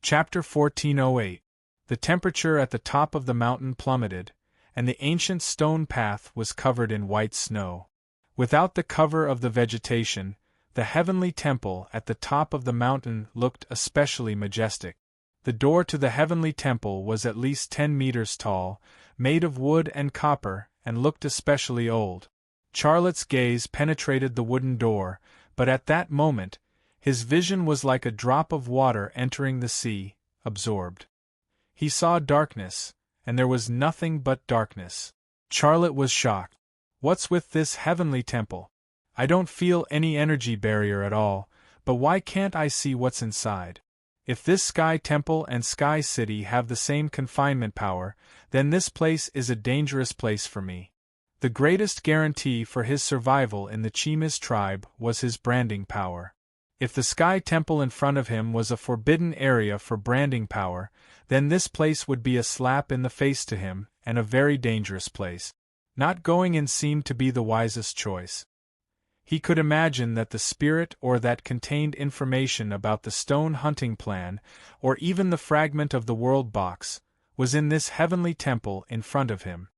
Chapter 1408. The temperature at the top of the mountain plummeted, and the ancient stone path was covered in white snow. Without the cover of the vegetation, the heavenly temple at the top of the mountain looked especially majestic. The door to the heavenly temple was at least 10 meters tall, made of wood and copper, and looked especially old. Charlotte's gaze penetrated the wooden door, but at that moment, his vision was like a drop of water entering the sea, absorbed. He saw darkness, and there was nothing but darkness. Charlotte was shocked. What's with this heavenly temple? I don't feel any energy barrier at all, but why can't I see what's inside? If this sky temple and sky city have the same confinement power, then this place is a dangerous place for me. The greatest guarantee for his survival in the Chimez tribe was his branding power. If the sky temple in front of him was a forbidden area for branding power, then this place would be a slap in the face to him, and a very dangerous place. Not going in seemed to be the wisest choice. He could imagine that the spirit or that contained information about the stone hunting plan, or even the fragment of the world box, was in this heavenly temple in front of him.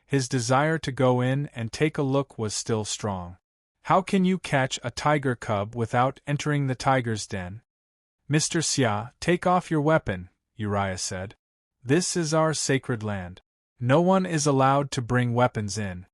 His desire to go in and take a look was still strong. How can you catch a tiger cub without entering the tiger's den? Mr. Xia, take off your weapon, Uriah said. This is our sacred land. No one is allowed to bring weapons in.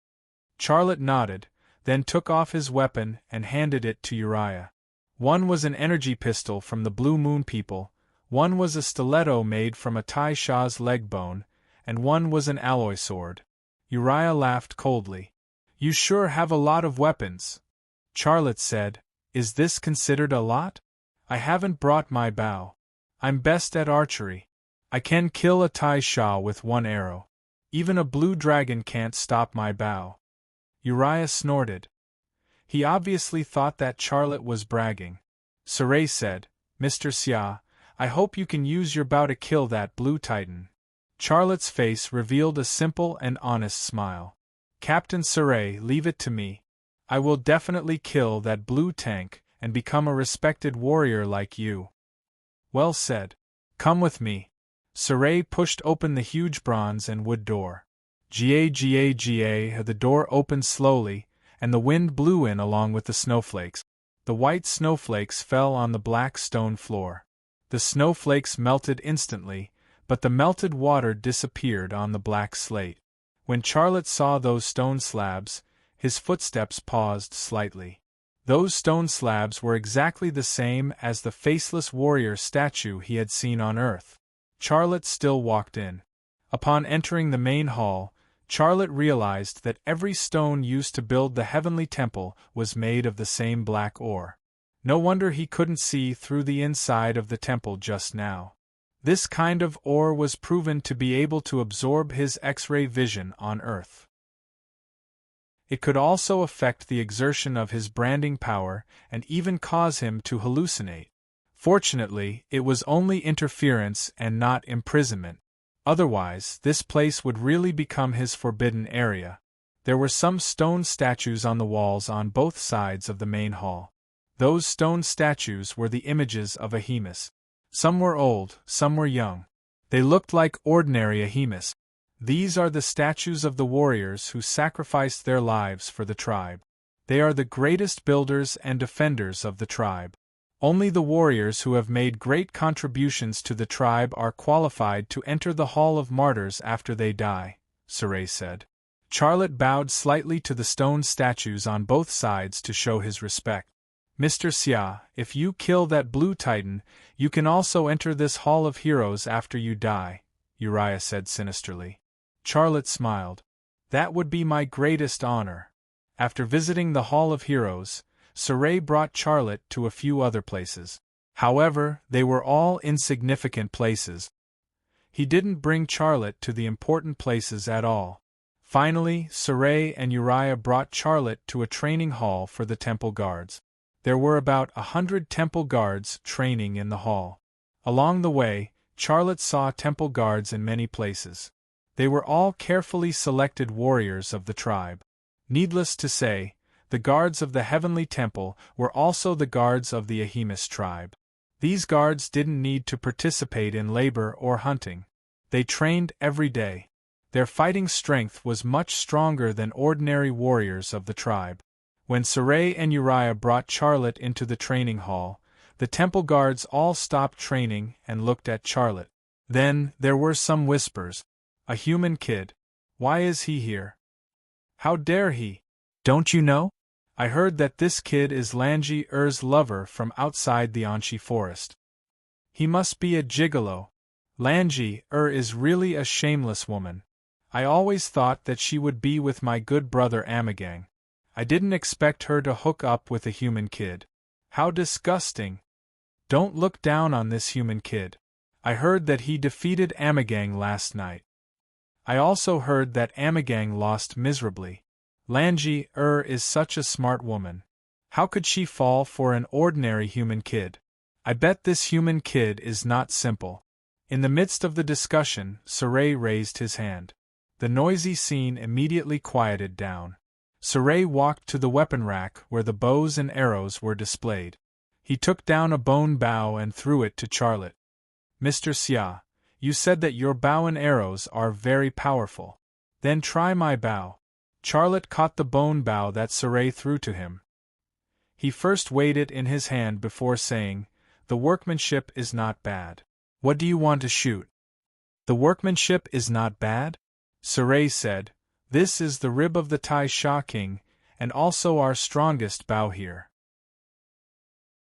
Charlotte nodded, then took off his weapon and handed it to Uriah. One was an energy pistol from the Blue Moon people, one was a stiletto made from a Tai Shah's leg bone, and one was an alloy sword. Uriah laughed coldly. You sure have a lot of weapons. Charlotte said, Is this considered a lot? I haven't brought my bow. I'm best at archery. I can kill a Tai Shah with one arrow. Even a blue dragon can't stop my bow. Uriah snorted. He obviously thought that Charlotte was bragging. Serene said, Mr. Xia, I hope you can use your bow to kill that blue titan. Charlotte's face revealed a simple and honest smile. Captain Serene, leave it to me. I will definitely kill that blue tank and become a respected warrior like you. Well said. Come with me. Serene pushed open the huge bronze and wood door. Ga, the door opened slowly, and the wind blew in along with the snowflakes. The white snowflakes fell on the black stone floor. The snowflakes melted instantly, but the melted water disappeared on the black slate. When Charlotte saw those stone slabs, his footsteps paused slightly. Those stone slabs were exactly the same as the faceless warrior statue he had seen on Earth. Charlotte still walked in. Upon entering the main hall, Charlotte realized that every stone used to build the heavenly temple was made of the same black ore. No wonder he couldn't see through the inside of the temple just now. This kind of ore was proven to be able to absorb his X-ray vision on Earth. It could also affect the exertion of his branding power and even cause him to hallucinate. Fortunately, it was only interference and not imprisonment. Otherwise, this place would really become his forbidden area. There were some stone statues on the walls on both sides of the main hall. Those stone statues were the images of Ahimas. Some were old, some were young. They looked like ordinary Ahimas. These are the statues of the warriors who sacrificed their lives for the tribe. They are the greatest builders and defenders of the tribe. Only the warriors who have made great contributions to the tribe are qualified to enter the Hall of Martyrs after they die, Serene said. Charlotte bowed slightly to the stone statues on both sides to show his respect. Mr. Xia, if you kill that blue titan, you can also enter this Hall of Heroes after you die, Uriah said sinisterly. Charlotte smiled. That would be my greatest honor. After visiting the Hall of Heroes, Serene brought Charlotte to a few other places. However, they were all insignificant places. He didn't bring Charlotte to the important places at all. Finally, Serene and Uriah brought Charlotte to a training hall for the temple guards. There were about 100 temple guards training in the hall. Along the way, Charlotte saw temple guards in many places. They were all carefully selected warriors of the tribe. Needless to say, the guards of the heavenly temple were also the guards of the Ahimas tribe. These guards didn't need to participate in labor or hunting. They trained every day. Their fighting strength was much stronger than ordinary warriors of the tribe. When Sarai and Uriah brought Charlotte into the training hall, the temple guards all stopped training and looked at Charlotte. Then, there were some whispers. A human kid. Why is he here? How dare he? Don't you know? I heard that this kid is Lanji-Er's lover from outside the Anshi forest. He must be a gigolo. Lanji-Er is really a shameless woman. I always thought that she would be with my good brother Amagang. I didn't expect her to hook up with a human kid. How disgusting! Don't look down on this human kid. I heard that he defeated Amagang last night. I also heard that Amagang lost miserably. Lanji-Er is such a smart woman. How could she fall for an ordinary human kid? I bet this human kid is not simple. In the midst of the discussion, Sarai raised his hand. The noisy scene immediately quieted down. Sarai walked to the weapon rack where the bows and arrows were displayed. He took down a bone bow and threw it to Charlotte. Mr. Xia, you said that your bow and arrows are very powerful. Then try my bow. Charlotte caught the bone bow that Sarai threw to him. He first weighed it in his hand before saying, "The workmanship is not bad. What do you want to shoot?" "The workmanship is not bad?" Sarai said, "This is the rib of the Tai Sha King, and also our strongest bow here.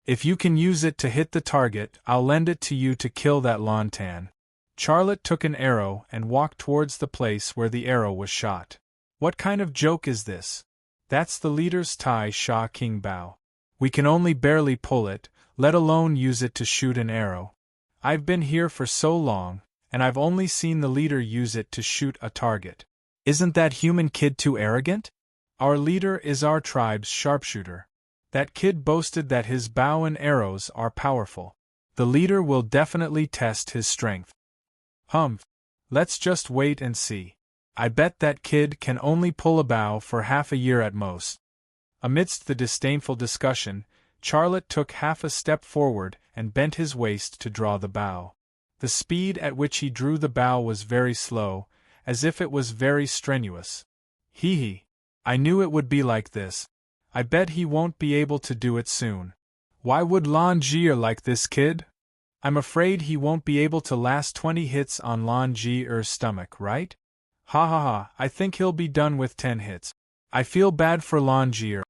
If you can use it to hit the target, I'll lend it to you to kill that Lantan." Charlotte took an arrow and walked towards the place where the arrow was shot. What kind of joke is this? That's the leader's Tai Sha King bow. We can only barely pull it, let alone use it to shoot an arrow. I've been here for so long, and I've only seen the leader use it to shoot a target. Isn't that human kid too arrogant? Our leader is our tribe's sharpshooter. That kid boasted that his bow and arrows are powerful. The leader will definitely test his strength. Humph. Let's just wait and see. I bet that kid can only pull a bow for half a year at most. Amidst the disdainful discussion, Charlotte took half a step forward and bent his waist to draw the bow. The speed at which he drew the bow was very slow, as if it was very strenuous. Hee. I knew it would be like this. I bet he won't be able to do it soon. Why would Lan Jie like this kid? I'm afraid he won't be able to last 20 hits on Lan Jie's stomach, right? Ha ha ha, I think he'll be done with 10 hits. I feel bad for Lan Jie.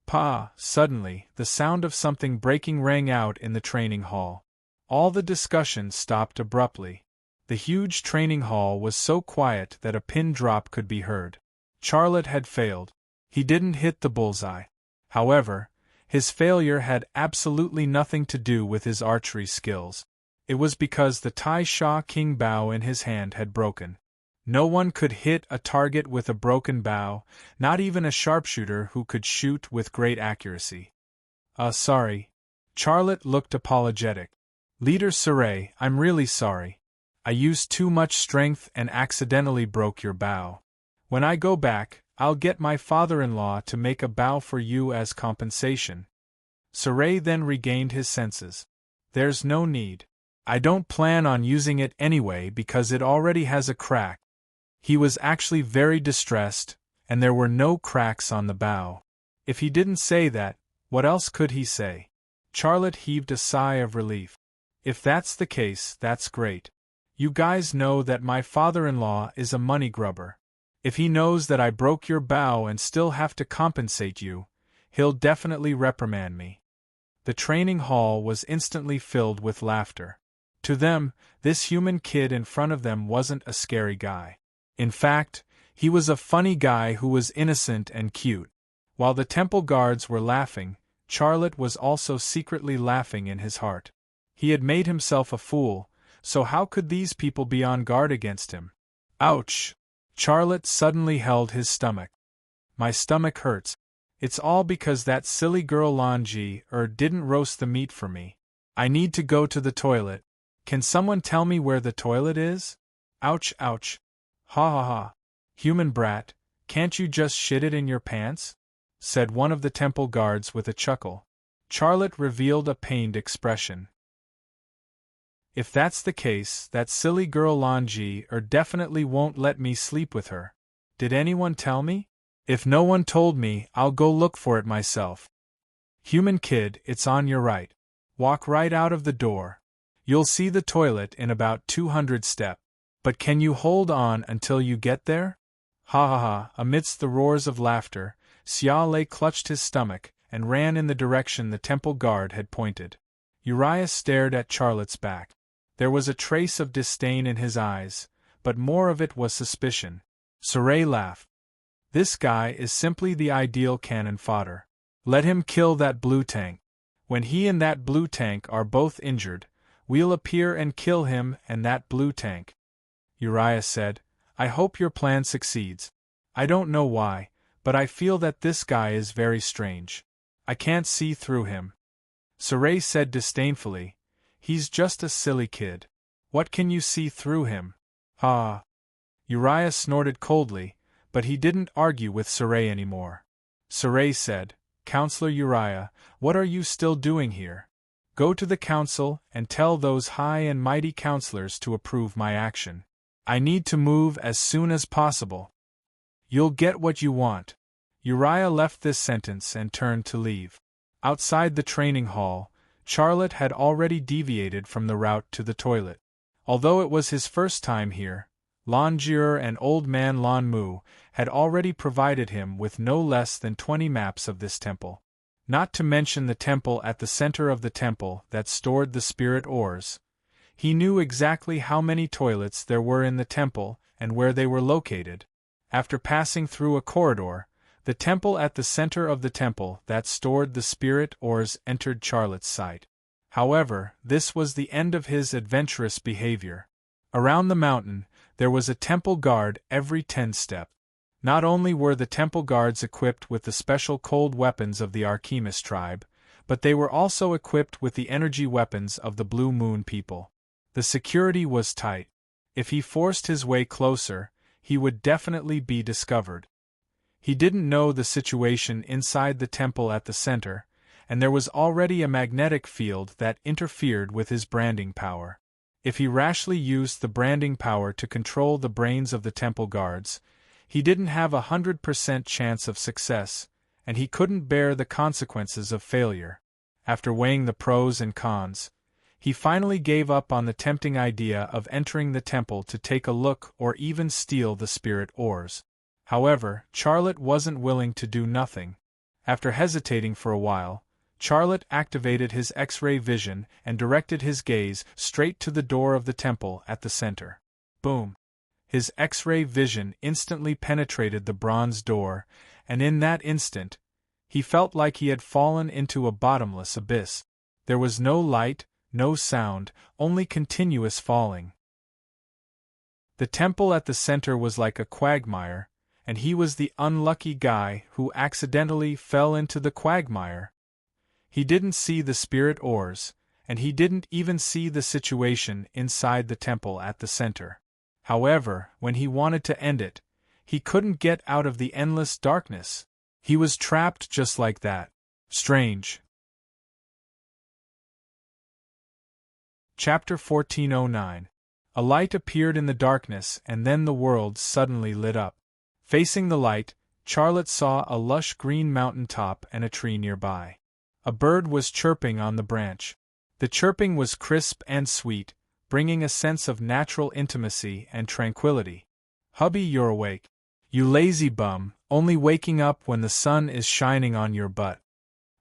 Pa! Suddenly, the sound of something breaking rang out in the training hall. All the discussion stopped abruptly. The huge training hall was so quiet that a pin drop could be heard. Charlotte had failed. He didn't hit the bullseye. However, his failure had absolutely nothing to do with his archery skills. It was because the Tai Sha King bow in his hand had broken. No one could hit a target with a broken bow, not even a sharpshooter who could shoot with great accuracy. Sorry. Charlotte looked apologetic. Leader Sarai, I'm really sorry. I used too much strength and accidentally broke your bow. When I go back, I'll get my father-in-law to make a bow for you as compensation. Sarai then regained his senses. There's no need. I don't plan on using it anyway because it already has a crack. He was actually very distressed, and there were no cracks on the bow. If he didn't say that, what else could he say? Charlotte heaved a sigh of relief. If that's the case, that's great. You guys know that my father-in-law is a money grubber. If he knows that I broke your bow and still have to compensate you, he'll definitely reprimand me. The training hall was instantly filled with laughter. To them, this human kid in front of them wasn't a scary guy. In fact, he was a funny guy who was innocent and cute. While the temple guards were laughing, Charlotte was also secretly laughing in his heart. He had made himself a fool, so how could these people be on guard against him? Ouch! Charlotte suddenly held his stomach. My stomach hurts. It's all because that silly girl Lan Jie didn't roast the meat for me. I need to go to the toilet. Can someone tell me where the toilet is? Ouch, ouch. Ha ha ha. Human brat, can't you just shit it in your pants? Said one of the temple guards with a chuckle. Charlotte revealed a pained expression. If that's the case, that silly girl Lanji definitely won't let me sleep with her. Did anyone tell me? If no one told me, I'll go look for it myself. Human kid, it's on your right. Walk right out of the door. You'll see the toilet in about 200 steps. But can you hold on until you get there? Ha ha ha! Amidst the roars of laughter, Xia Lei clutched his stomach and ran in the direction the temple guard had pointed. Uriah stared at Charlotte's back. There was a trace of disdain in his eyes, but more of it was suspicion. Serene laughed. This guy is simply the ideal cannon fodder. Let him kill that blue tank. When he and that blue tank are both injured, we'll appear and kill him and that blue tank. Uriah said, I hope your plan succeeds. I don't know why, but I feel that this guy is very strange. I can't see through him. Serene said disdainfully, he's just a silly kid. What can you see through him? Ah. Uriah snorted coldly, but he didn't argue with Serene anymore. Serene said, Counselor Uriah, what are you still doing here? Go to the council and tell those high and mighty counselors to approve my action. I need to move as soon as possible. You'll get what you want. Uriah left this sentence and turned to leave. Outside the training hall, Charlotte had already deviated from the route to the toilet. Although it was his first time here, Lan Jie and Old Man Lan Mu had already provided him with no less than 20 maps of this temple. Not to mention the temple at the center of the temple that stored the spirit ores. He knew exactly how many toilets there were in the temple and where they were located. After passing through a corridor, the temple at the center of the temple that stored the spirit ores entered Charlotte's sight. However, this was the end of his adventurous behavior. Around the mountain, there was a temple guard every 10 steps. Not only were the temple guards equipped with the special cold weapons of the Archimedes tribe, but they were also equipped with the energy weapons of the Blue Moon people. The security was tight. If he forced his way closer, he would definitely be discovered. He didn't know the situation inside the temple at the center, and there was already a magnetic field that interfered with his branding power. If he rashly used the branding power to control the brains of the temple guards, he didn't have 100% chance of success, and he couldn't bear the consequences of failure. After weighing the pros and cons, he finally gave up on the tempting idea of entering the temple to take a look or even steal the spirit ores. However, Charlotte wasn't willing to do nothing. After hesitating for a while, Charlotte activated his X-ray vision and directed his gaze straight to the door of the temple at the center. Boom! His X-ray vision instantly penetrated the bronze door, and in that instant, he felt like he had fallen into a bottomless abyss. There was no light, no sound, only continuous falling. The temple at the center was like a quagmire, and he was the unlucky guy who accidentally fell into the quagmire. He didn't see the spirit ores, and he didn't even see the situation inside the temple at the center. However, when he wanted to end it, he couldn't get out of the endless darkness. He was trapped just like that. Strange. Chapter 1409. A light appeared in the darkness and then the world suddenly lit up. Facing the light, Charlotte saw a lush green mountain top and a tree nearby. A bird was chirping on the branch. The chirping was crisp and sweet, bringing a sense of natural intimacy and tranquility. Hubby, you're awake. You lazy bum, only waking up when the sun is shining on your butt.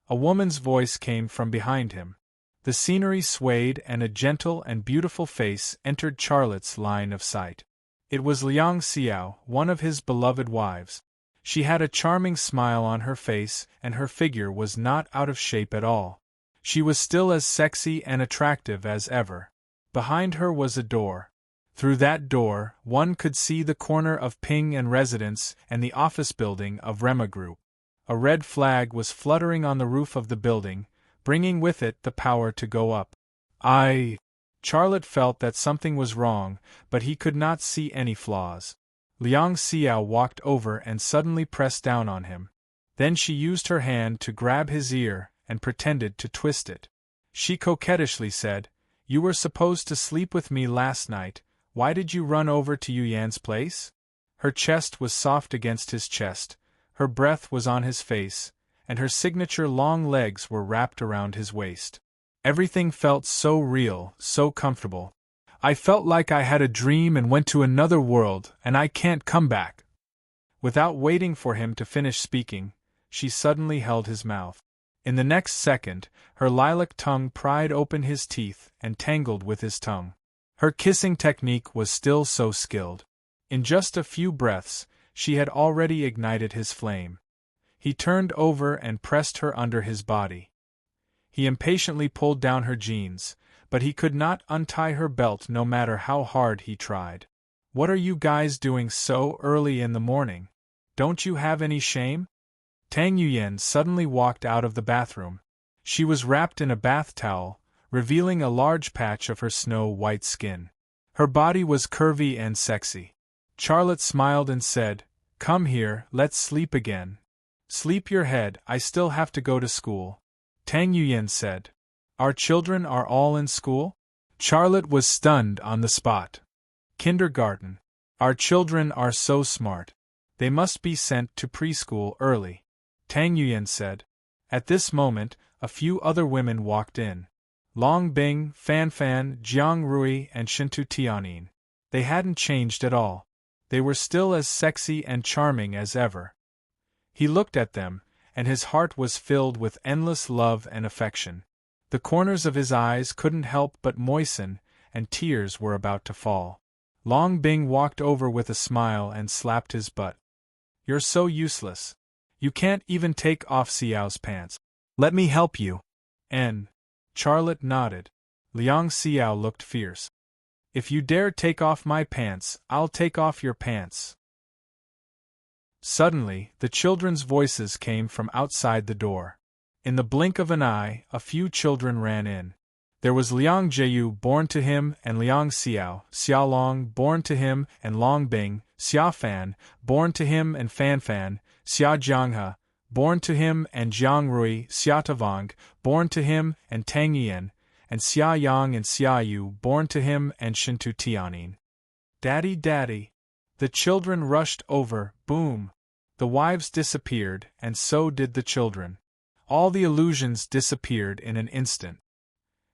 A woman's voice came from behind him. The scenery swayed and a gentle and beautiful face entered Charlotte's line of sight. It was Liang Xiao, one of his beloved wives. She had a charming smile on her face and her figure was not out of shape at all. She was still as sexy and attractive as ever. Behind her was a door. Through that door, one could see the corner of Ping and Residence and the office building of Rema Group. A red flag was fluttering on the roof of the building, bringing with it the power to go up. Charlotte felt that something was wrong, but he could not see any flaws. Liang Xiao walked over and suddenly pressed down on him. Then she used her hand to grab his ear and pretended to twist it. She coquettishly said, You were supposed to sleep with me last night, why did you run over to Yu Yan's place? Her chest was soft against his chest, her breath was on his face, and her signature long legs were wrapped around his waist. Everything felt so real, so comfortable. I felt like I had a dream and went to another world, and I can't come back. Without waiting for him to finish speaking, she suddenly held his mouth. In the next second, her lilac tongue pried open his teeth and tangled with his tongue. Her kissing technique was still so skilled. In just a few breaths, she had already ignited his flame. He turned over and pressed her under his body. He impatiently pulled down her jeans, but he could not untie her belt no matter how hard he tried. What are you guys doing so early in the morning? Don't you have any shame? Tang Yuyan suddenly walked out of the bathroom. She was wrapped in a bath towel, revealing a large patch of her snow-white skin. Her body was curvy and sexy. Charlotte smiled and said, "Come here, let's sleep again." "Sleep your head, I still have to go to school." Tang Yuyan said. "Our children are all in school?" Charlotte was stunned on the spot. "Kindergarten. Our children are so smart. They must be sent to preschool early," Tang Yuyan said. At this moment, a few other women walked in. Long Bing, Fan Fan, Jiang Rui, and Shintu Tianyin. They hadn't changed at all. They were still as sexy and charming as ever. He looked at them, and his heart was filled with endless love and affection. The corners of his eyes couldn't help but moisten, and tears were about to fall. Long Bing walked over with a smile and slapped his butt. "You're so useless. You can't even take off Xiao's pants. Let me help you." Charlotte nodded. Liang Xiao looked fierce. "If you dare take off my pants, I'll take off your pants." Suddenly, the children's voices came from outside the door. In the blink of an eye, a few children ran in. There was Liang Jieyu born to him and Liang Xiao, Xiaolong born to him and Long Bing, Xiafan born to him and Fanfan, Xia Jianghe born to him and Jiang Rui, Xiatavang born to him and Tang Yian, and Xia Yang and Xia Yu born to him and Shintu Tianyin. "Daddy, Daddy!" The children rushed over, boom! The wives disappeared, and so did the children. All the illusions disappeared in an instant.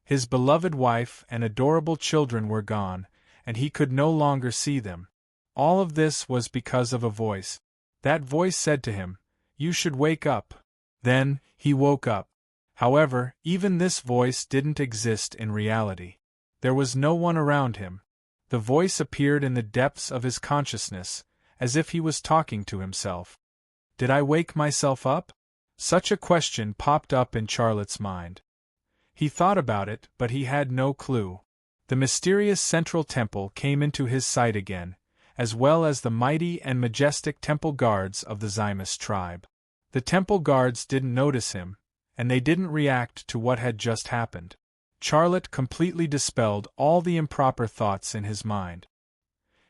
His beloved wife and adorable children were gone, and he could no longer see them. All of this was because of a voice. That voice said to him, "You should wake up." Then, he woke up. However, even this voice didn't exist in reality. There was no one around him. The voice appeared in the depths of his consciousness, as if he was talking to himself. Did I wake myself up? Such a question popped up in Charlotte's mind. He thought about it, but he had no clue. The mysterious central temple came into his sight again, as well as the mighty and majestic temple guards of the Zymus tribe. The temple guards didn't notice him, and they didn't react to what had just happened. Charlotte completely dispelled all the improper thoughts in his mind.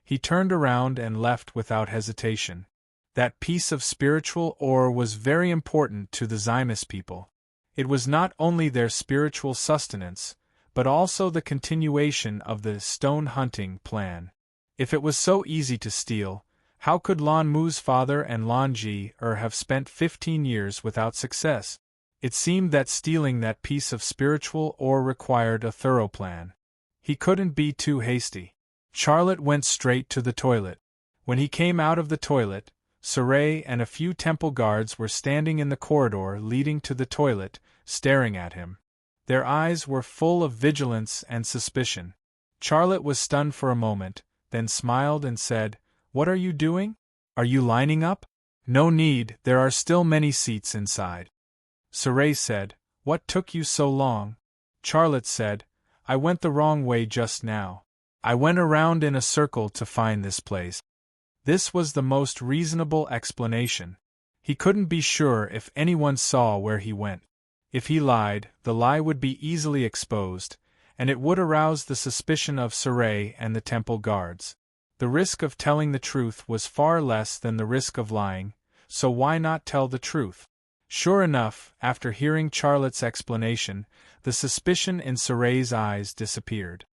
He turned around and left without hesitation. That piece of spiritual ore was very important to the Zymus people. It was not only their spiritual sustenance, but also the continuation of the stone hunting plan. If it was so easy to steal, how could Lan Mu's father and Lan Ji have spent 15 years without success? It seemed that stealing that piece of spiritual ore required a thorough plan. He couldn't be too hasty. Charlotte went straight to the toilet. When he came out of the toilet, Saray and a few temple guards were standing in the corridor leading to the toilet, staring at him. Their eyes were full of vigilance and suspicion. Charlotte was stunned for a moment, then smiled and said, "What are you doing? Are you lining up?" "No need, there are still many seats inside." Saray said, "What took you so long?" Charlotte said, "I went the wrong way just now. I went around in a circle to find this place." This was the most reasonable explanation. He couldn't be sure if anyone saw where he went. If he lied, the lie would be easily exposed, and it would arouse the suspicion of Saray and the temple guards. The risk of telling the truth was far less than the risk of lying, so why not tell the truth? Sure enough, after hearing Charlotte's explanation, the suspicion in Serene's eyes disappeared.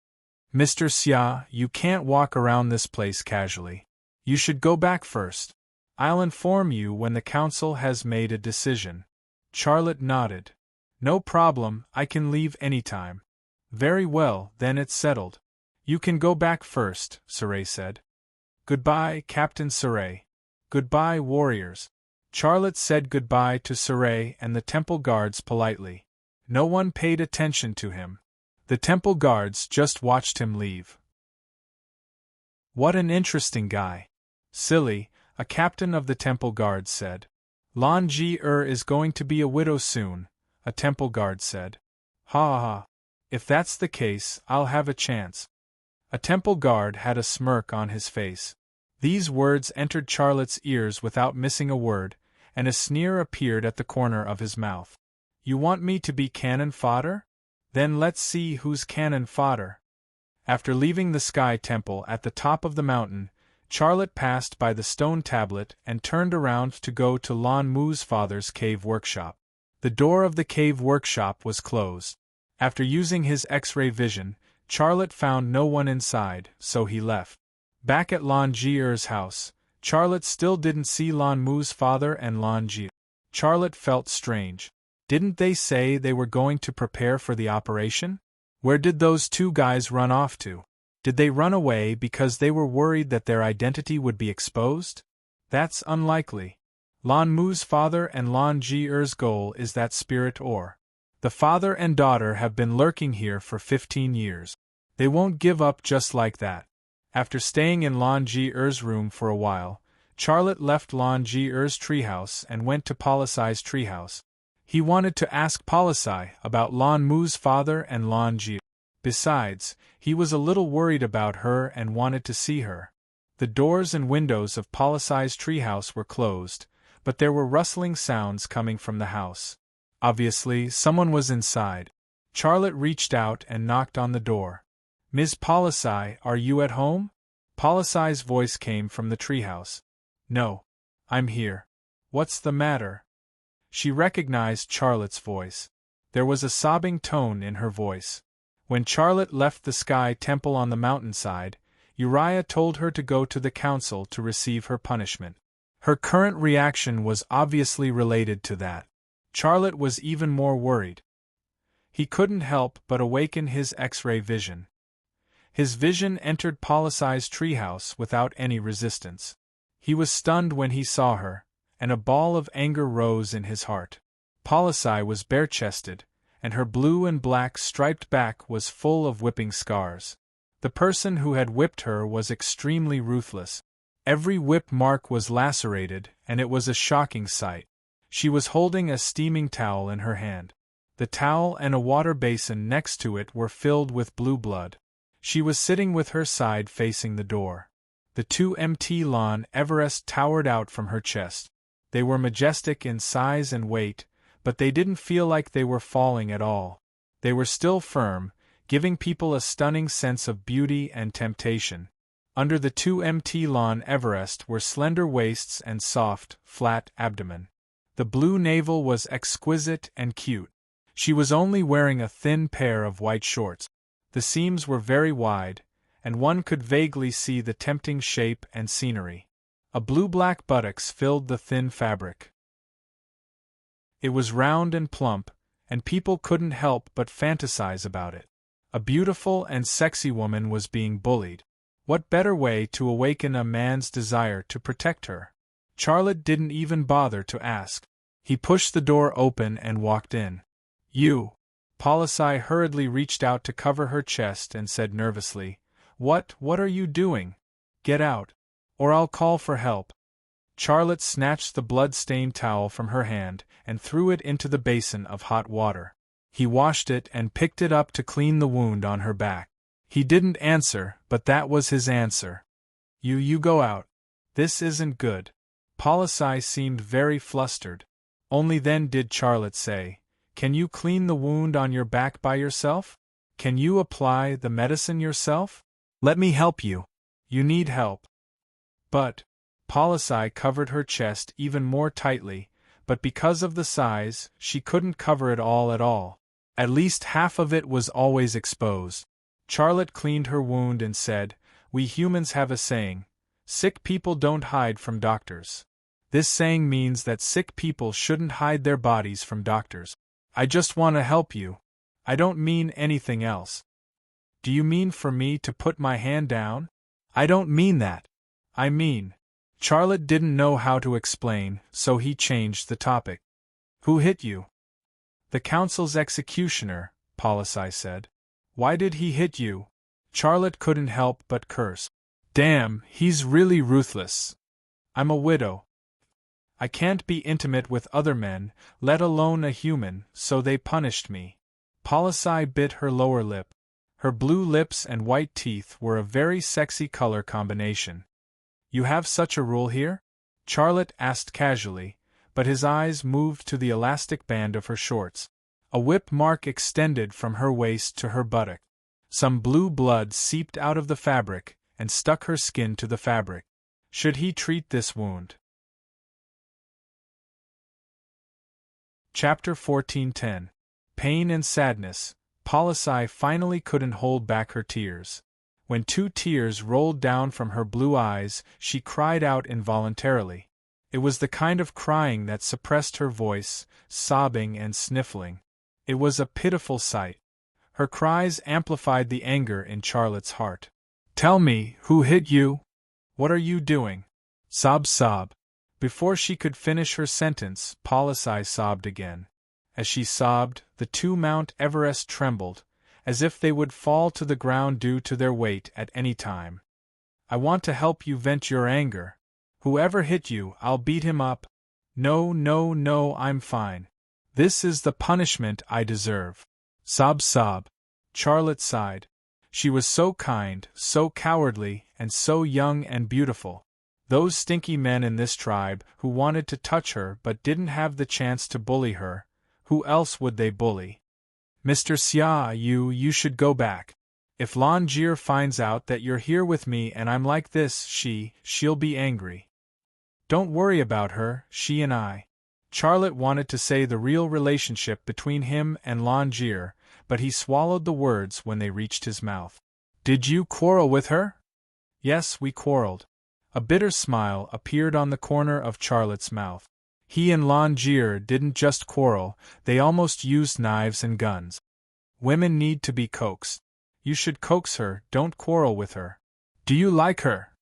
Mr. Xia, you can't walk around this place casually. You should go back first. I'll inform you when the council has made a decision. Charlotte nodded. No problem, I can leave anytime. Very well, then it's settled. You can go back first, Serene said. Goodbye, Captain Serene. Goodbye, warriors. Charlotte said goodbye to Serene and the temple guards politely. No one paid attention to him. The temple guards just watched him leave. What an interesting guy. Silly, a captain of the temple guards said. Lan Ji-er is going to be a widow soon, a temple guard said. Ha ha. If that's the case, I'll have a chance. A temple guard had a smirk on his face. These words entered Charlotte's ears without missing a word, and a sneer appeared at the corner of his mouth. You want me to be cannon fodder? Then let's see who's cannon fodder. After leaving the Sky Temple at the top of the mountain, Charlotte passed by the stone tablet and turned around to go to Lan Mu's father's cave workshop. The door of the cave workshop was closed. After using his X-ray vision, Charlotte found no one inside, so he left. Back at Lan Ji-er's house, Charlotte still didn't see Lan Mu's father and Lan Ji. Charlotte felt strange. Didn't they say they were going to prepare for the operation? Where did those two guys run off to? Did they run away because they were worried that their identity would be exposed? That's unlikely. Lan Mu's father and Lan Ji-er's goal is that spirit ore. The father and daughter have been lurking here for 15 years. They won't give up just like that. After staying in Lan Ji-er's room for a while, Charlotte left Lan Ji-er's treehouse and went to Polisai's treehouse. He wanted to ask Polisai about Lan Mu's father and Lan Ji. Besides, he was a little worried about her and wanted to see her. The doors and windows of Polisai's treehouse were closed, but there were rustling sounds coming from the house. Obviously, someone was inside. Charlotte reached out and knocked on the door. Ms. Polisai, are you at home? Polisai's voice came from the treehouse. No. I'm here. What's the matter? She recognized Charlotte's voice. There was a sobbing tone in her voice. When Charlotte left the Sky Temple on the mountainside, Uriah told her to go to the council to receive her punishment. Her current reaction was obviously related to that. Charlotte was even more worried. He couldn't help but awaken his X-ray vision. His vision entered Polisai's treehouse without any resistance. He was stunned when he saw her, and a ball of anger rose in his heart. Polisai was bare-chested, and her blue and black striped back was full of whipping scars. The person who had whipped her was extremely ruthless. Every whip mark was lacerated, and it was a shocking sight. She was holding a steaming towel in her hand. The towel and a water basin next to it were filled with blue blood. She was sitting with her side facing the door. The two Mt. Lan Everest towered out from her chest. They were majestic in size and weight, but they didn't feel like they were falling at all. They were still firm, giving people a stunning sense of beauty and temptation. Under the two Mt. Lan Everest were slender waists and soft, flat abdomen. The blue navel was exquisite and cute. She was only wearing a thin pair of white shorts. The seams were very wide, and one could vaguely see the tempting shape and scenery. A blue-black buttocks filled the thin fabric. It was round and plump, and people couldn't help but fantasize about it. A beautiful and sexy woman was being bullied. What better way to awaken a man's desire to protect her? Charlotte didn't even bother to ask. He pushed the door open and walked in. You! Polisai hurriedly reached out to cover her chest and said nervously, What are you doing? Get out, or I'll call for help. Charlotte snatched the blood-stained towel from her hand and threw it into the basin of hot water. He washed it and picked it up to clean the wound on her back. He didn't answer, but that was his answer. You go out. This isn't good. Polisai seemed very flustered. Only then did Charlotte say, Can you clean the wound on your back by yourself? Can you apply the medicine yourself? Let me help you. You need help. But Polisai covered her chest even more tightly, but because of the size, she couldn't cover it all at all. At least half of it was always exposed. Charlotte cleaned her wound and said, "We humans have a saying, sick people don't hide from doctors. This saying means that sick people shouldn't hide their bodies from doctors. I just want to help you. I don't mean anything else." "Do you mean for me to put my hand down?" "I don't mean that. I mean..." Charlotte didn't know how to explain, so he changed the topic. "Who hit you?" "The council's executioner," Polissai said. "Why did he hit you?" Charlotte couldn't help but curse. "Damn, he's really ruthless. I'm a widow. I can't be intimate with other men, let alone a human, so they punished me." Polissai bit her lower lip. Her blue lips and white teeth were a very sexy color combination. "You have such a rule here?" Charlotte asked casually, but his eyes moved to the elastic band of her shorts. A whip mark extended from her waist to her buttock. Some blue blood seeped out of the fabric and stuck her skin to the fabric. Should he treat this wound? Chapter 14:10. Pain and Sadness. Polissai finally couldn't hold back her tears. When 2 tears rolled down from her blue eyes, she cried out involuntarily. It was the kind of crying that suppressed her voice, sobbing and sniffling. It was a pitiful sight. Her cries amplified the anger in Charlotte's heart. "Tell me, who hit you? What are you doing?" Sob, sob. Before she could finish her sentence, Polissai sobbed again. As she sobbed, the 2 Mount Everest trembled, as if they would fall to the ground due to their weight at any time. "I want to help you vent your anger. Whoever hit you, I'll beat him up." "No, no, no, I'm fine. This is the punishment I deserve." Sob, sob. Charlotte sighed. She was so kind, so cowardly, and so young and beautiful. Those stinky men in this tribe, who wanted to touch her but didn't have the chance to bully her, who else would they bully? "Mr. Xia, you should go back. If Lan Jir finds out that you're here with me and I'm like this, she'll be angry." "Don't worry about her, she and I." Charlotte wanted to say the real relationship between him and Lan Jir, but he swallowed the words when they reached his mouth. "Did you quarrel with her?" "Yes, we quarreled." A bitter smile appeared on the corner of Charlotte's mouth. He and Lan Jir didn't just quarrel, they almost used knives and guns. Women need to be coaxed. You should coax her, don't quarrel with her. "Do you like her?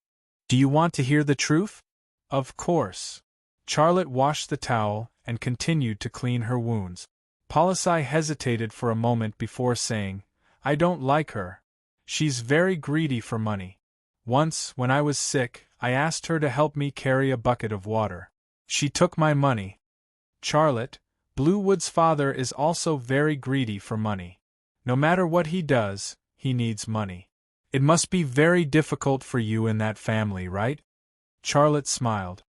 Do you want to hear the truth?" "Of course." Charlotte washed the towel and continued to clean her wounds. Polissai hesitated for a moment before saying, "I don't like her. She's very greedy for money. Once, when I was sick, I asked her to help me carry a bucket of water. She took my money." "Charlotte, Bluewood's father is also very greedy for money. No matter what he does, he needs money. It must be very difficult for you in that family, right?" Charlotte smiled.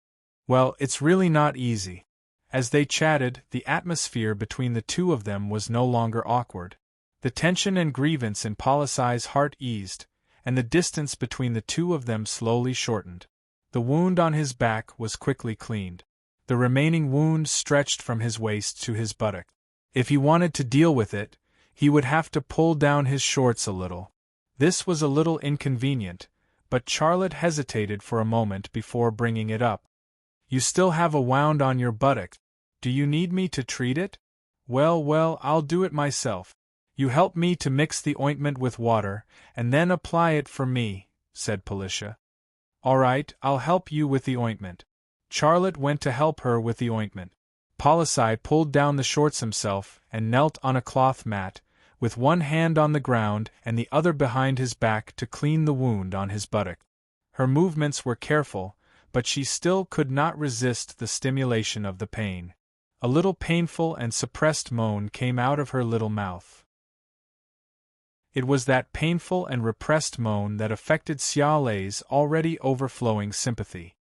"Well, it's really not easy." As they chatted, the atmosphere between the two of them was no longer awkward. The tension and grievance in Polissai's heart eased, and the distance between the two of them slowly shortened. The wound on his back was quickly cleaned. The remaining wound stretched from his waist to his buttock. If he wanted to deal with it, he would have to pull down his shorts a little. This was a little inconvenient, but Charlotte hesitated for a moment before bringing it up. "You still have a wound on your buttock. Do you need me to treat it?" Well, I'll do it myself. You help me to mix the ointment with water, and then apply it for me," said Polissai. "All right, I'll help you with the ointment." Charlotte went to help her with the ointment. Polissai pulled down the shorts himself and knelt on a cloth mat, with one hand on the ground and the other behind his back to clean the wound on his buttock. Her movements were careful, but she still could not resist the stimulation of the pain. A little painful and suppressed moan came out of her little mouth. It was that painful and repressed moan that affected Xia Lei's already overflowing sympathy.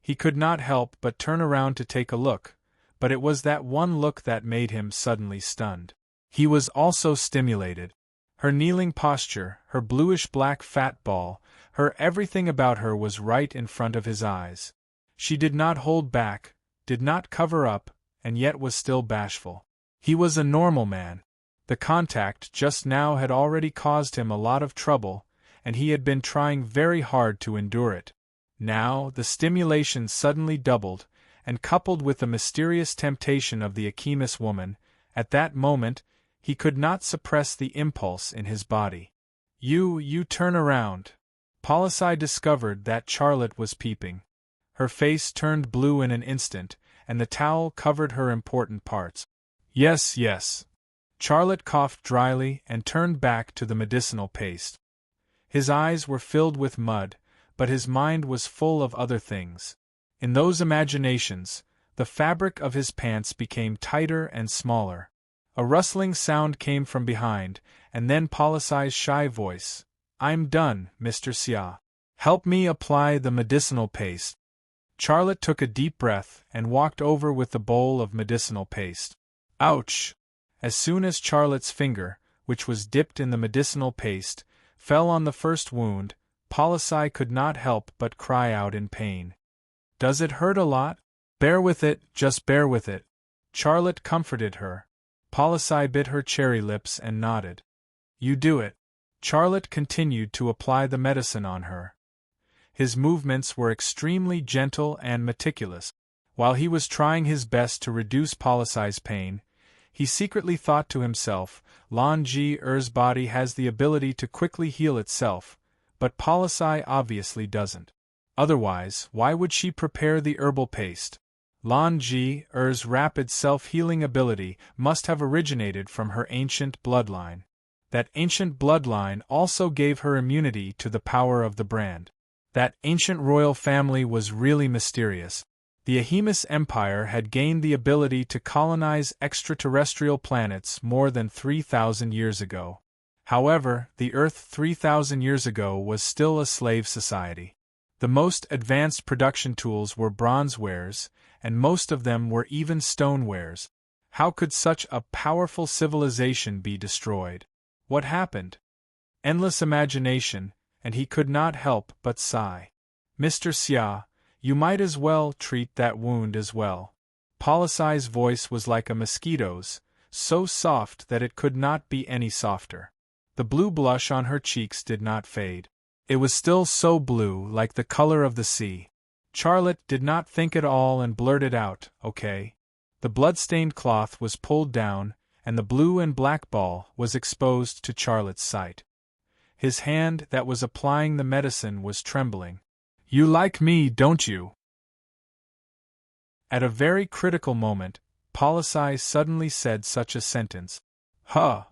He could not help but turn around to take a look, but it was that one look that made him suddenly stunned. He was also stimulated. Her kneeling posture, her bluish-black fat ball, her everything about her was right in front of his eyes. She did not hold back, did not cover up, and yet was still bashful. He was a normal man. The contact just now had already caused him a lot of trouble, and he had been trying very hard to endure it. Now, the stimulation suddenly doubled, and coupled with the mysterious temptation of the Akhimis woman, at that moment, he could not suppress the impulse in his body. You turn around. Policy discovered that Charlotte was peeping. Her face turned blue in an instant, and the towel covered her important parts. Yes. Charlotte coughed dryly and turned back to the medicinal paste. His eyes were filled with mud, but his mind was full of other things. In those imaginations, the fabric of his pants became tighter and smaller. A rustling sound came from behind, and then Policy's shy voice. "I'm done, Mr. Xia. Help me apply the medicinal paste." Charlotte took a deep breath and walked over with the bowl of medicinal paste. Ouch! As soon as Charlotte's finger, which was dipped in the medicinal paste, fell on the first wound, Policy could not help but cry out in pain. "Does it hurt a lot?" "Bear with it, just bear with it." Charlotte comforted her. Policy bit her cherry lips and nodded. "You do it." Charlotte continued to apply the medicine on her. His movements were extremely gentle and meticulous. While he was trying his best to reduce Policy's pain, he secretly thought to himself, Lan Ji's body has the ability to quickly heal itself, but Policy obviously doesn't. Otherwise, why would she prepare the herbal paste? Lan Ji's rapid self-healing ability must have originated from her ancient bloodline. That ancient bloodline also gave her immunity to the power of the brand. That ancient royal family was really mysterious. The Akhimis Empire had gained the ability to colonize extraterrestrial planets more than 3,000 years ago. However, the Earth 3,000 years ago was still a slave society. The most advanced production tools were bronzewares, and most of them were even stonewares. How could such a powerful civilization be destroyed? What happened? Endless imagination, and he could not help but sigh. "Mr. Xia, you might as well treat that wound as well." Policy's voice was like a mosquito's, so soft that it could not be any softer. The blue blush on her cheeks did not fade. It was still so blue, like the color of the sea. Charlotte did not think at all and blurted out, "Okay." The blood-stained cloth was pulled down, and the blue and black ball was exposed to Charlotte's sight. His hand that was applying the medicine was trembling. "You like me, don't you?" At a very critical moment, Policy suddenly said such a sentence. "Huh!"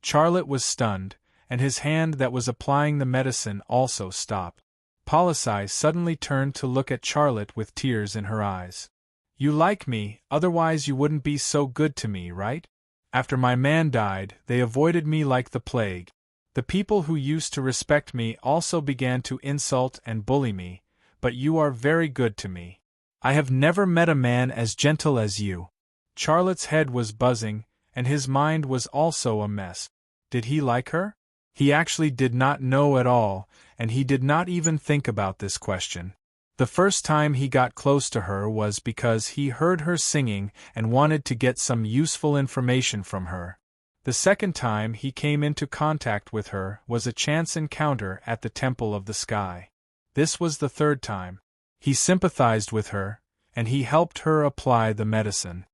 Charlotte was stunned, and his hand that was applying the medicine also stopped. Policy suddenly turned to look at Charlotte with tears in her eyes. "You like me, otherwise you wouldn't be so good to me, right? After my man died, they avoided me like the plague. The people who used to respect me also began to insult and bully me, but you are very good to me. I have never met a man as gentle as you." Charlotte's head was buzzing, and his mind was also a mess. Did he like her? He actually did not know at all, and he did not even think about this question. The first time he got close to her was because he heard her singing and wanted to get some useful information from her. The second time he came into contact with her was a chance encounter at the Temple of the Sky. This was the third time. He sympathized with her, and he helped her apply the medicine.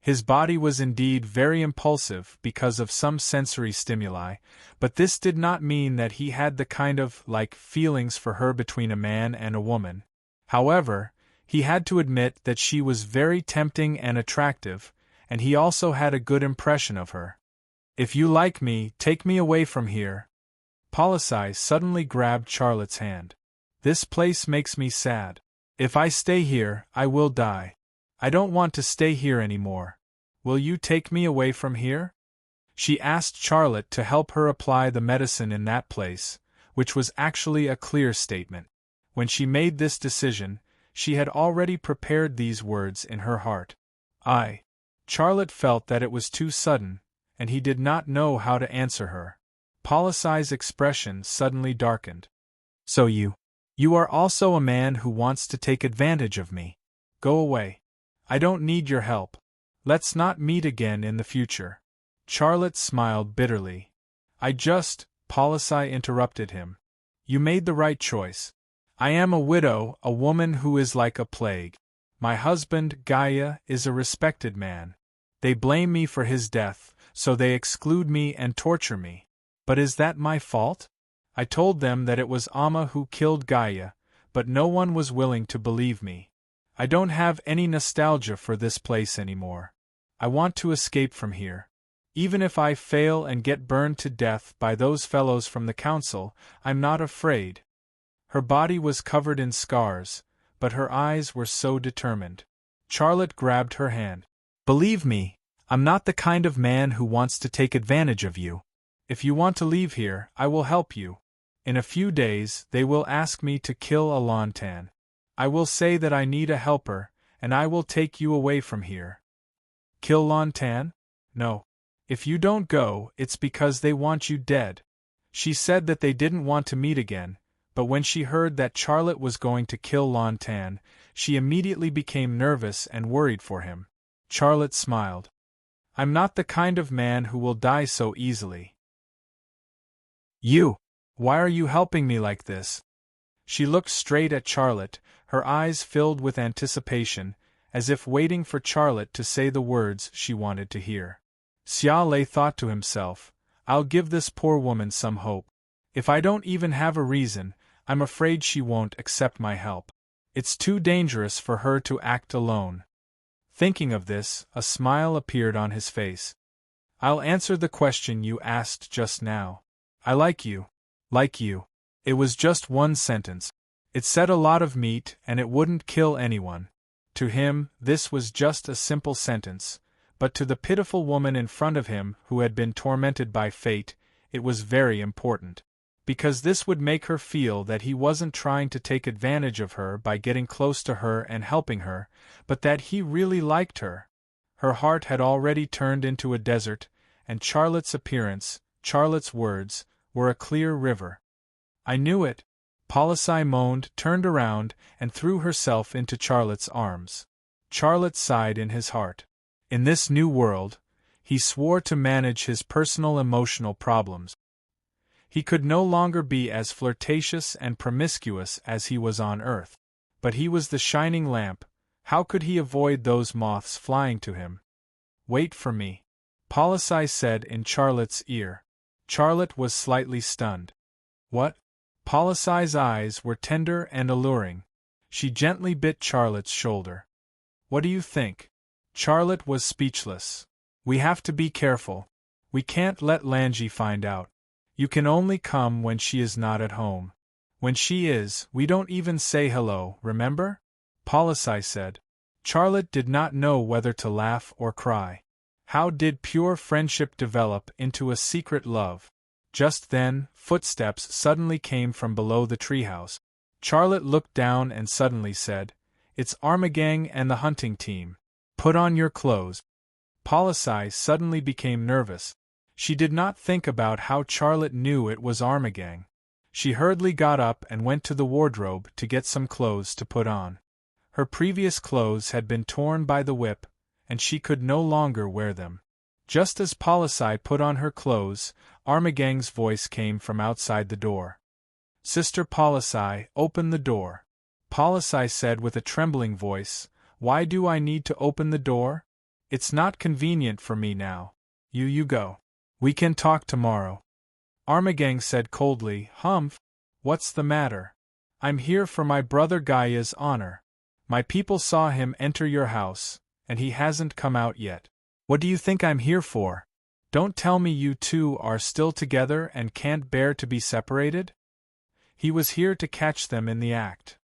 His body was indeed very impulsive because of some sensory stimuli, but this did not mean that he had the kind of feelings for her between a man and a woman. However, he had to admit that she was very tempting and attractive, and he also had a good impression of her. "If you like me, take me away from here." Policy suddenly grabbed Charlotte's hand. "This place makes me sad. If I stay here, I will die. I don't want to stay here anymore. Will you take me away from here?" She asked Charlotte to help her apply the medicine in that place, which was actually a clear statement. When she made this decision, she had already prepared these words in her heart. Charlotte felt that it was too sudden, and he did not know how to answer her. Policy's expression suddenly darkened. "So you are also a man who wants to take advantage of me. Go away. I don't need your help. Let's not meet again in the future. Charlotte smiled bitterly. Policy interrupted him. You made the right choice. I am a widow, a woman who is like a plague. My husband, Gaia, is a respected man. They blame me for his death, so they exclude me and torture me. But is that my fault? I told them that it was Amma who killed Gaia, but no one was willing to believe me. I don't have any nostalgia for this place anymore. I want to escape from here. Even if I fail and get burned to death by those fellows from the council, I'm not afraid. Her body was covered in scars, but her eyes were so determined. Charlotte grabbed her hand. Believe me, I'm not the kind of man who wants to take advantage of you. If you want to leave here, I will help you. In a few days, they will ask me to kill a Lantan. I will say that I need a helper, and I will take you away from here. Kill Lantan? No. If you don't go, it's because they want you dead. She said that they didn't want to meet again, but when she heard that Charlotte was going to kill Lantan, she immediately became nervous and worried for him. Charlotte smiled. I'm not the kind of man who will die so easily. Why are you helping me like this? She looked straight at Charlotte, her eyes filled with anticipation, as if waiting for Charlotte to say the words she wanted to hear. Xia Lei thought to himself, I'll give this poor woman some hope. If I don't even have a reason, I'm afraid she won't accept my help. It's too dangerous for her to act alone. Thinking of this, a smile appeared on his face. I'll answer the question you asked just now. I like you. Like you. It was just one sentence. It said a lot of meat and it wouldn't kill anyone. To him, this was just a simple sentence, but to the pitiful woman in front of him who had been tormented by fate, it was very important. Because this would make her feel that he wasn't trying to take advantage of her by getting close to her and helping her, but that he really liked her. Her heart had already turned into a desert, and Charlotte's appearance, Charlotte's words, were a clear river. I knew it. Policy moaned, turned around, and threw herself into Charlotte's arms. Charlotte sighed in his heart. In this new world, he swore to manage his personal emotional problems. He could no longer be as flirtatious and promiscuous as he was on Earth. But he was the shining lamp. How could he avoid those moths flying to him? Wait for me, Policy said in Charlotte's ear. Charlotte was slightly stunned. What? Policy's eyes were tender and alluring. She gently bit Charlotte's shoulder. What do you think? Charlotte was speechless. We have to be careful. We can't let Lanji find out. You can only come when she is not at home. When she is, we don't even say hello, remember? Policy said. Charlotte did not know whether to laugh or cry. How did pure friendship develop into a secret love? Just then, footsteps suddenly came from below the treehouse. Charlotte looked down and suddenly said, It's Armagang and the hunting team. Put on your clothes. Policy suddenly became nervous. She did not think about how Charlotte knew it was Armagang. She hurriedly got up and went to the wardrobe to get some clothes to put on. Her previous clothes had been torn by the whip, and she could no longer wear them. Just as Policy put on her clothes, Armagang's voice came from outside the door. Sister Policy, open the door. Policy said with a trembling voice, Why do I need to open the door? It's not convenient for me now. You go. We can talk tomorrow. Armagang said coldly, Humph, what's the matter? I'm here for my brother Gaia's honor. My people saw him enter your house, and he hasn't come out yet. What do you think I'm here for? Don't tell me you two are still together and can't bear to be separated? He was here to catch them in the act.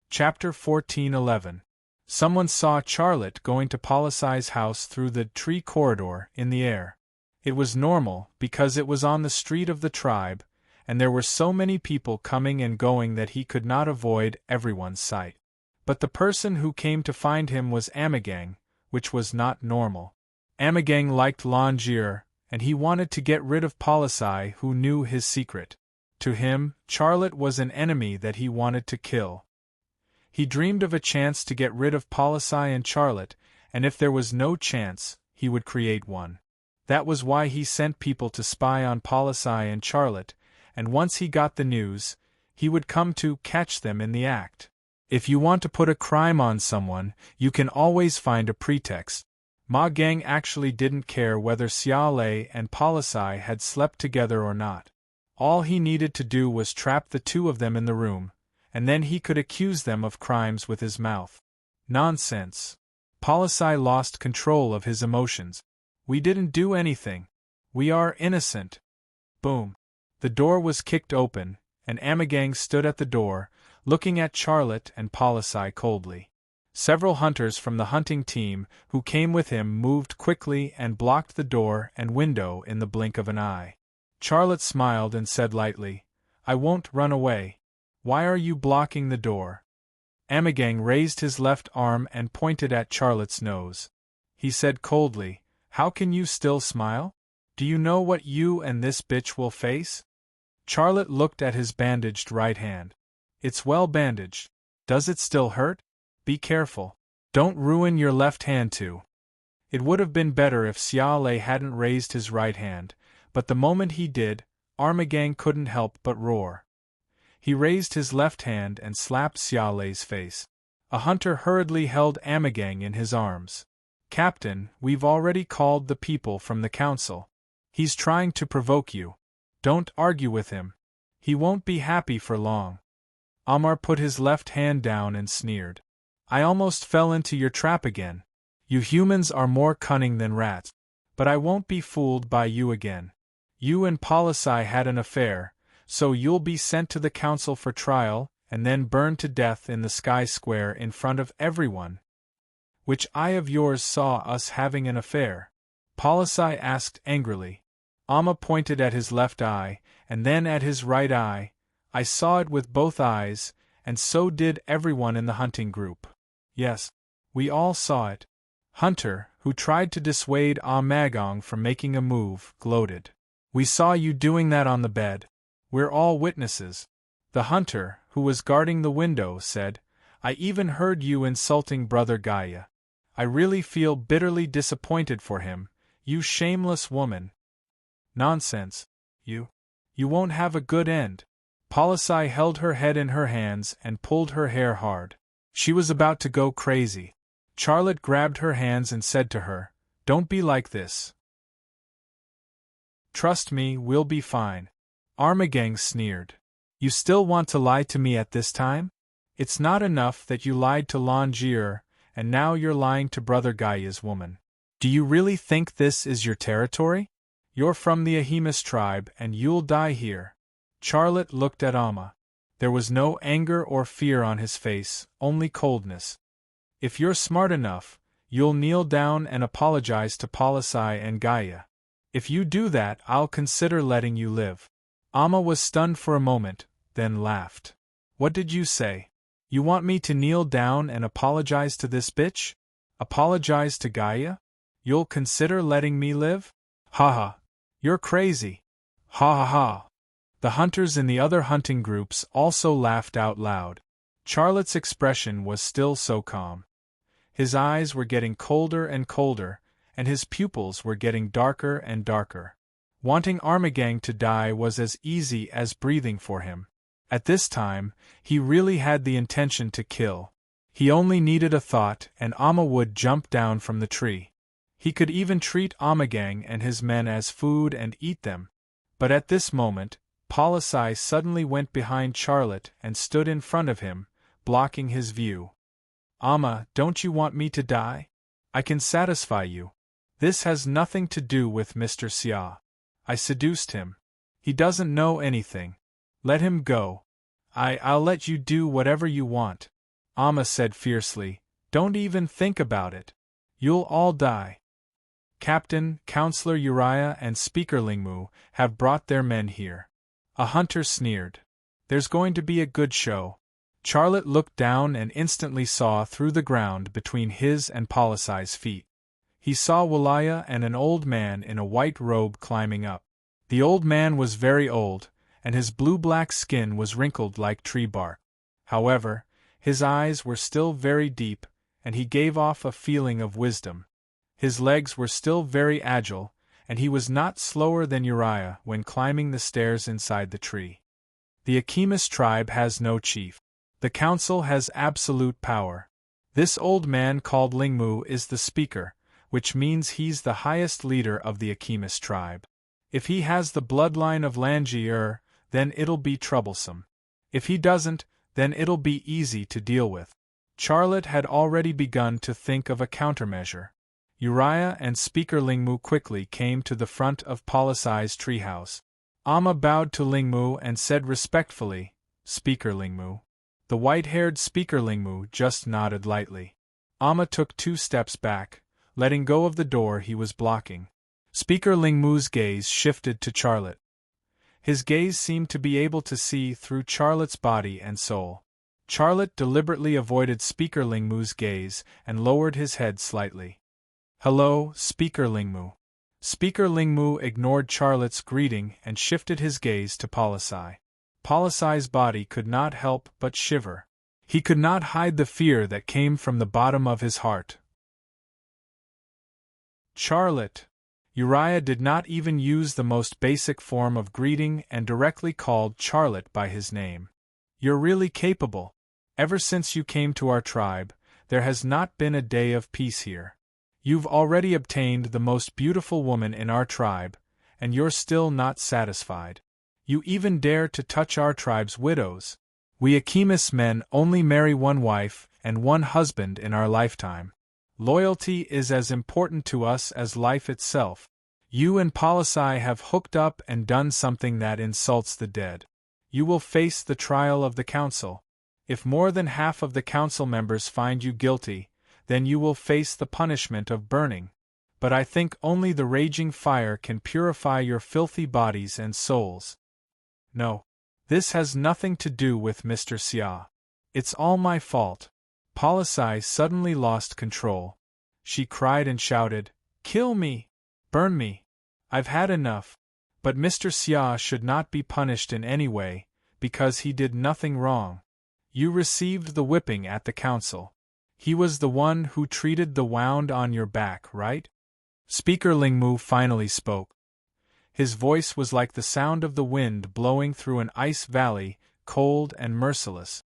Chapter 14:11. Someone saw Charlotte going to Policy's house through the tree corridor in the air. It was normal, because it was on the street of the tribe, and there were so many people coming and going that he could not avoid everyone's sight. But the person who came to find him was Armagang, which was not normal. Armagang liked Lanjir, and he wanted to get rid of Policy, who knew his secret. To him, Charlotte was an enemy that he wanted to kill. He dreamed of a chance to get rid of Polisai and Charlotte, and if there was no chance, he would create one. That was why he sent people to spy on Polisai and Charlotte, and once he got the news, he would come to catch them in the act. If you want to put a crime on someone, you can always find a pretext. Ma Gang actually didn't care whether Xia Lei and Polisai had slept together or not. All he needed to do was trap the two of them in the room, and then he could accuse them of crimes with his mouth. Nonsense. Polisai lost control of his emotions. We didn't do anything. We are innocent. Boom. The door was kicked open, and Amagang stood at the door, looking at Charlotte and Polisai coldly. Several hunters from the hunting team who came with him moved quickly and blocked the door and window in the blink of an eye. Charlotte smiled and said lightly, "I won't run away. Why are you blocking the door?" Amagang raised his left arm and pointed at Charlotte's nose. He said coldly, "How can you still smile? Do you know what you and this bitch will face?" Charlotte looked at his bandaged right hand. "It's well bandaged. Does it still hurt? Be careful. Don't ruin your left hand too." It would have been better if Xia Lei hadn't raised his right hand, but the moment he did, Armagang couldn't help but roar. He raised his left hand and slapped Xia Lei's face. A hunter hurriedly held Amagang in his arms. "Captain, we've already called the people from the council. He's trying to provoke you. Don't argue with him. He won't be happy for long." Amar put his left hand down and sneered. "I almost fell into your trap again. You humans are more cunning than rats. But I won't be fooled by you again. You and Polisai had an affair, so you'll be sent to the council for trial, and then burned to death in the Sky Square in front of everyone." "Which eye of yours saw us having an affair?" Polisai asked angrily. Amma pointed at his left eye, and then at his right eye. "I saw it with both eyes, and so did everyone in the hunting group. Yes, we all saw it." Hunter, who tried to dissuade Magong from making a move, gloated. "We saw you doing that on the bed. We're all witnesses." The hunter, who was guarding the window, said, "I even heard you insulting Brother Gaia. I really feel bitterly disappointed for him, you shameless woman." "Nonsense. You won't have a good end." Polisai held her head in her hands and pulled her hair hard. She was about to go crazy. Charlotte grabbed her hands and said to her, "Don't be like this. Trust me, we'll be fine." Armagang sneered. "You still want to lie to me at this time? It's not enough that you lied to Longier, and now you're lying to Brother Gaia's woman. Do you really think this is your territory? You're from the Ahimus tribe and you'll die here." Charlotte looked at Amma. There was no anger or fear on his face, only coldness. "If you're smart enough, you'll kneel down and apologize to Polisai and Gaia. If you do that, I'll consider letting you live." Amma was stunned for a moment, then laughed. "What did you say? You want me to kneel down and apologize to this bitch? Apologize to Gaia? You'll consider letting me live? Ha ha. You're crazy. Ha ha ha." The hunters in the other hunting groups also laughed out loud. Charlotte's expression was still so calm. His eyes were getting colder and colder, and his pupils were getting darker and darker. Wanting Armagang to die was as easy as breathing for him. At this time, he really had the intention to kill. He only needed a thought and Amma would jump down from the tree. He could even treat Armagang and his men as food and eat them. But at this moment, Polisai suddenly went behind Charlotte and stood in front of him, blocking his view. "Amma, don't you want me to die? I can satisfy you. This has nothing to do with Mr. Xia. I seduced him. He doesn't know anything. Let him go. I'll let you do whatever you want." Amma said fiercely, "Don't even think about it. You'll all die." Captain, Counselor Uriah and Speaker Lingmu have brought their men here. A hunter sneered. "There's going to be a good show." Charlotte looked down and instantly saw through the ground between his and Polisai's feet. He saw Walaya and an old man in a white robe climbing up. The old man was very old, and his blue-black skin was wrinkled like tree bark. However, His eyes were still very deep, and he gave off a feeling of wisdom. His legs were still very agile, and he was not slower than Uriah when climbing the stairs inside the tree. The Akimis tribe has no chief. The council has absolute power. This old man called Lingmu is the speaker, which means he's the highest leader of the Akimis tribe. If he has the bloodline of Langier, then it'll be troublesome. If he doesn't, then it'll be easy to deal with. Charlotte had already begun to think of a countermeasure. Uriah and Speaker Lingmu quickly came to the front of Polisai's treehouse. Amma bowed to Lingmu and said respectfully, "Speaker Lingmu." The white-haired Speaker Lingmu just nodded lightly. Amma took 2 steps back, letting go of the door he was blocking. Speaker Lingmu's gaze shifted to Charlotte. His gaze seemed to be able to see through Charlotte's body and soul. Charlotte deliberately avoided Speaker Lingmu's gaze and lowered his head slightly. "Hello, Speaker Lingmu." Speaker Lingmu ignored Charlotte's greeting and shifted his gaze to Polisai. Polisai's body could not help but shiver. He could not hide the fear that came from the bottom of his heart. "Charlotte." Uriah did not even use the most basic form of greeting and directly called Charlotte by his name. "You're really capable. Ever since you came to our tribe, there has not been a day of peace here. You've already obtained the most beautiful woman in our tribe, and you're still not satisfied. You even dare to touch our tribe's widows. We Akimis men only marry 1 wife and 1 husband in our lifetime. Loyalty is as important to us as life itself. You and Polisai have hooked up and done something that insults the dead. You will face the trial of the council. If more than half of the council members find you guilty, then you will face the punishment of burning. But I think only the raging fire can purify your filthy bodies and souls. No. This has nothing to do with Mr. Xia. It's all my fault." Polisai suddenly lost control. She cried and shouted, "Kill me! Burn me! I've had enough. But Mr. Xia should not be punished in any way, because he did nothing wrong. You received the whipping at the council. He was the one who treated the wound on your back, right?" Speaker Lingmu finally spoke. His voice was like the sound of the wind blowing through an ice valley, cold and merciless.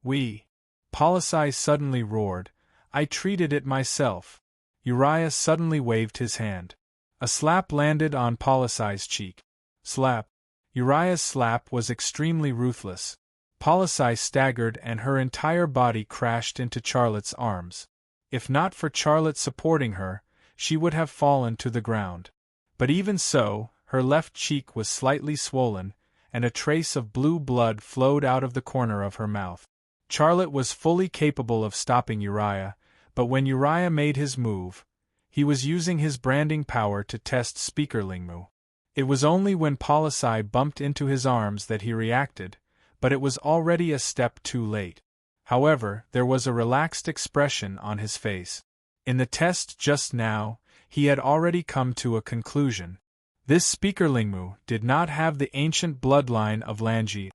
"We." Polisai suddenly roared, "I treated it myself." Uriah suddenly waved his hand. A slap landed on Polisai's cheek. Slap. Uriah's slap was extremely ruthless. Polisai staggered and her entire body crashed into Charlotte's arms. If not for Charlotte supporting her, she would have fallen to the ground. But even so, her left cheek was slightly swollen, and a trace of blue blood flowed out of the corner of her mouth. Charlotte was fully capable of stopping Uriah, but when Uriah made his move, he was using his branding power to test Speaker Lingmu. It was only when Polisai bumped into his arms that he reacted, but it was already a step too late. However, there was a relaxed expression on his face. In the test just now, he had already come to a conclusion. This Speaker Lingmu did not have the ancient bloodline of Lanji.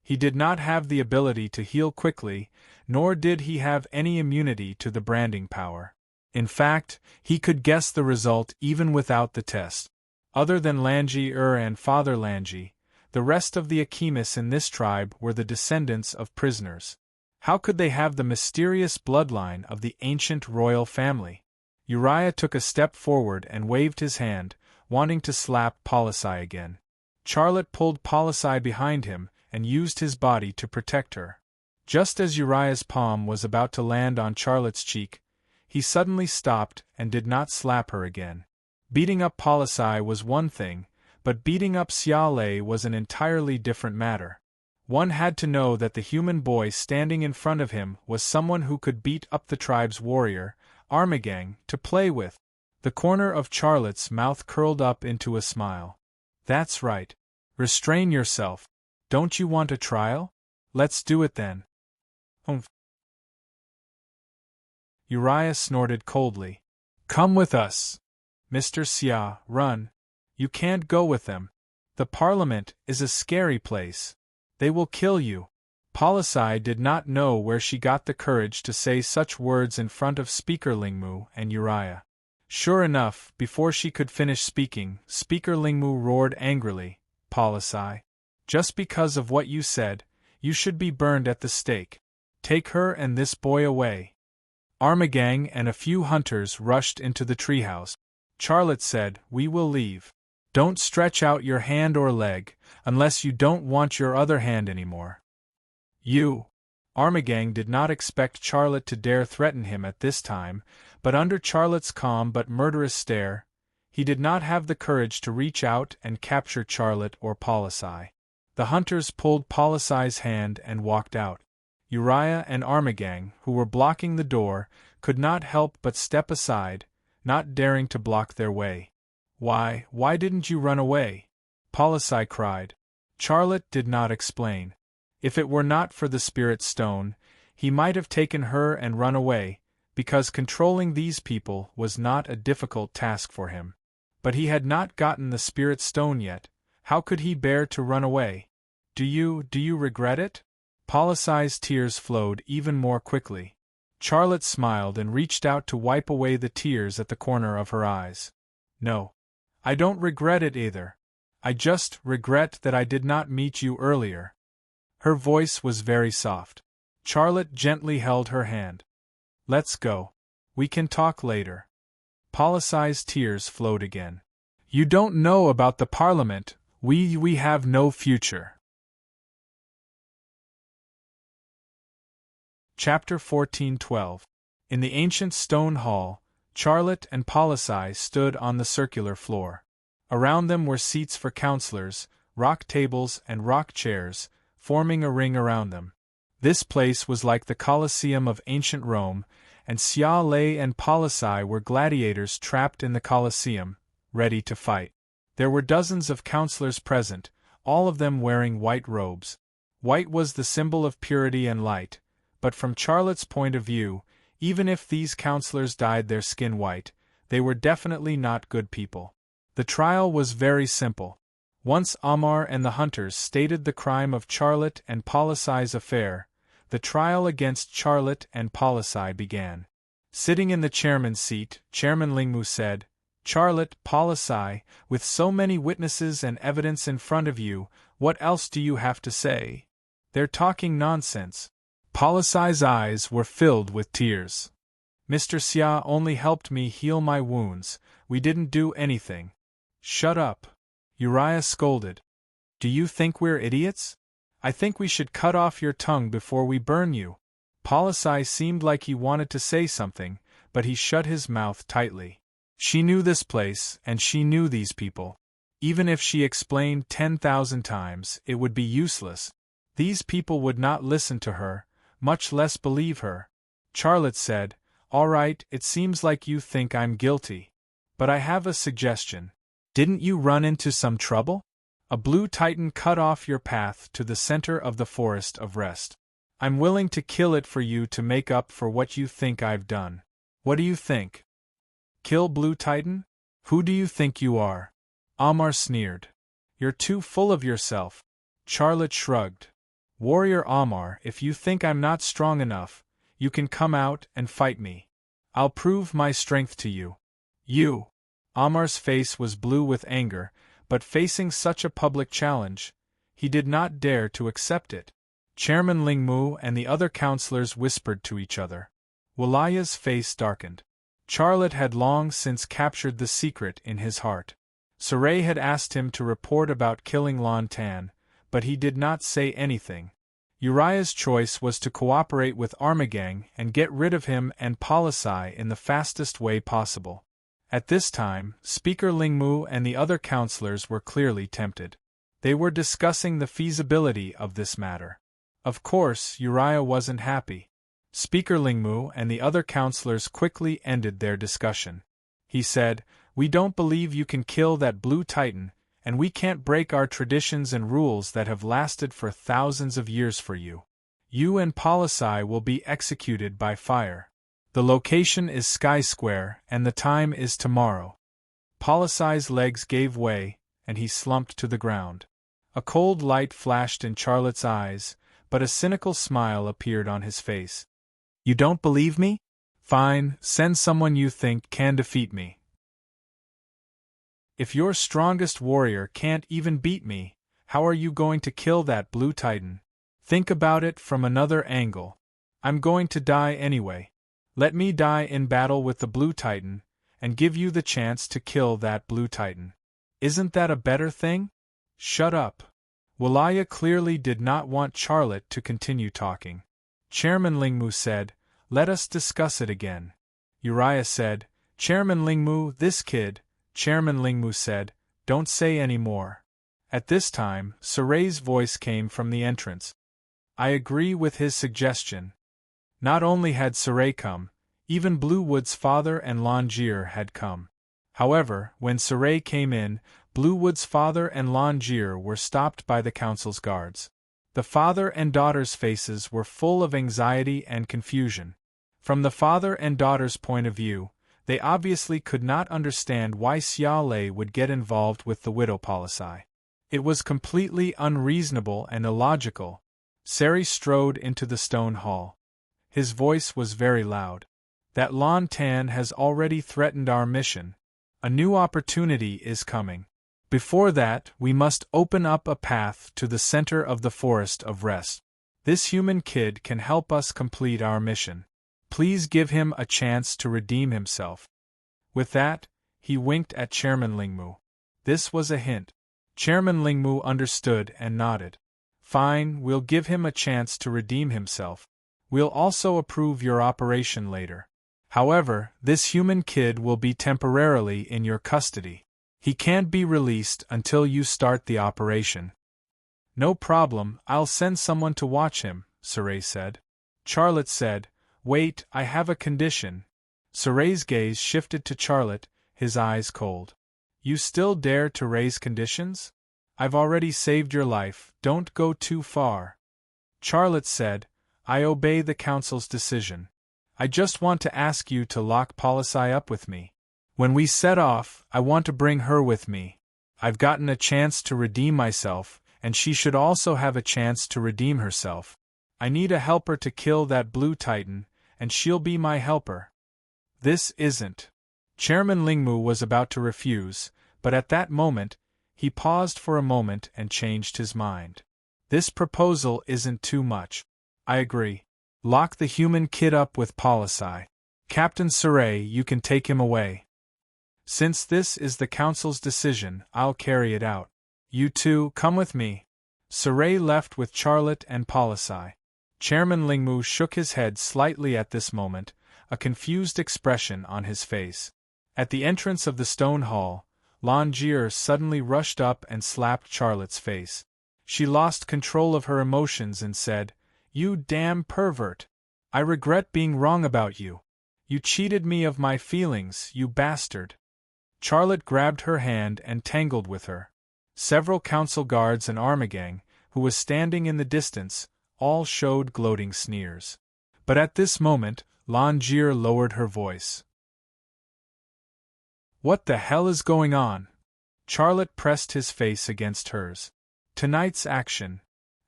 He did not have the ability to heal quickly, nor did he have any immunity to the branding power. In fact, he could guess the result even without the test. Other than Lanji and Father Lanji, the rest of the Akimis in this tribe were the descendants of prisoners. How could they have the mysterious bloodline of the ancient royal family? Uriah took a step forward and waved his hand, wanting to slap Polisai again. Charlotte pulled Polisai behind him and used his body to protect her. Just as Uriah's palm was about to land on Charlotte's cheek, he suddenly stopped and did not slap her again. Beating up Polisai was one thing, but beating up Xiaolei was an entirely different matter. One had to know that the human boy standing in front of him was someone who could beat up the tribe's warrior, Armagang, to play with. The corner of Charlotte's mouth curled up into a smile. "That's right. Restrain yourself. Don't you want a trial? Let's do it then." "Humph." Uriah snorted coldly. "Come with us. Mr. Xia, run. You can't go with them. The Parliament is a scary place. They will kill you." Policy did not know where she got the courage to say such words in front of Speaker Lingmu and Uriah. Sure enough, before she could finish speaking, Speaker Lingmu roared angrily, Policy, just because of what you said, you should be burned at the stake. Take her and this boy away. Armagang and a few hunters rushed into the treehouse. Charlotte said, We will leave. Don't stretch out your hand or leg, unless you don't want your other hand anymore. You. Armagang did not expect Charlotte to dare threaten him at this time, but under Charlotte's calm but murderous stare, he did not have the courage to reach out and capture Charlotte or Policy. The hunters pulled Policy's hand and walked out. Uriah and Armagang, who were blocking the door, could not help but step aside, not daring to block their way. Why didn't you run away? Policy cried. Charlotte did not explain. If it were not for the spirit stone, he might have taken her and run away, because controlling these people was not a difficult task for him. But he had not gotten the spirit stone yet. How could he bear to run away? Do you regret it? Policy's tears flowed even more quickly. Charlotte smiled and reached out to wipe away the tears at the corner of her eyes. No. I don't regret it either. I just regret that I did not meet you earlier. Her voice was very soft. Charlotte gently held her hand. Let's go. We can talk later. Policy's tears flowed again. You don't know about the Parliament. We have no future. Chapter 14:12. In the ancient stone hall, Charlotte and Policy stood on the circular floor. Around them were seats for counselors, rock tables and rock chairs, forming a ring around them. This place was like the Colosseum of ancient Rome, and Xia Lei and Policy were gladiators trapped in the Colosseum, ready to fight. There were dozens of counselors present, all of them wearing white robes. White was the symbol of purity and light. But from Charlotte's point of view, even if these counselors dyed their skin white, they were definitely not good people. The trial was very simple. Once Amar and the hunters stated the crime of Charlotte and Policy's affair, the trial against Charlotte and Policy began. Sitting in the chairman's seat, Chairman Lingmu said, Charlotte, Policy, with so many witnesses and evidence in front of you, what else do you have to say? They're talking nonsense. Policy's eyes were filled with tears. Mr. Xia only helped me heal my wounds, we didn't do anything. Shut up. Uriah scolded. Do you think we're idiots? I think we should cut off your tongue before we burn you. Policy seemed like he wanted to say something, but he shut his mouth tightly. She knew this place, and she knew these people. Even if she explained 10,000 times, it would be useless. These people would not listen to her, much less believe her. Charlotte said, All right, it seems like you think I'm guilty. But I have a suggestion. Didn't you run into some trouble? A blue titan cut off your path to the center of the forest of rest. I'm willing to kill it for you to make up for what you think I've done. What do you think? Kill Blue Titan? Who do you think you are? Amar sneered. You're too full of yourself. Charlotte shrugged. Warrior Amar, if you think I'm not strong enough, you can come out and fight me. I'll prove my strength to you. You! Amar's face was blue with anger, but facing such a public challenge, he did not dare to accept it. Chairman Lingmu and the other counselors whispered to each other. Walaya's face darkened. Charlotte had long since captured the secret in his heart. Saray had asked him to report about killing Lan Tan, but he did not say anything. Uriah's choice was to cooperate with Armagang and get rid of him and Policy in the fastest way possible. At this time, Speaker Lingmu and the other counselors were clearly tempted. They were discussing the feasibility of this matter. Of course, Uriah wasn't happy. Speaker Lingmu and the other counselors quickly ended their discussion. He said, We don't believe you can kill that Blue Titan, and we can't break our traditions and rules that have lasted for thousands of years for you. You and Policy will be executed by fire. The location is Sky Square, and the time is tomorrow. Policy's legs gave way, and he slumped to the ground. A cold light flashed in Charlotte's eyes, but a cynical smile appeared on his face. You don't believe me? Fine, send someone you think can defeat me. If your strongest warrior can't even beat me, how are you going to kill that blue titan? Think about it from another angle. I'm going to die anyway. Let me die in battle with the blue titan, and give you the chance to kill that blue titan. Isn't that a better thing? Shut up. Walaya clearly did not want Charlotte to continue talking. Chairman Lingmu said, let us discuss it again. Uriah said, Chairman Lingmu, this kid. Chairman Lingmu said, don't say any more. At this time, Suray's voice came from the entrance. I agree with his suggestion. Not only had Suray come, even Bluewood's father and Longyear had come. However, when Suray came in, Bluewood's father and Longyear were stopped by the council's guards. The father and daughter's faces were full of anxiety and confusion. From the father and daughter's point of view, they obviously could not understand why Xia Lei would get involved with the widow policy. It was completely unreasonable and illogical. Sari strode into the stone hall. His voice was very loud. That Lan Tan has already threatened our mission. A new opportunity is coming. Before that, we must open up a path to the center of the Forest of Rest. This human kid can help us complete our mission. Please give him a chance to redeem himself. With that, he winked at Chairman Lingmu. This was a hint. Chairman Lingmu understood and nodded. Fine, we'll give him a chance to redeem himself. We'll also approve your operation later. However, this human kid will be temporarily in your custody. He can't be released until you start the operation. No problem, I'll send someone to watch him, Suray said. Charlotte said, Wait, I have a condition. Suray's gaze shifted to Charlotte, his eyes cold. You still dare to raise conditions? I've already saved your life, don't go too far. Charlotte said, I obey the council's decision. I just want to ask you to lock Policy up with me. When we set off, I want to bring her with me. I've gotten a chance to redeem myself, and she should also have a chance to redeem herself. I need a helper to kill that blue titan, and she'll be my helper. This isn't. Chairman Lingmu was about to refuse, but at that moment, he paused for a moment and changed his mind. This proposal isn't too much. I agree. Lock the human kid up with Policy. Captain Suray, you can take him away. Since this is the council's decision, I'll carry it out. You two, come with me. Suray left with Charlotte and Policy. Chairman Lingmu shook his head slightly at this moment, a confused expression on his face. At the entrance of the stone hall, Longyear suddenly rushed up and slapped Charlotte's face. She lost control of her emotions and said, You damn pervert! I regret being wrong about you. You cheated me of my feelings, you bastard. Charlotte grabbed her hand and tangled with her. Several council guards and Armagang, who was standing in the distance, all showed gloating sneers. But at this moment, Longyear lowered her voice. What the hell is going on? Charlotte pressed his face against hers. Tonight's action.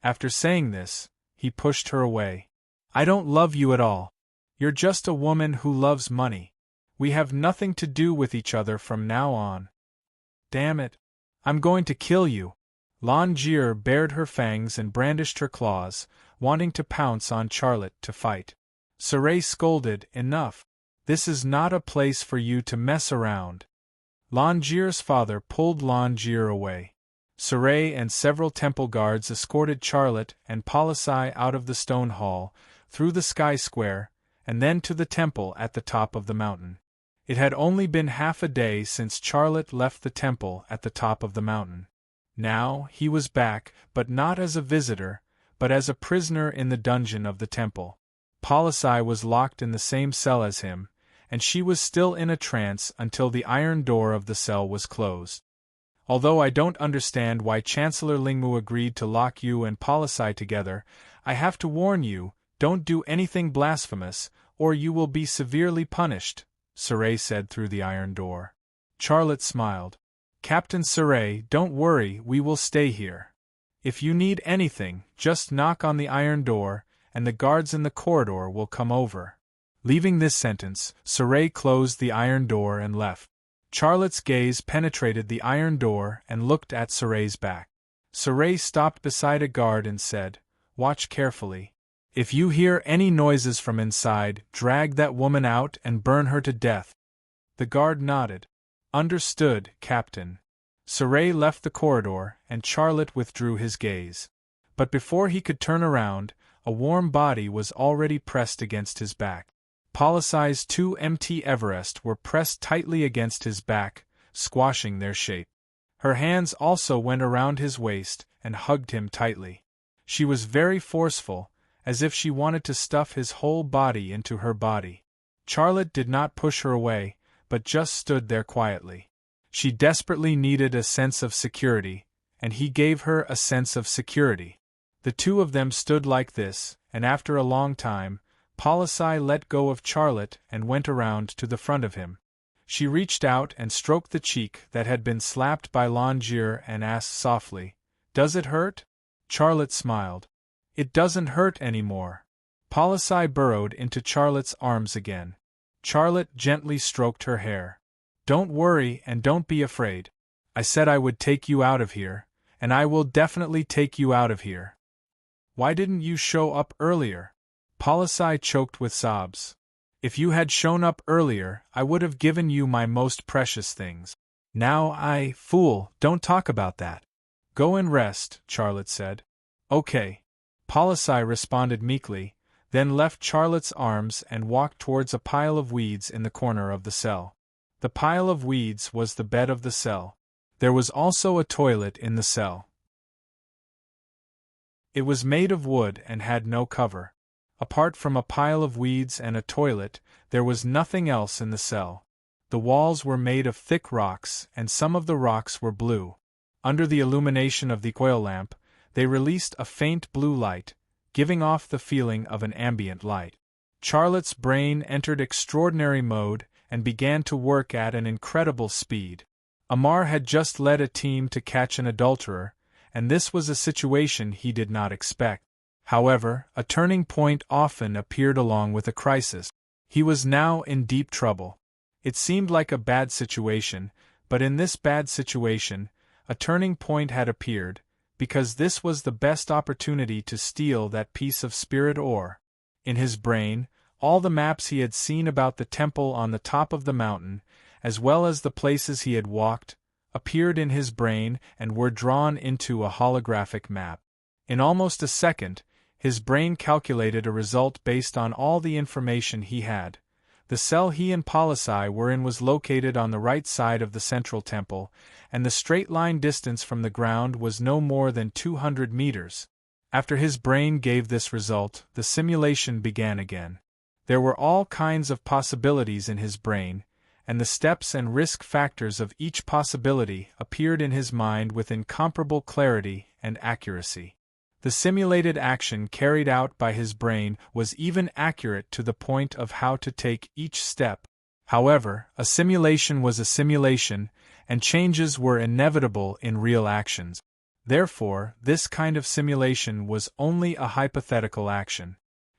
After saying this, he pushed her away. I don't love you at all. You're just a woman who loves money. We have nothing to do with each other from now on. Damn it. I'm going to kill you. Longyear bared her fangs and brandished her claws, wanting to pounce on Charlotte to fight. Suray scolded, Enough. This is not a place for you to mess around. Longyear's father pulled Longyear away. Suray and several temple guards escorted Charlotte and Policy out of the stone hall, through the sky square, and then to the temple at the top of the mountain. It had only been half a day since Charlotte left the temple at the top of the mountain. Now, he was back, but not as a visitor, but as a prisoner in the dungeon of the temple. Policy was locked in the same cell as him, and she was still in a trance until the iron door of the cell was closed. Although I don't understand why Chancellor Lingmu agreed to lock you and Policy together, I have to warn you, don't do anything blasphemous, or you will be severely punished, Suray said through the iron door. Charlotte smiled. Captain Suray, don't worry, we will stay here. If you need anything, just knock on the iron door, and the guards in the corridor will come over. Leaving this sentence, Serene closed the iron door and left. Charlotte's gaze penetrated the iron door and looked at Serene's back. Serene stopped beside a guard and said, "Watch carefully. If you hear any noises from inside, drag that woman out and burn her to death." The guard nodded. "Understood, Captain." Serene left the corridor, and Charlotte withdrew his gaze. But before he could turn around, a warm body was already pressed against his back. Policye's 2MT Everest were pressed tightly against his back, squashing their shape. Her hands also went around his waist and hugged him tightly. She was very forceful, as if she wanted to stuff his whole body into her body. Charlotte did not push her away, but just stood there quietly. She desperately needed a sense of security, and he gave her a sense of security. The two of them stood like this, and after a long time, Policye let go of Charlotte and went around to the front of him. She reached out and stroked the cheek that had been slapped by Longier and asked softly, "Does it hurt?" Charlotte smiled. "It doesn't hurt anymore." Policye burrowed into Charlotte's arms again. Charlotte gently stroked her hair. "Don't worry and don't be afraid. I said I would take you out of here, and I will definitely take you out of here." "Why didn't you show up earlier?" Policye choked with sobs. "If you had shown up earlier, I would have given you my most precious things." "Now fool, don't talk about that." "Go and rest," Charlotte said. "Okay." Policye responded meekly, then left Charlotte's arms and walked towards a pile of weeds in the corner of the cell. The pile of weeds was the bed of the cell. There was also a toilet in the cell. It was made of wood and had no cover. Apart from a pile of weeds and a toilet, there was nothing else in the cell. The walls were made of thick rocks, and some of the rocks were blue. Under the illumination of the oil lamp, they released a faint blue light, giving off the feeling of an ambient light. Charlotte's brain entered extraordinary mode and began to work at an incredible speed. Amar had just led a team to catch an adulterer, and this was a situation he did not expect. However, a turning point often appeared along with a crisis. He was now in deep trouble. It seemed like a bad situation, but in this bad situation, a turning point had appeared, because this was the best opportunity to steal that piece of spirit ore. In his brain, all the maps he had seen about the temple on the top of the mountain, as well as the places he had walked, appeared in his brain and were drawn into a holographic map. In almost a second, his brain calculated a result based on all the information he had. The cell he and Policye were in was located on the right side of the central temple, and the straight-line distance from the ground was no more than 200 meters. After his brain gave this result, the simulation began again. There were all kinds of possibilities in his brain, and the steps and risk factors of each possibility appeared in his mind with incomparable clarity and accuracy. The simulated action carried out by his brain was even accurate to the point of how to take each step. However, a simulation was a simulation, and changes were inevitable in real actions. Therefore, this kind of simulation was only a hypothetical action.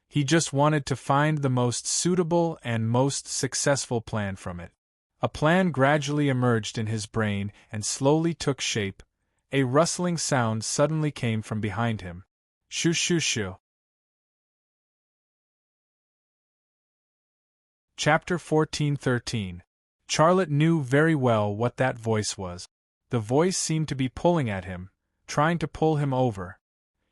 He just wanted to find the most suitable and most successful plan from it. A plan gradually emerged in his brain and slowly took shape. A rustling sound suddenly came from behind him. Shoo shoo shoo. Chapter 14:13. Charlotte knew very well what that voice was. The voice seemed to be pulling at him, trying to pull him over.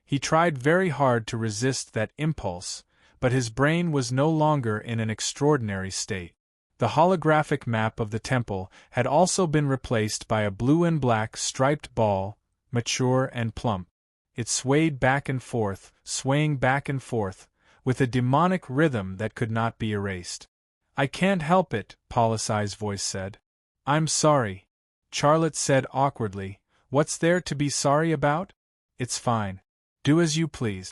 He tried very hard to resist that impulse, but his brain was no longer in an extraordinary state. The holographic map of the temple had also been replaced by a blue and black striped ball, mature and plump. It swayed back and forth, swaying back and forth, with a demonic rhythm that could not be erased. "I can't help it," Policye's voice said. "I'm sorry," Charlotte said awkwardly. "What's there to be sorry about? It's fine. Do as you please."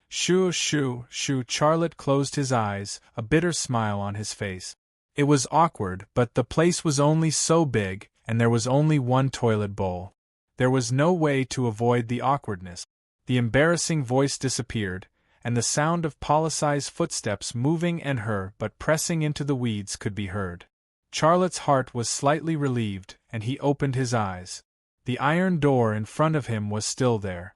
Shoo shoo shoo. Charlotte closed his eyes, a bitter smile on his face. It was awkward, but the place was only so big, and there was only one toilet bowl. There was no way to avoid the awkwardness. The embarrassing voice disappeared, and the sound of Policye's footsteps moving and her but pressing into the weeds could be heard. Charlotte's heart was slightly relieved, and he opened his eyes. The iron door in front of him was still there.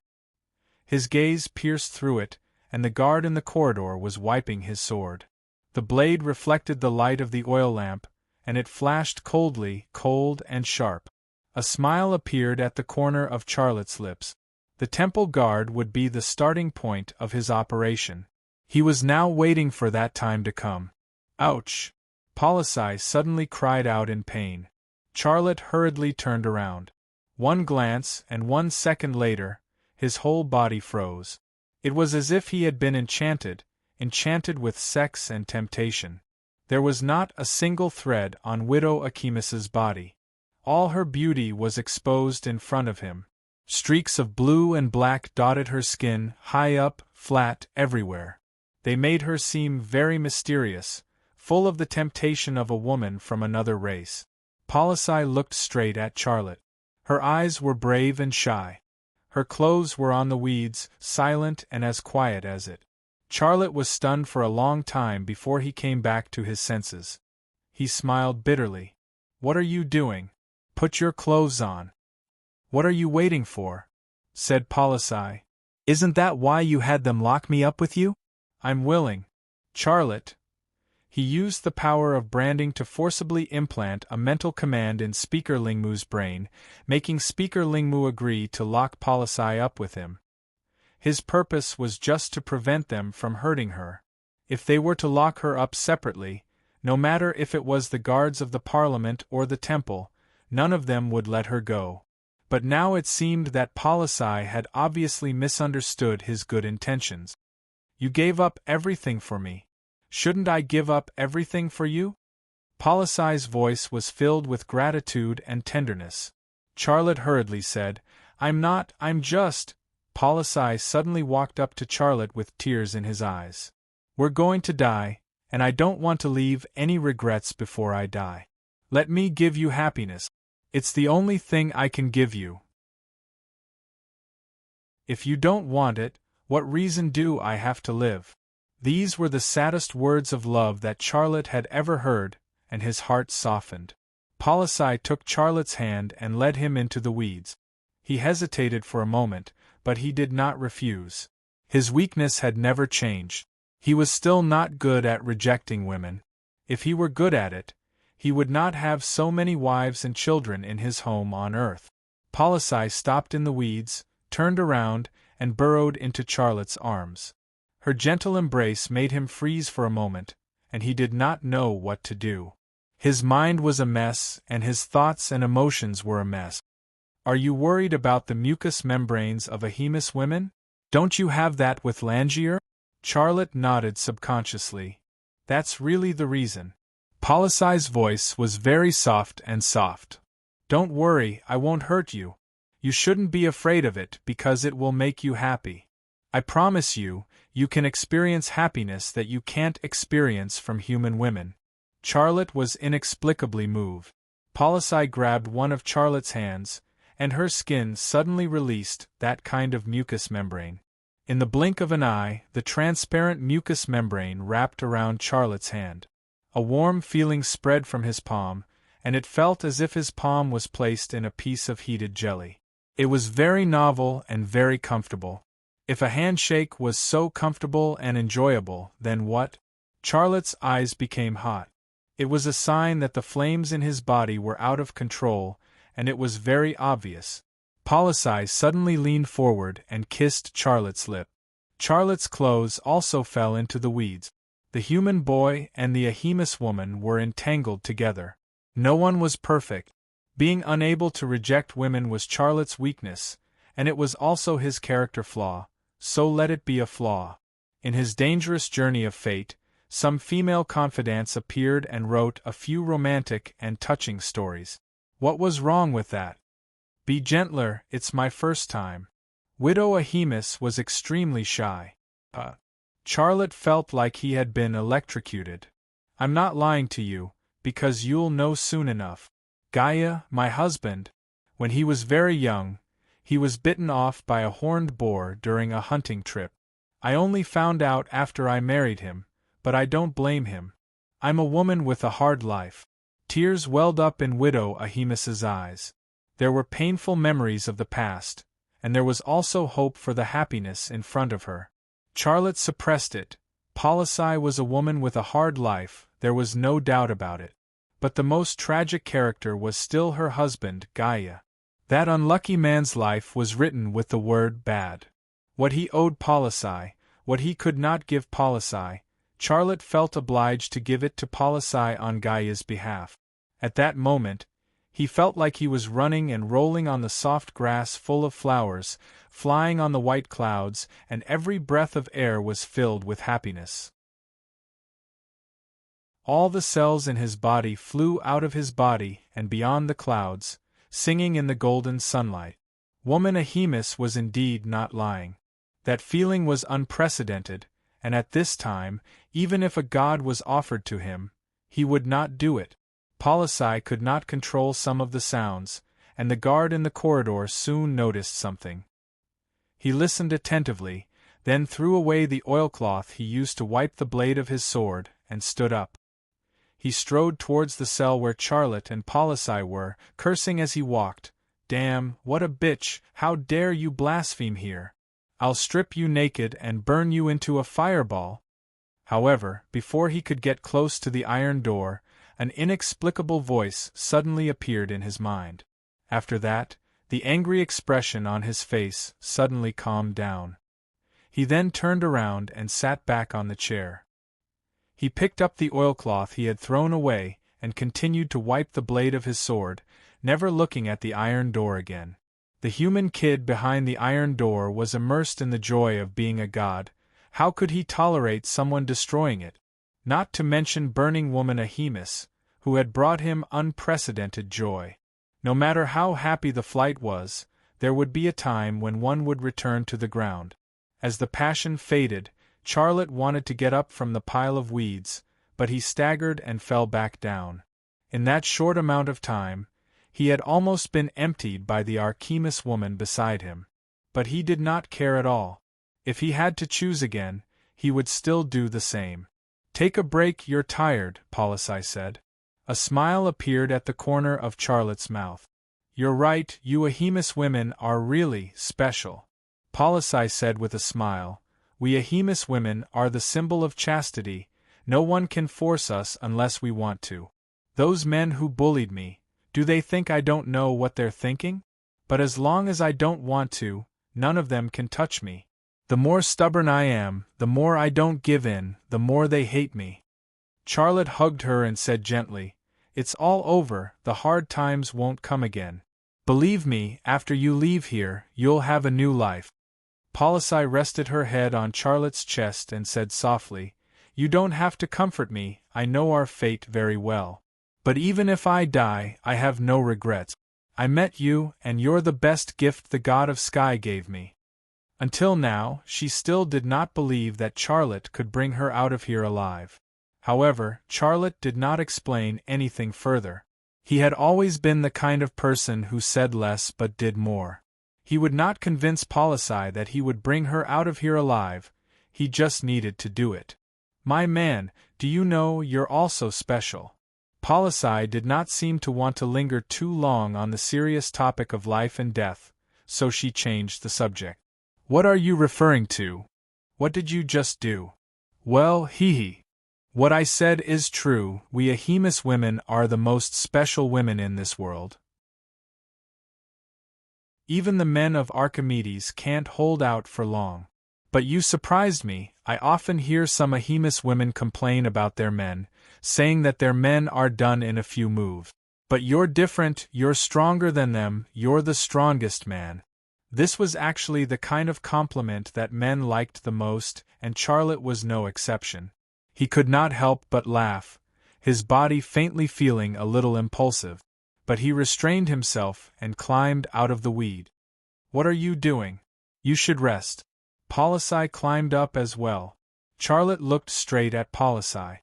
His gaze pierced through it, and the guard in the corridor was wiping his sword. The blade reflected the light of the oil lamp, and it flashed coldly, cold and sharp. A smile appeared at the corner of Charlotte's lips. The temple guard would be the starting point of his operation. He was now waiting for that time to come. Ouch! Policye suddenly cried out in pain. Charlotte hurriedly turned around. One glance, and 1 second later, his whole body froze. It was as if he had been enchanted with sex and temptation. There was not a single thread on Widow Achemus's body. All her beauty was exposed in front of him. Streaks of blue and black dotted her skin, high up, flat, everywhere. They made her seem very mysterious, full of the temptation of a woman from another race. Policye looked straight at Charlotte. Her eyes were brave and shy. Her clothes were on the weeds, silent and as quiet as it. Charlotte was stunned for a long time before he came back to his senses. He smiled bitterly. "What are you doing? Put your clothes on." "What are you waiting for?" said Policye. "Isn't that why you had them lock me up with you?" "I'm willing." "Charlotte." He used the power of branding to forcibly implant a mental command in Speaker Lingmu's brain, making Speaker Lingmu agree to lock Policye up with him. His purpose was just to prevent them from hurting her. If they were to lock her up separately, no matter if it was the guards of the Parliament or the temple, none of them would let her go. But now it seemed that Policye had obviously misunderstood his good intentions. "You gave up everything for me. Shouldn't I give up everything for you?" Policye's voice was filled with gratitude and tenderness. Charlotte hurriedly said, I'm just. Policye suddenly walked up to Charlotte with tears in his eyes. "We're going to die, and I don't want to leave any regrets before I die. Let me give you happiness. It's the only thing I can give you. If you don't want it, what reason do I have to live?" These were the saddest words of love that Charlotte had ever heard, and his heart softened. Policye took Charlotte's hand and led him into the weeds. He hesitated for a moment, but he did not refuse. His weakness had never changed. He was still not good at rejecting women. If he were good at it, he would not have so many wives and children in his home on earth. Policye stopped in the weeds, turned around, and burrowed into Charlotte's arms. Her gentle embrace made him freeze for a moment, and he did not know what to do. His mind was a mess, and his thoughts and emotions were a mess. "Are you worried about the mucous membranes of Achemus women? Don't you have that with Langier?" Charlotte nodded subconsciously. "That's really the reason." Policye's voice was very soft and soft. "Don't worry, I won't hurt you. You shouldn't be afraid of it because it will make you happy. I promise you, you can experience happiness that you can't experience from human women." Charlotte was inexplicably moved. Policye grabbed one of Charlotte's hands, and her skin suddenly released that kind of mucous membrane. In the blink of an eye, the transparent mucous membrane wrapped around Charlotte's hand. A warm feeling spread from his palm, and it felt as if his palm was placed in a piece of heated jelly. It was very novel and very comfortable. If a handshake was so comfortable and enjoyable, then what? Charlotte's eyes became hot. It was a sign that the flames in his body were out of control, and it was very obvious. Policye suddenly leaned forward and kissed Charlotte's lip. Charlotte's clothes also fell into the weeds. The human boy and the Achemus woman were entangled together. No one was perfect. Being unable to reject women was Charlotte's weakness, and it was also his character flaw, so let it be a flaw. In his dangerous journey of fate, some female confidants appeared and wrote a few romantic and touching stories. What was wrong with that? "Be gentler, it's my first time." Widow Achemus was extremely shy. Charlotte felt like he had been electrocuted. "I'm not lying to you, because you'll know soon enough. Gaia, my husband, when he was very young, He was bitten off by a horned boar during a hunting trip. I only found out after I married him, but I don't blame him. I'm a woman with a hard life. Tears welled up in Widow Ahimis's eyes. There were painful memories of the past, and there was also hope for the happiness in front of her. Charlotte suppressed it. Policy was a woman with a hard life, there was no doubt about it. But the most tragic character was still her husband, Gaia. That unlucky man's life was written with the word bad. What he owed Policy, what he could not give Policy, Charlotte felt obliged to give it to Policy on Gaia's behalf. At that moment, he felt like he was running and rolling on the soft grass full of flowers, flying on the white clouds, and every breath of air was filled with happiness. All the cells in his body flew out of his body and beyond the clouds, singing in the golden sunlight. Woman Ahimis was indeed not lying. That feeling was unprecedented, and at this time, even if a god was offered to him, he would not do it. Policy could not control some of the sounds, and the guard in the corridor soon noticed something. He listened attentively, then threw away the oilcloth he used to wipe the blade of his sword, and stood up. He strode towards the cell where Charlotte and Policy were, cursing as he walked. "Damn, what a bitch, how dare you blaspheme here? I'll strip you naked and burn you into a fireball." However, before he could get close to the iron door, an inexplicable voice suddenly appeared in his mind. After that, the angry expression on his face suddenly calmed down. He then turned around and sat back on the chair. He picked up the oilcloth he had thrown away and continued to wipe the blade of his sword, never looking at the iron door again. The human kid behind the iron door was immersed in the joy of being a god. How could he tolerate someone destroying it? Not to mention burning woman Ahimis, who had brought him unprecedented joy. No matter how happy the flight was, there would be a time when one would return to the ground. As the passion faded, Charlotte wanted to get up from the pile of weeds, but he staggered and fell back down. In that short amount of time, he had almost been emptied by the Archimis woman beside him. But he did not care at all. If he had to choose again, he would still do the same. "Take a break, you're tired," Policy said. A smile appeared at the corner of Charlotte's mouth. "You're right, you Ahimis women are really special," Policy said with a smile. "We Ahimis women are the symbol of chastity. No one can force us unless we want to. Those men who bullied me, do they think I don't know what they're thinking? But as long as I don't want to, none of them can touch me. The more stubborn I am, the more I don't give in, the more they hate me." Charlotte hugged her and said gently, "It's all over, the hard times won't come again. Believe me, after you leave here, you'll have a new life." Policy rested her head on Charlotte's chest and said softly, "You don't have to comfort me, I know our fate very well. But even if I die, I have no regrets. I met you, and you're the best gift the god of sky gave me." Until now, she still did not believe that Charlotte could bring her out of here alive. However, Charlotte did not explain anything further. He had always been the kind of person who said less but did more. He would not convince Policy that he would bring her out of here alive, he just needed to do it. "My man, do you know you're also special?" Policy did not seem to want to linger too long on the serious topic of life and death, so she changed the subject. "What are you referring to? What did you just do?" "Well, hee. What I said is true, we Ahimis women are the most special women in this world. Even the men of Archimedes can't hold out for long. But you surprised me. I often hear some Ahimis women complain about their men, saying that their men are done in a few moves. But you're different, you're stronger than them, you're the strongest man." This was actually the kind of compliment that men liked the most, and Charlotte was no exception. He could not help but laugh, his body faintly feeling a little impulsive. But he restrained himself and climbed out of the weed. "What are you doing? You should rest." Policy climbed up as well. Charlotte looked straight at Policy.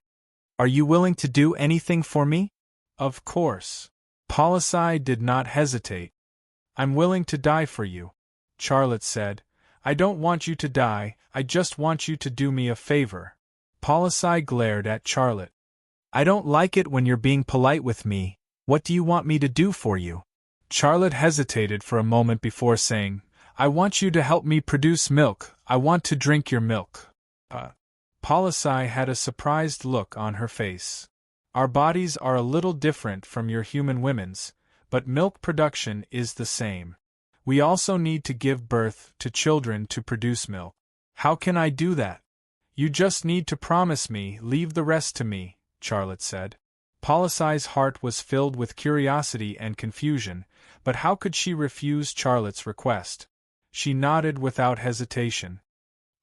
"Are you willing to do anything for me?" "Of course." Policy did not hesitate. I'm willing to die for you, Charlotte said. I don't want you to die, I just want you to do me a favor. Polisai glared at Charlotte. I don't like it when you're being polite with me. What do you want me to do for you? Charlotte hesitated for a moment before saying, I want you to help me produce milk, I want to drink your milk. Polisai had a surprised look on her face. Our bodies are a little different from your human women's, but milk production is the same. We also need to give birth to children to produce milk. How can I do that? You just need to promise me, leave the rest to me, Charlotte said. Polisai's heart was filled with curiosity and confusion, but how could she refuse Charlotte's request? She nodded without hesitation.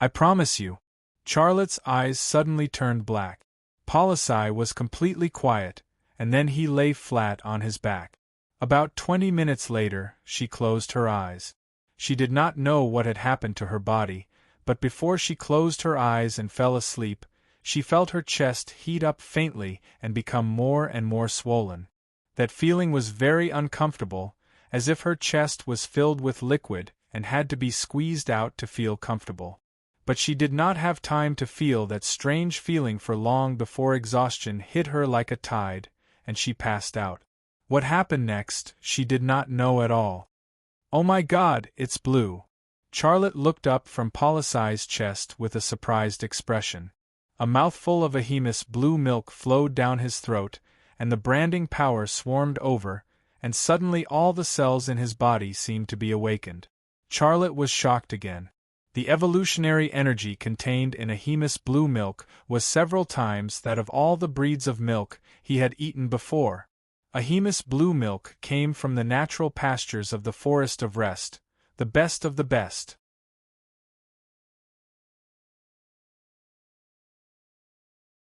I promise you. Charlotte's eyes suddenly turned black. Polisai was completely quiet, and then he lay flat on his back. About 20 minutes later, she closed her eyes. She did not know what had happened to her body, but before she closed her eyes and fell asleep, she felt her chest heat up faintly and become more and more swollen. That feeling was very uncomfortable, as if her chest was filled with liquid and had to be squeezed out to feel comfortable. But she did not have time to feel that strange feeling for long before exhaustion hit her like a tide, and she passed out. What happened next, she did not know at all. Oh my God, it's blue. Charlotte looked up from Polisai's chest with a surprised expression. A mouthful of Ahemus blue milk flowed down his throat, and the branding power swarmed over, and suddenly all the cells in his body seemed to be awakened. Charlotte was shocked again. The evolutionary energy contained in Ahemus blue milk was several times that of all the breeds of milk he had eaten before. Ahemus blue milk came from the natural pastures of the Forest of Rest, the best of the best.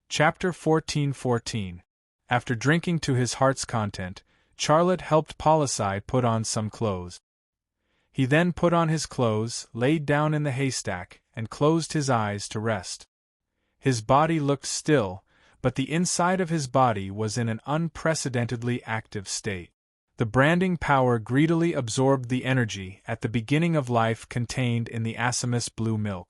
Chapter 14:14. After drinking to his heart's content, Charlotte helped Polisai put on some clothes. He then put on his clothes, laid down in the haystack, and closed his eyes to rest. His body looked still, but the inside of his body was in an unprecedentedly active state. The branding power greedily absorbed the energy at the beginning of life contained in the Ahemus blue milk.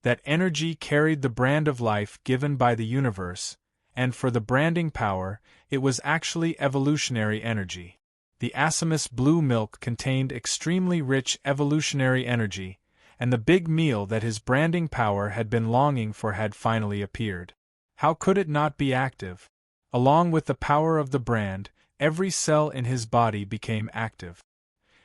That energy carried the brand of life given by the universe, and for the branding power, it was actually evolutionary energy. The Ahemus blue milk contained extremely rich evolutionary energy, and the big meal that his branding power had been longing for had finally appeared. How could it not be active? Along with the power of the brand, every cell in his body became active.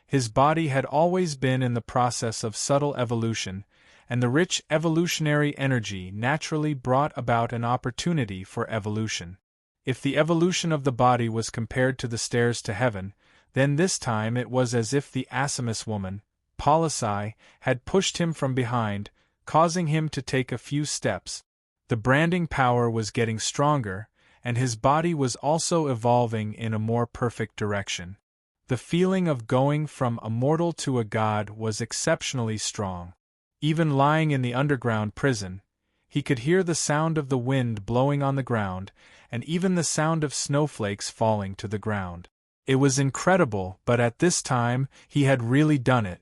His body had always been in the process of subtle evolution, and the rich evolutionary energy naturally brought about an opportunity for evolution. If the evolution of the body was compared to the stairs to heaven, then this time it was as if the Ahemus woman, Polisai, had pushed him from behind, causing him to take a few steps. The branding power was getting stronger, and his body was also evolving in a more perfect direction. The feeling of going from a mortal to a god was exceptionally strong. Even lying in the underground prison, he could hear the sound of the wind blowing on the ground, and even the sound of snowflakes falling to the ground. It was incredible, but at this time, he had really done it.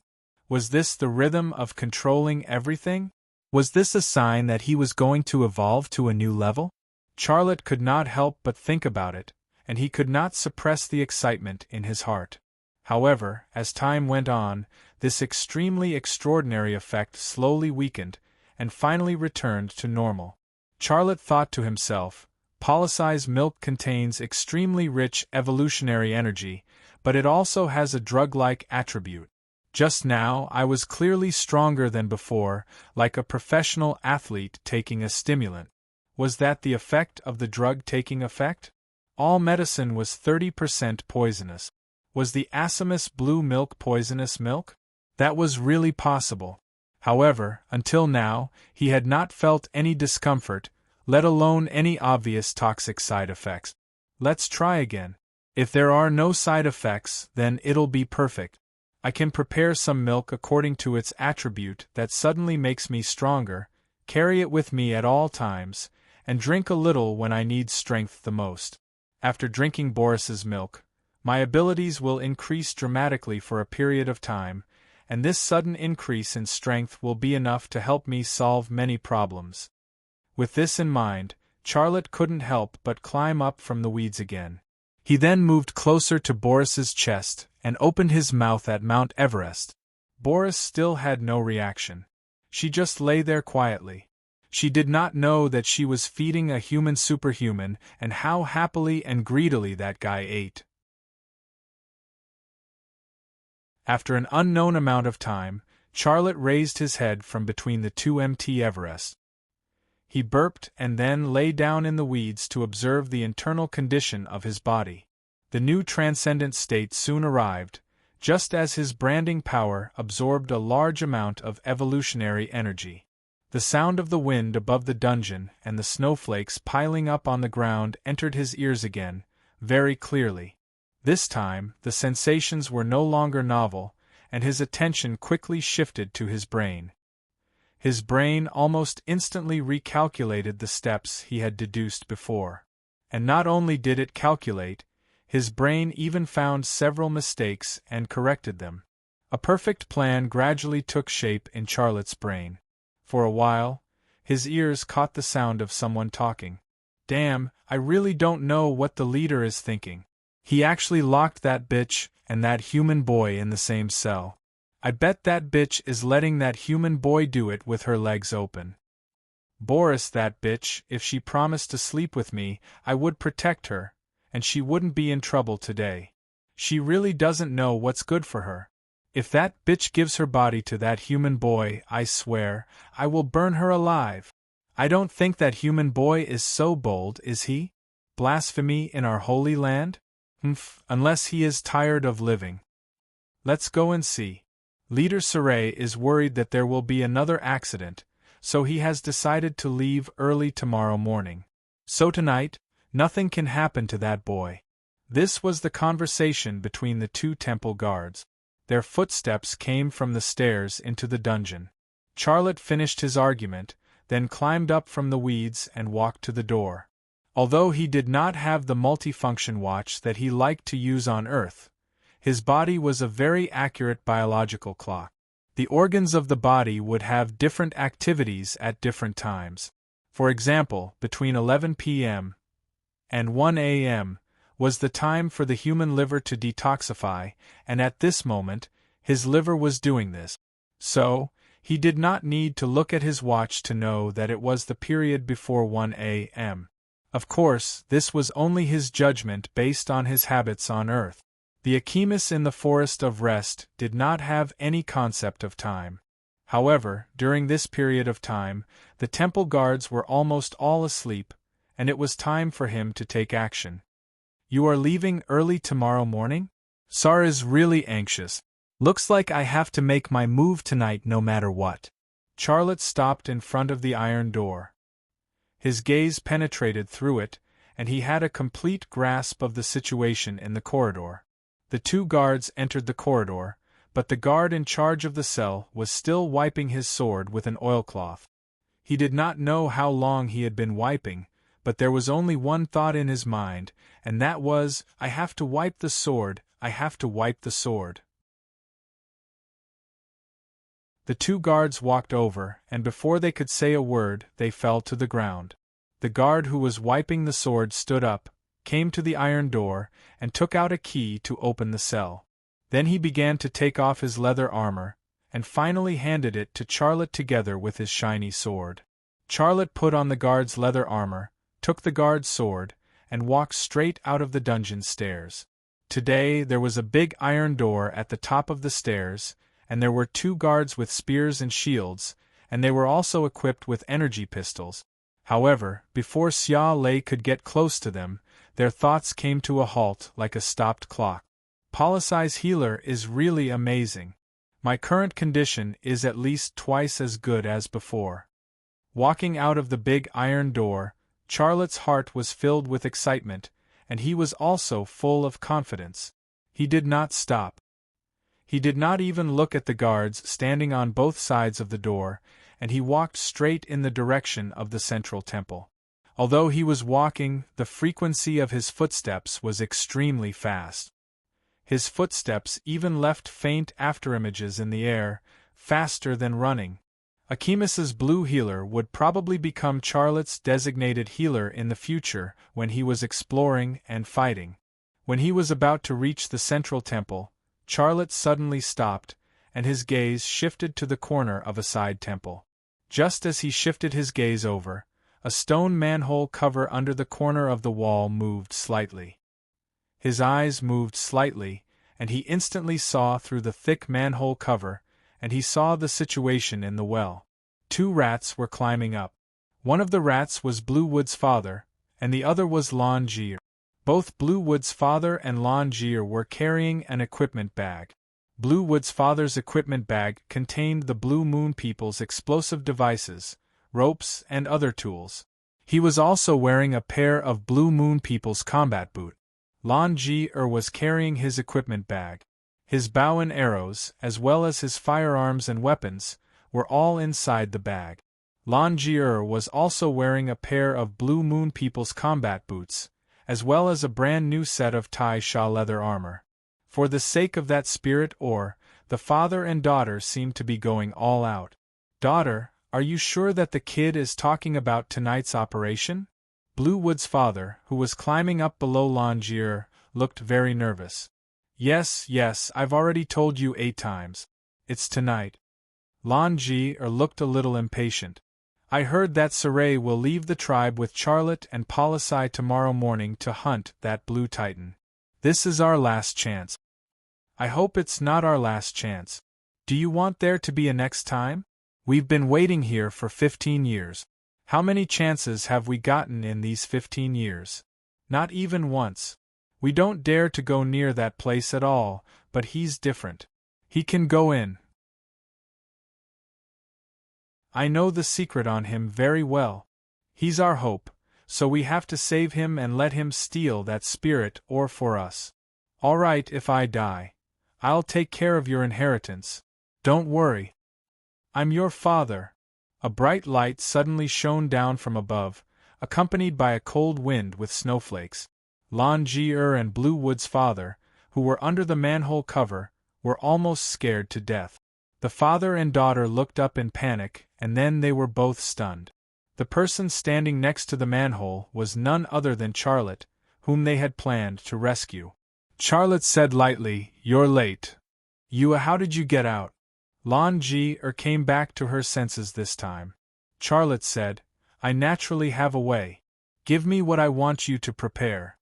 Was this the rhythm of controlling everything? Was this a sign that he was going to evolve to a new level? Charlotte could not help but think about it, and he could not suppress the excitement in his heart. However, as time went on, this extremely extraordinary effect slowly weakened, and finally returned to normal. Charlotte thought to himself, Polisai's milk contains extremely rich evolutionary energy, but it also has a drug-like attribute. Just now I was clearly stronger than before, like a professional athlete taking a stimulant. Was that the effect of the drug taking effect? All medicine was 30% poisonous. Was the Ahemus blue milk poisonous milk? That was really possible. However, until now, he had not felt any discomfort, let alone any obvious toxic side effects. Let's try again. If there are no side effects, then it'll be perfect. I can prepare some milk according to its attribute that suddenly makes me stronger, carry it with me at all times, and drink a little when I need strength the most. After drinking Boris's milk, My abilities will increase dramatically for a period of time, and this sudden increase in strength will be enough to help me solve many problems. With this in mind, Charlotte couldn't help but climb up from the weeds again. He then moved closer to Boris's chest and opened his mouth at Mount Everest. Boris still had no reaction. She just lay there quietly. She did not know that she was feeding a human superhuman and how happily and greedily that guy ate. After an unknown amount of time, Charlotte raised his head from between the two empty Everests. He burped and then lay down in the weeds to observe the internal condition of his body. The new transcendent state soon arrived, just as his branding power absorbed a large amount of evolutionary energy. The sound of the wind above the dungeon and the snowflakes piling up on the ground entered his ears again, very clearly. This time, the sensations were no longer novel, and his attention quickly shifted to his brain. His brain almost instantly recalculated the steps he had deduced before. And not only did it calculate, his brain even found several mistakes and corrected them. A perfect plan gradually took shape in Charlotte's brain. For a while, his ears caught the sound of someone talking. "Damn, I really don't know what the leader is thinking. He actually locked that bitch and that human boy in the same cell. I bet that bitch is letting that human boy do it with her legs open. Boris, that bitch, if she promised to sleep with me, I would protect her, and she wouldn't be in trouble today. She really doesn't know what's good for her. If that bitch gives her body to that human boy, I swear, I will burn her alive. I don't think that human boy is so bold, is he? Blasphemy in our holy land? Unless he is tired of living. Let's go and see. Leader Serene is worried that there will be another accident, so he has decided to leave early tomorrow morning. So tonight, nothing can happen to that boy." This was the conversation between the two temple guards. Their footsteps came from the stairs into the dungeon. Charlotte finished his argument, then climbed up from the weeds and walked to the door. Although he did not have the multifunction watch that he liked to use on Earth, his body was a very accurate biological clock. The organs of the body would have different activities at different times. For example, between 11 p.m. and 1 a.m. was the time for the human liver to detoxify, and at this moment, his liver was doing this. So, he did not need to look at his watch to know that it was the period before 1 a.m. Of course, this was only his judgment based on his habits on Earth. The Achemus in the Forest of Rest did not have any concept of time. However, during this period of time, the temple guards were almost all asleep, and it was time for him to take action. "You are leaving early tomorrow morning?" "Sar is really anxious. Looks like I have to make my move tonight no matter what." Charlotte stopped in front of the iron door. His gaze penetrated through it, and he had a complete grasp of the situation in the corridor. The two guards entered the corridor, but the guard in charge of the cell was still wiping his sword with an oilcloth. He did not know how long he had been wiping, but there was only one thought in his mind, and that was, "I have to wipe the sword, I have to wipe the sword." The two guards walked over, and before they could say a word, they fell to the ground. The guard who was wiping the sword stood up, came to the iron door, and took out a key to open the cell. Then he began to take off his leather armor, and finally handed it to Charlotte together with his shiny sword. Charlotte put on the guard's leather armor, took the guard's sword, and walked straight out of the dungeon stairs. Today there was a big iron door at the top of the stairs, and there were two guards with spears and shields, and they were also equipped with energy pistols. However, before Xia Lei could get close to them, their thoughts came to a halt like a stopped clock. "Policye's healer is really amazing. My current condition is at least twice as good as before." Walking out of the big iron door, Charlotte's heart was filled with excitement, and he was also full of confidence. He did not stop. He did not even look at the guards standing on both sides of the door, and he walked straight in the direction of the central temple. Although he was walking, the frequency of his footsteps was extremely fast. His footsteps even left faint afterimages in the air, faster than running. Akimus's blue healer would probably become Charlotte's designated healer in the future when he was exploring and fighting. When he was about to reach the central temple, Charlotte suddenly stopped, and his gaze shifted to the corner of a side temple. Just as he shifted his gaze over, a stone manhole cover under the corner of the wall moved slightly. His eyes moved slightly, and he instantly saw through the thick manhole cover, and he saw the situation in the well. 2 rats were climbing up. One of the rats was Bluewood's father, and the other was Lon Jier. Both Bluewood's father and Lon Jier were carrying an equipment bag. Bluewood's father's equipment bag contained the Blue Moon People's explosive devices, ropes, and other tools. He was also wearing a pair of Blue Moon People's combat boots. Lon Jier was carrying his equipment bag. His bow and arrows, as well as his firearms and weapons, were all inside the bag. Lon Jier was also wearing a pair of Blue Moon People's combat boots, as well as a brand new set of Tai Sha leather armor. For the sake of that spirit ore, the father and daughter seemed to be going all out. "Daughter, are you sure that the kid is talking about tonight's operation?" Bluewood's father, who was climbing up below Lon Jier, looked very nervous. Yes, I've already told you 8 times. It's tonight." Lon Jier looked a little impatient. "I heard that Serene will leave the tribe with Charlotte and Polisai tomorrow morning to hunt that blue titan. This is our last chance." "I hope it's not our last chance. Do you want there to be a next time? We've been waiting here for 15 years. How many chances have we gotten in these 15 years? Not even once. We don't dare to go near that place at all, but he's different. He can go in. I know the secret on him very well. He's our hope, so we have to save him and let him steal that spirit ore for us. All right, if I die, I'll take care of your inheritance. Don't worry. I'm your father." A bright light suddenly shone down from above, accompanied by a cold wind with snowflakes. Lon Jier and Bluewood's father, who were under the manhole cover, were almost scared to death. The father and daughter looked up in panic, and then they were both stunned. The person standing next to the manhole was none other than Charlotte, whom they had planned to rescue. Charlotte said lightly, "You're late. How did you get out?" Lon Jier came back to her senses this time. Charlotte said, "I naturally have a way. Give me what I want you to prepare."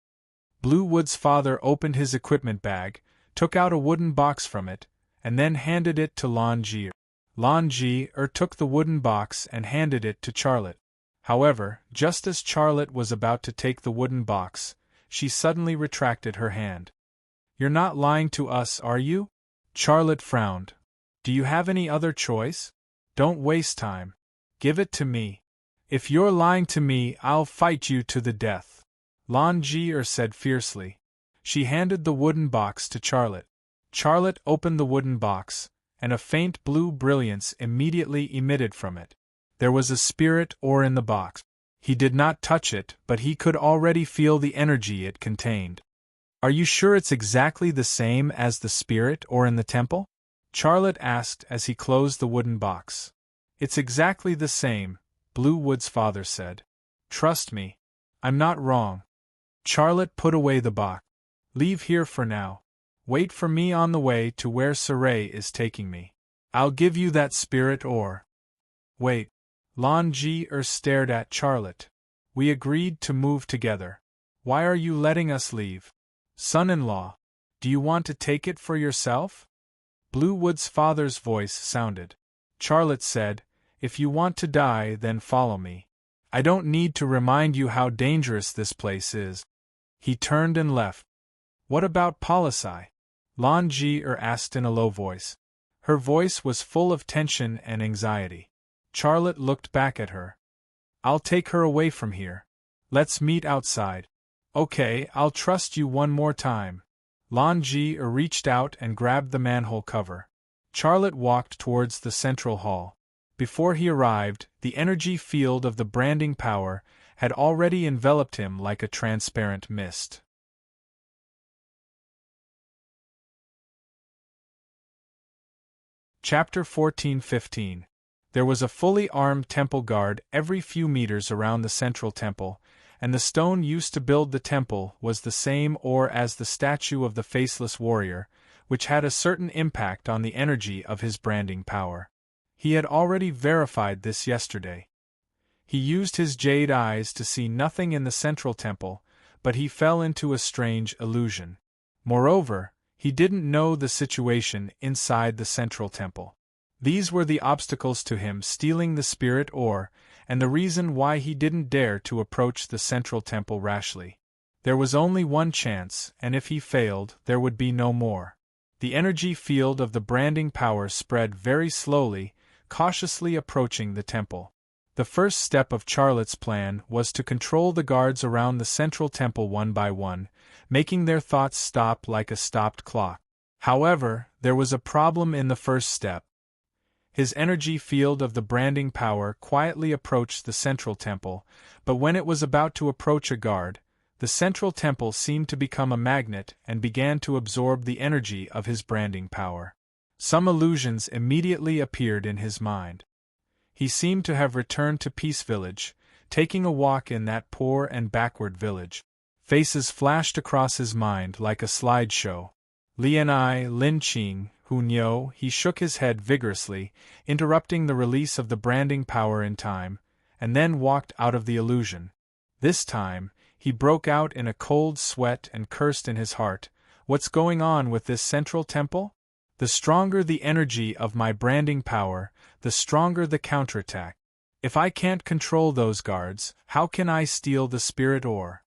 Bluewood's father opened his equipment bag, took out a wooden box from it, and then handed it to Lon Jier. Lon Jier took the wooden box and handed it to Charlotte. However, just as Charlotte was about to take the wooden box, she suddenly retracted her hand. "You're not lying to us, are you?" Charlotte frowned. "Do you have any other choice? Don't waste time. Give it to me. If you're lying to me, I'll fight you to the death," Lon Jier said fiercely. She handed the wooden box to Charlotte. Charlotte opened the wooden box, and a faint blue brilliance immediately emitted from it. There was a spirit ore in the box. He did not touch it, but he could already feel the energy it contained. "Are you sure it's exactly the same as the spirit ore in the temple?" Charlotte asked as he closed the wooden box. "It's exactly the same," Bluewood's father said. "Trust me. I'm not wrong." Charlotte put away the box. "Leave here for now. Wait for me on the way to where Serene is taking me. I'll give you that spirit ore." "Wait." Lon Jier stared at Charlotte. "We agreed to move together. Why are you letting us leave? Son-in-law, do you want to take it for yourself?" Bluewood's father's voice sounded. Charlotte said, "If you want to die, then follow me. I don't need to remind you how dangerous this place is." He turned and left. "What about Polisai?" Lon Jier asked in a low voice. Her voice was full of tension and anxiety. Charlotte looked back at her. "I'll take her away from here. Let's meet outside." "Okay, I'll trust you one more time." Lon Jier reached out and grabbed the manhole cover. Charlotte walked towards the central hall. Before he arrived, the energy field of the branding power had already enveloped him like a transparent mist. Chapter 14:15. There was a fully armed temple guard every few meters around the central temple, and the stone used to build the temple was the same or as the statue of the faceless warrior, which had a certain impact on the energy of his branding power. He had already verified this yesterday. He used his jade eyes to see nothing in the central temple, but he fell into a strange illusion. Moreover, he didn't know the situation inside the central temple. These were the obstacles to him stealing the spirit ore, and the reason why he didn't dare to approach the central temple rashly. There was only one chance, and if he failed, there would be no more. The energy field of the branding power spread very slowly, cautiously approaching the temple. The first step of Charlotte's plan was to control the guards around the central temple one by one, making their thoughts stop like a stopped clock. However, there was a problem in the first step. His energy field of the branding power quietly approached the central temple, but when it was about to approach a guard, the central temple seemed to become a magnet and began to absorb the energy of his branding power. Some illusions immediately appeared in his mind. He seemed to have returned to Peace Village, taking a walk in that poor and backward village. Faces flashed across his mind like a slideshow. Lianai, Lin Qing, Hunyo. He shook his head vigorously, interrupting the release of the branding power in time, and then walked out of the illusion. This time, he broke out in a cold sweat and cursed in his heart. What's going on with this central temple? The stronger the energy of my branding power, the stronger the counterattack. If I can't control those guards, how can I steal the spirit ore?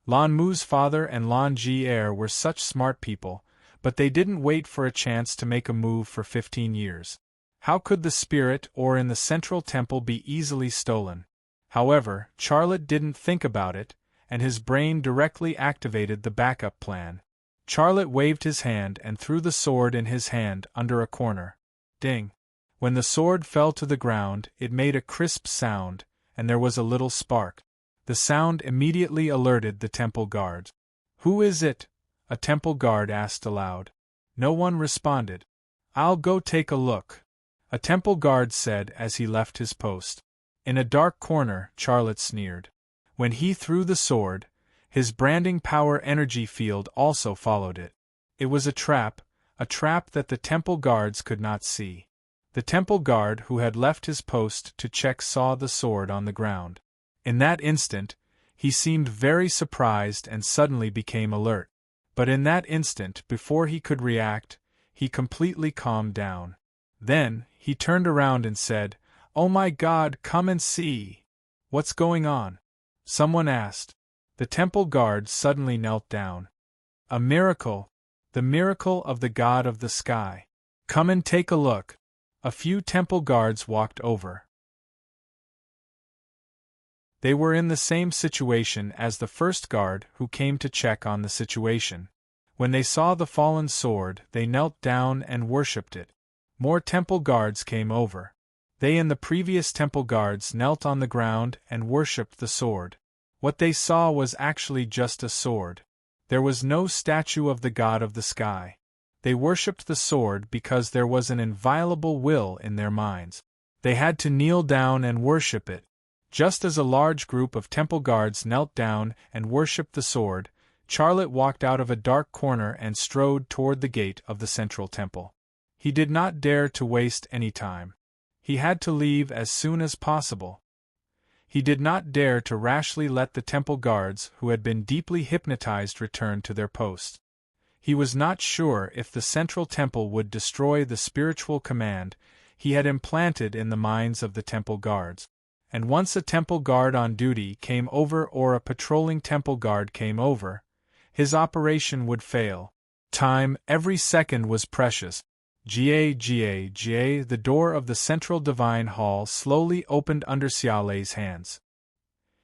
Lan Mu's father and Lan Ji were such smart people, but they didn't wait for a chance to make a move for 15 years. How could the spirit ore in the central temple be easily stolen? However, Charlotte didn't think about it, and his brain directly activated the backup plan. Charlotte waved his hand and threw the sword in his hand under a corner. Ding! When the sword fell to the ground, it made a crisp sound, and there was a little spark. The sound immediately alerted the temple guards. "Who is it?" a temple guard asked aloud. No one responded. "I'll go take a look," a temple guard said as he left his post. In a dark corner, Charlotte sneered. When he threw the sword, his branding power energy field also followed it. It was a trap that the temple guards could not see. The temple guard who had left his post to check saw the sword on the ground. In that instant, he seemed very surprised and suddenly became alert. But in that instant, before he could react, he completely calmed down. Then, he turned around and said, "Oh my God, come and see!" "What's going on?" someone asked. The temple guard suddenly knelt down. "A miracle! The miracle of the God of the sky. Come and take a look." A few temple guards walked over. They were in the same situation as the first guard who came to check on the situation. When they saw the fallen sword, they knelt down and worshipped it. More temple guards came over. They and the previous temple guards knelt on the ground and worshipped the sword. What they saw was actually just a sword. There was no statue of the God of the sky. They worshipped the sword because there was an inviolable will in their minds. They had to kneel down and worship it. Just as a large group of temple guards knelt down and worshipped the sword, Charlotte walked out of a dark corner and strode toward the gate of the central temple. He did not dare to waste any time. He had to leave as soon as possible. He did not dare to rashly let the temple guards who had been deeply hypnotized return to their posts. He was not sure if the central temple would destroy the spiritual command he had implanted in the minds of the temple guards. And once a temple guard on duty came over or a patrolling temple guard came over, his operation would fail. Time, every second was precious. The door of the central divine hall slowly opened under Xiaolei's hands.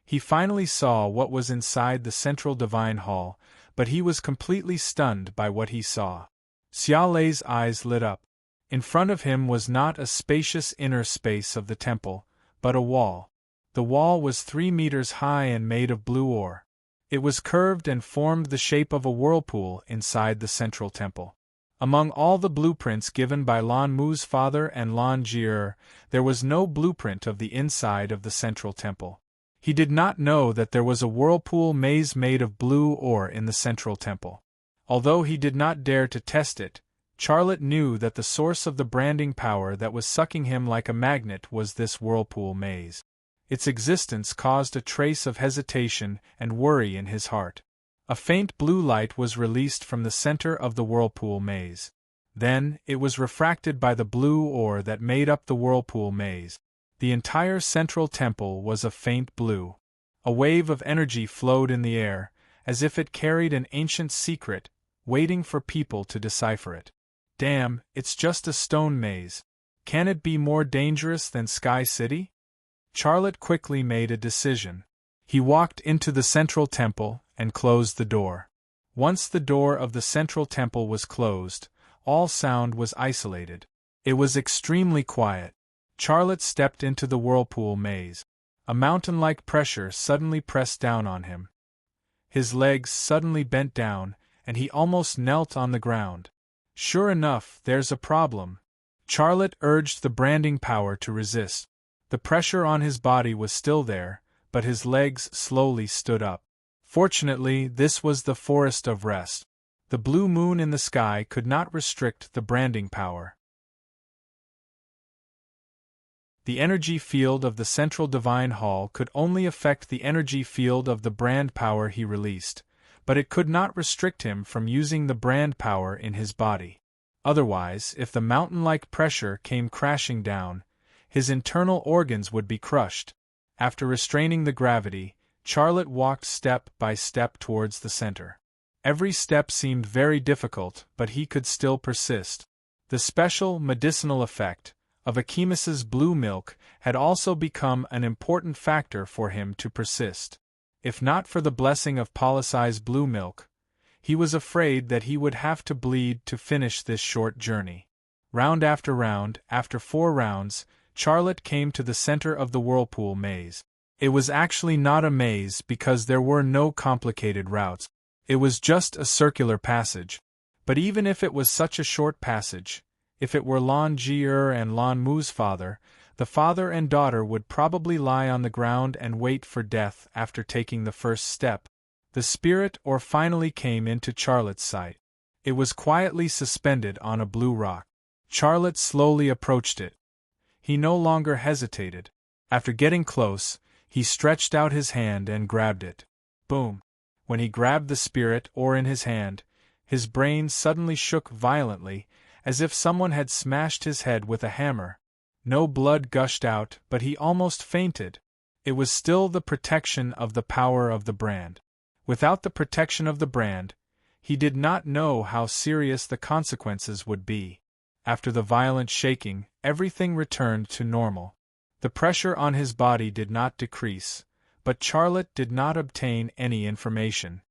He finally saw what was inside the central divine hall, but he was completely stunned by what he saw. Xiaolei's eyes lit up. In front of him was not a spacious inner space of the temple, but a wall. The wall was 3 meters high and made of blue ore. It was curved and formed the shape of a whirlpool inside the central temple. Among all the blueprints given by Lan Mu's father and Lan Jie, there was no blueprint of the inside of the central temple. He did not know that there was a whirlpool maze made of blue ore in the central temple. Although he did not dare to test it, Charlotte knew that the source of the branding power that was sucking him like a magnet was this whirlpool maze. Its existence caused a trace of hesitation and worry in his heart. A faint blue light was released from the center of the whirlpool maze. Then, it was refracted by the blue ore that made up the whirlpool maze. The entire central temple was a faint blue. A wave of energy flowed in the air, as if it carried an ancient secret, waiting for people to decipher it. Damn, it's just a stone maze. Can it be more dangerous than Sky City? Charlotte quickly made a decision. He walked into the central temple and closed the door. Once the door of the central temple was closed, all sound was isolated. It was extremely quiet. Charlotte stepped into the whirlpool maze. A mountain-like pressure suddenly pressed down on him. His legs suddenly bent down, and he almost knelt on the ground. Sure enough, there's a problem. Charlotte urged the branding power to resist. The pressure on his body was still there, but his legs slowly stood up. Fortunately, this was the forest of rest. The blue moon in the sky could not restrict the branding power. The energy field of the central divine hall could only affect the energy field of the brand power he released, but it could not restrict him from using the brand power in his body. Otherwise, if the mountain-like pressure came crashing down, his internal organs would be crushed. After restraining the gravity, Charlotte walked step by step towards the center. Every step seemed very difficult, but he could still persist. The special medicinal effect of Akimis's blue milk had also become an important factor for him to persist. If not for the blessing of Polisai's blue milk, he was afraid that he would have to bleed to finish this short journey. Round, after 4 rounds, Charlotte came to the center of the whirlpool maze. It was actually not a maze because there were no complicated routes. It was just a circular passage. But even if it was such a short passage, if it were Lan Jie and Lan Mu's father, the father and daughter would probably lie on the ground and wait for death after taking the first step. The spirit ore finally came into Charlotte's sight. It was quietly suspended on a blue rock. Charlotte slowly approached it. He no longer hesitated. After getting close, he stretched out his hand and grabbed it. Boom! When he grabbed the spirit ore in his hand, his brain suddenly shook violently, as if someone had smashed his head with a hammer. No blood gushed out, but he almost fainted. It was still the protection of the power of the brand. Without the protection of the brand, he did not know how serious the consequences would be. After the violent shaking, everything returned to normal. The pressure on his body did not decrease, but Charlotte did not obtain any information.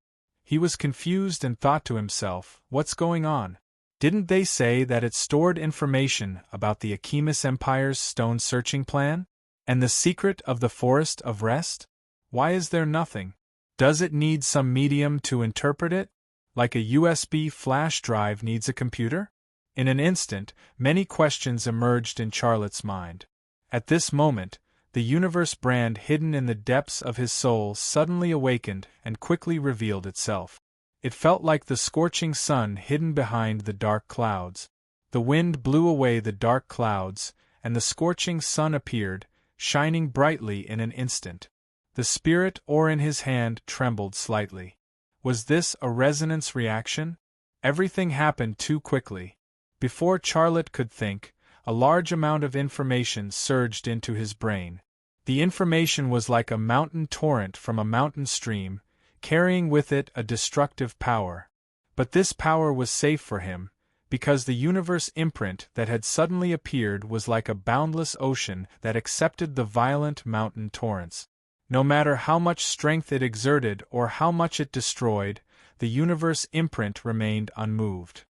He was confused and thought to himself, what's going on? Didn't they say that it stored information about the Akimis Empire's stone-searching plan? And the secret of the Forest of Rest? Why is there nothing? Does it need some medium to interpret it? Like a USB flash drive needs a computer? In an instant, many questions emerged in Charlotte's mind. At this moment, the universe brand hidden in the depths of his soul suddenly awakened and quickly revealed itself. It felt like the scorching sun hidden behind the dark clouds. The wind blew away the dark clouds, and the scorching sun appeared, shining brightly in an instant. The spirit ore in his hand trembled slightly. Was this a resonance reaction? Everything happened too quickly. Before Charlotte could think, a large amount of information surged into his brain. The information was like a mountain torrent from a mountain stream, carrying with it a destructive power. But this power was safe for him, because the universe imprint that had suddenly appeared was like a boundless ocean that accepted the violent mountain torrents. No matter how much strength it exerted or how much it destroyed, the universe imprint remained unmoved.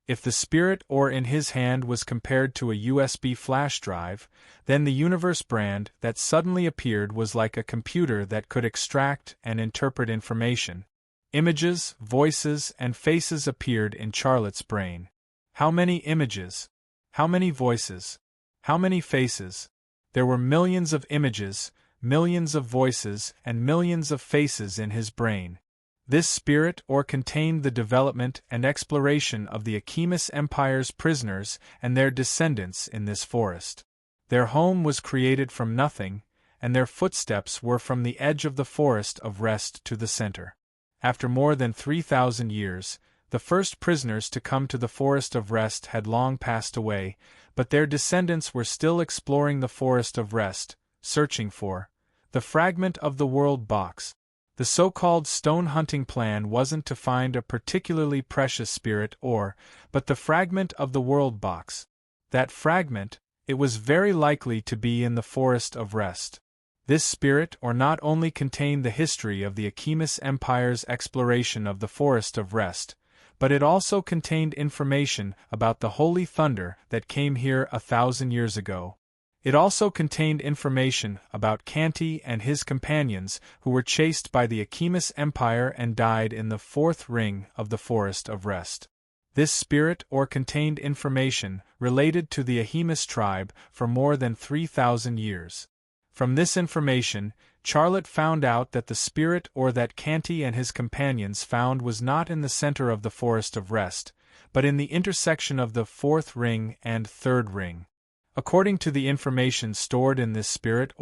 If the spirit ore in his hand was compared to a USB flash drive, then the universe brand that suddenly appeared was like a computer that could extract and interpret information. Images, voices, and faces appeared in Charlotte's brain. How many images? How many voices? How many faces? There were millions of images, millions of voices, and millions of faces in his brain. This spirit or contained the development and exploration of the Achemis Empire's prisoners and their descendants in this forest. Their home was created from nothing, and their footsteps were from the edge of the forest of rest to the center. After more than 3,000 years, the first prisoners to come to the forest of rest had long passed away, but their descendants were still exploring the forest of rest, searching for the fragment of the world box. The so-called stone hunting plan wasn't to find a particularly precious spirit but the fragment of the world box. That fragment, it was very likely to be in the forest of rest. This spirit not only contained the history of the Achemis Empire's exploration of the forest of rest, but it also contained information about the holy thunder that came here 1,000 years ago. It also contained information about Canti and his companions who were chased by the Achemis Empire and died in the fourth ring of the Forest of Rest. This spirit contained information related to the Achemis tribe for more than 3,000 years. From this information, Charlotte found out that the spirit that Canti and his companions found was not in the center of the Forest of Rest, but in the intersection of the fourth ring and third ring. According to the information stored in this spirit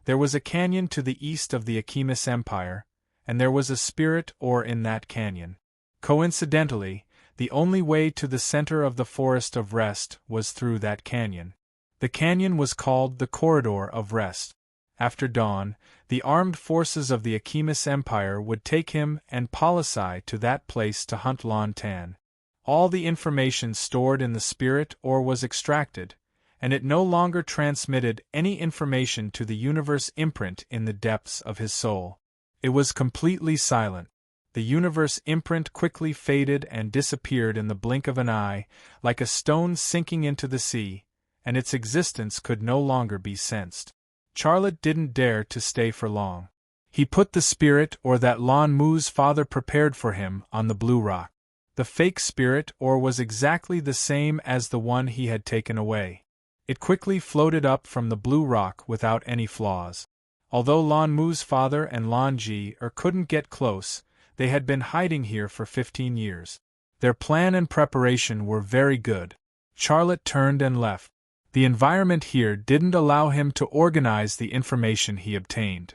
there was a canyon to the east of the Achemis Empire, and there was a spirit in that canyon. Coincidentally, the only way to the center of the Forest of Rest was through that canyon. The canyon was called the Corridor of Rest. After dawn, the armed forces of the Achemis Empire would take him and Polisai to that place to hunt Lantan. All the information stored in the spirit was extracted, and it no longer transmitted any information to the universe imprint in the depths of his soul. It was completely silent. The universe imprint quickly faded and disappeared in the blink of an eye, like a stone sinking into the sea, and its existence could no longer be sensed. Charlotte didn't dare to stay for long. He put the spirit that Lan Mu's father prepared for him on the blue rock. The fake spirit was exactly the same as the one he had taken away. It quickly floated up from the blue rock without any flaws. Although Lan Mu's father and Lan Ji couldn't get close, they had been hiding here for 15 years. Their plan and preparation were very good. Charlotte turned and left. The environment here didn't allow him to organize the information he obtained.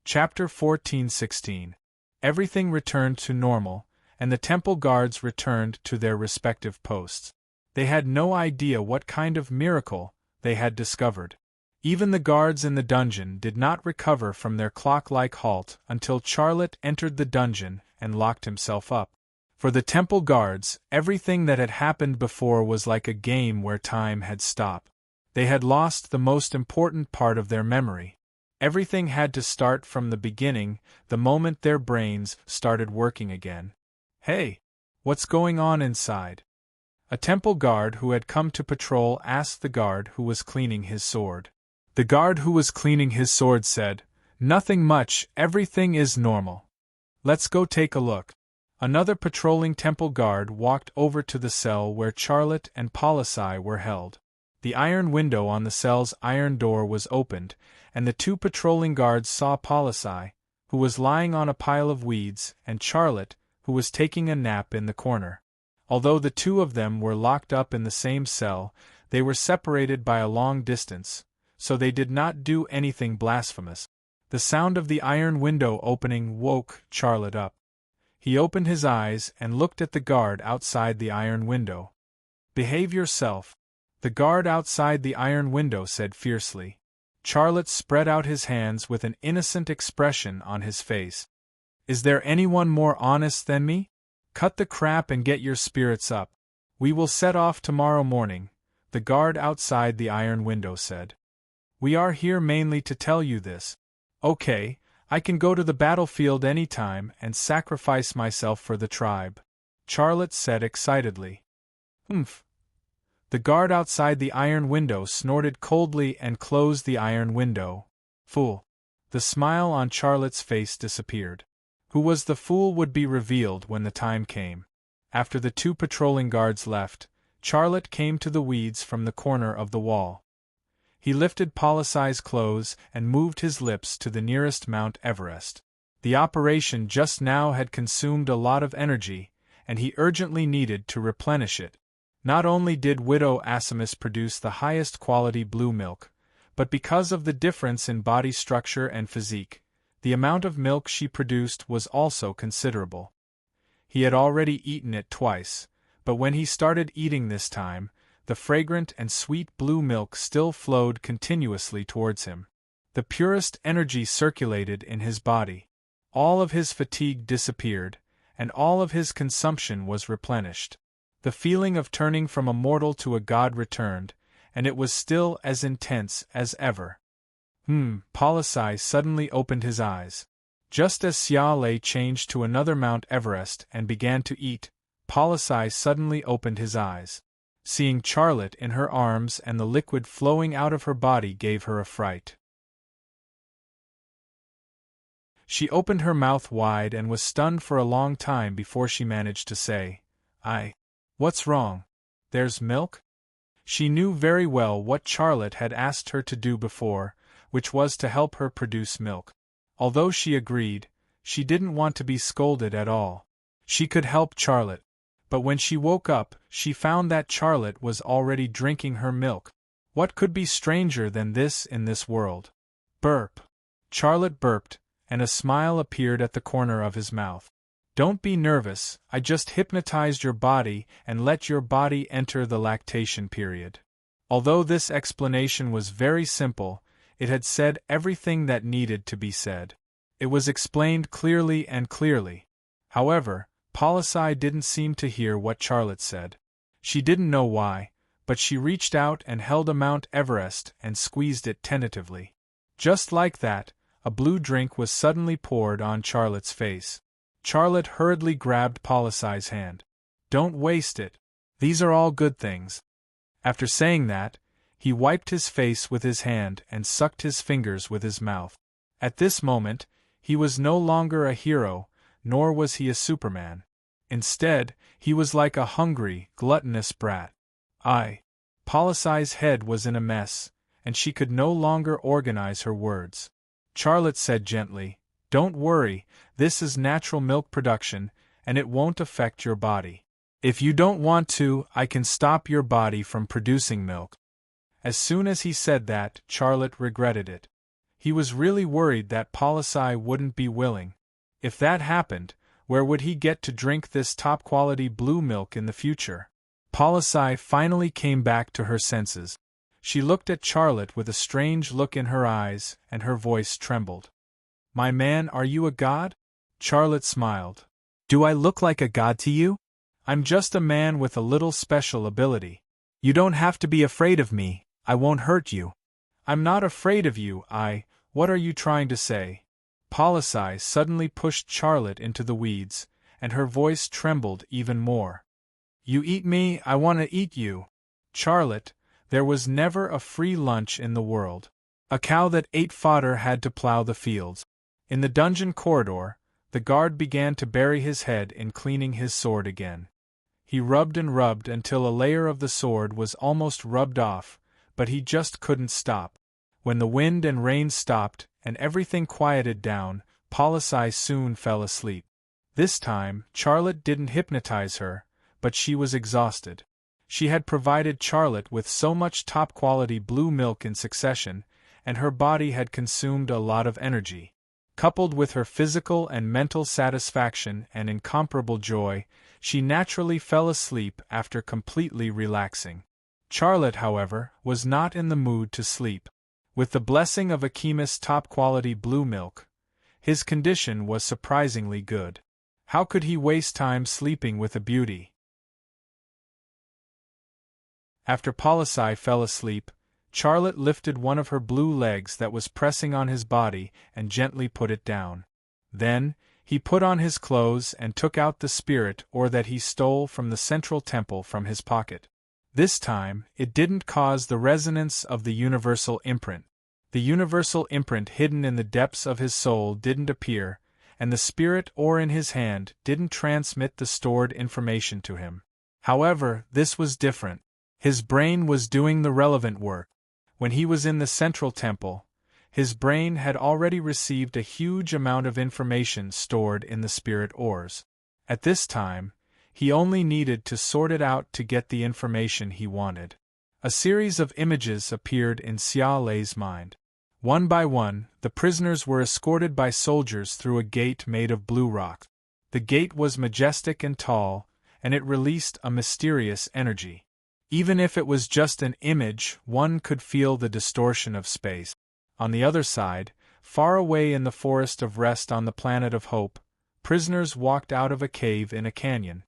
Chapter 14:16. Everything returned to normal, and the temple guards returned to their respective posts. They had no idea what kind of miracle they had discovered. Even the guards in the dungeon did not recover from their clock-like halt until Charlotte entered the dungeon and locked himself up. For the temple guards, everything that had happened before was like a game where time had stopped. They had lost the most important part of their memory. Everything had to start from the beginning, the moment their brains started working again. "Hey! What's going on inside?" A temple guard who had come to patrol asked the guard who was cleaning his sword. The guard who was cleaning his sword said, "Nothing much, everything is normal. Let's go take a look." Another patrolling temple guard walked over to the cell where Charlotte and Polisai were held. The iron window on the cell's iron door was opened, and the two patrolling guards saw Polisai, who was lying on a pile of weeds, and Charlotte, who was taking a nap in the corner. Although the two of them were locked up in the same cell, they were separated by a long distance, so they did not do anything blasphemous. The sound of the iron window opening woke Charlotte up. He opened his eyes and looked at the guard outside the iron window. "Behave yourself," the guard outside the iron window said fiercely. Charlotte spread out his hands with an innocent expression on his face. "Is there anyone more honest than me? Cut the crap and get your spirits up. We will set off tomorrow morning," the guard outside the iron window said. "We are here mainly to tell you this." "Okay, I can go to the battlefield any time and sacrifice myself for the tribe," Charlotte said excitedly. "Humph." The guard outside the iron window snorted coldly and closed the iron window. Fool! The smile on Charlotte's face disappeared. Who was the fool would be revealed when the time came. After the two patrolling guards left, Charlotte came to the weeds from the corner of the wall. He lifted Policye's clothes and moved his lips to the nearest Mount Everest. The operation just now had consumed a lot of energy, and he urgently needed to replenish it. Not only did Widow Asimus produce the highest quality blue milk, but because of the difference in body structure and physique, the amount of milk she produced was also considerable. He had already eaten it twice, but when he started eating this time, the fragrant and sweet blue milk still flowed continuously towards him. The purest energy circulated in his body. All of his fatigue disappeared, and all of his consumption was replenished. The feeling of turning from a mortal to a god returned, and it was still as intense as ever. Policye suddenly opened his eyes. Just as Xia Lei changed to another Mount Everest and began to eat, Policye suddenly opened his eyes. Seeing Charlotte in her arms and the liquid flowing out of her body gave her a fright. She opened her mouth wide and was stunned for a long time before she managed to say, What's wrong? There's milk? She knew very well what Charlotte had asked her to do before, which was to help her produce milk. Although she agreed, she didn't want to be scolded at all. She could help Charlotte. But when she woke up, she found that Charlotte was already drinking her milk. What could be stranger than this in this world? Burp! Charlotte burped, and a smile appeared at the corner of his mouth. Don't be nervous, I just hypnotized your body and let your body enter the lactation period. Although this explanation was very simple, it had said everything that needed to be said. It was explained clearly and clearly. However, Policye didn't seem to hear what Charlotte said. She didn't know why, but she reached out and held a Mount Everest and squeezed it tentatively. Just like that, a blue drink was suddenly poured on Charlotte's face. Charlotte hurriedly grabbed Policye's hand. Don't waste it. These are all good things. After saying that, he wiped his face with his hand and sucked his fingers with his mouth. At this moment, he was no longer a hero, nor was he a Superman. Instead, he was like a hungry, gluttonous brat. Policye's head was in a mess, and she could no longer organize her words. Charlotte said gently, Don't worry, this is natural milk production, and it won't affect your body. If you don't want to, I can stop your body from producing milk. As soon as he said that, Charlotte regretted it. He was really worried that Policye wouldn't be willing. If that happened, where would he get to drink this top-quality blue milk in the future? Policye finally came back to her senses. She looked at Charlotte with a strange look in her eyes, and her voice trembled. My man, are you a god? Charlotte smiled. Do I look like a god to you? I'm just a man with a little special ability. You don't have to be afraid of me, I won't hurt you. I'm not afraid of you, what are you trying to say? Policye suddenly pushed Charlotte into the weeds, and her voice trembled even more. You eat me, I want to eat you. Charlotte, there was never a free lunch in the world. A cow that ate fodder had to plow the fields. In the dungeon corridor, the guard began to bury his head in cleaning his sword again. He rubbed and rubbed until a layer of the sword was almost rubbed off, but he just couldn't stop. When the wind and rain stopped and everything quieted down, Policye soon fell asleep. This time, Charlotte didn't hypnotize her, but she was exhausted. She had provided Charlotte with so much top-quality blue milk in succession, and her body had consumed a lot of energy. Coupled with her physical and mental satisfaction and incomparable joy, she naturally fell asleep after completely relaxing. Charlotte, however, was not in the mood to sleep. With the blessing of Akima's top-quality blue milk, his condition was surprisingly good. How could he waste time sleeping with a beauty? After Policye fell asleep, Charlotte lifted one of her blue legs that was pressing on his body and gently put it down. Then, he put on his clothes and took out the spirit ore that he stole from the central temple from his pocket. This time, it didn't cause the resonance of the universal imprint. The universal imprint hidden in the depths of his soul didn't appear, and the spirit ore in his hand didn't transmit the stored information to him. However, this was different. His brain was doing the relevant work. When he was in the central temple, his brain had already received a huge amount of information stored in the spirit ores. At this time, he only needed to sort it out to get the information he wanted. A series of images appeared in Xia Lei's mind. One by one, the prisoners were escorted by soldiers through a gate made of blue rock. The gate was majestic and tall, and it released a mysterious energy. Even if it was just an image, one could feel the distortion of space. On the other side, far away in the forest of rest on the planet of hope, prisoners walked out of a cave in a canyon.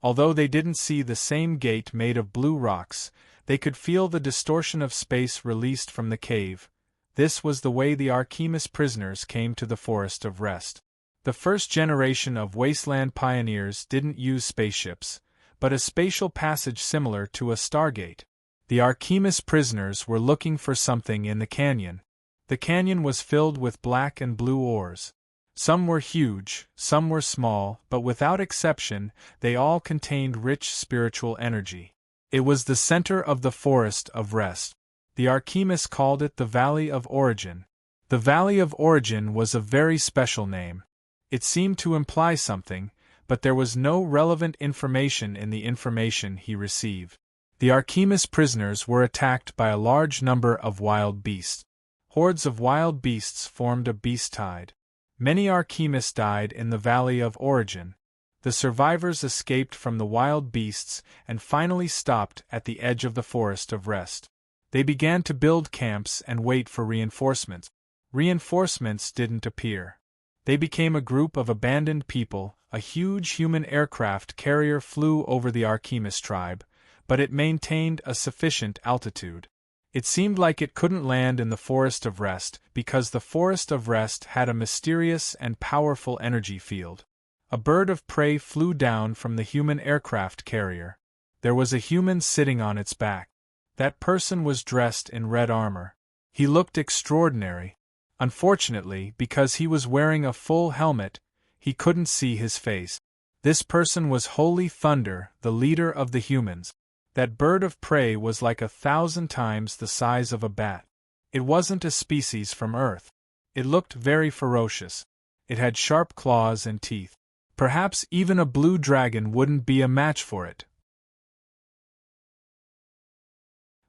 Although they didn't see the same gate made of blue rocks, they could feel the distortion of space released from the cave. This was the way the Archimedes prisoners came to the forest of rest. The first generation of wasteland pioneers didn't use spaceships, but a spatial passage similar to a stargate. The Archimedes prisoners were looking for something in the canyon. The canyon was filled with black and blue ores. Some were huge, some were small, but without exception, they all contained rich spiritual energy. It was the center of the forest of rest. The Archimedes called it the Valley of Origin. The Valley of Origin was a very special name. It seemed to imply something, but there was no relevant information in the information he received. The Archimedes prisoners were attacked by a large number of wild beasts. Hordes of wild beasts formed a beast tide. Many Archimedes died in the Valley of Origin. The survivors escaped from the wild beasts and finally stopped at the edge of the forest of rest. They began to build camps and wait for reinforcements. Reinforcements didn't appear. They became a group of abandoned people. A huge human aircraft carrier flew over the Archimedes tribe, but it maintained a sufficient altitude. It seemed like it couldn't land in the Forest of Rest because the Forest of Rest had a mysterious and powerful energy field. A bird of prey flew down from the human aircraft carrier. There was a human sitting on its back. That person was dressed in red armor. He looked extraordinary. Unfortunately, because he was wearing a full helmet, he couldn't see his face. This person was Holy Thunder, the leader of the humans. That bird of prey was like 1,000 times the size of a bat. It wasn't a species from Earth. It looked very ferocious. It had sharp claws and teeth. Perhaps even a blue dragon wouldn't be a match for it.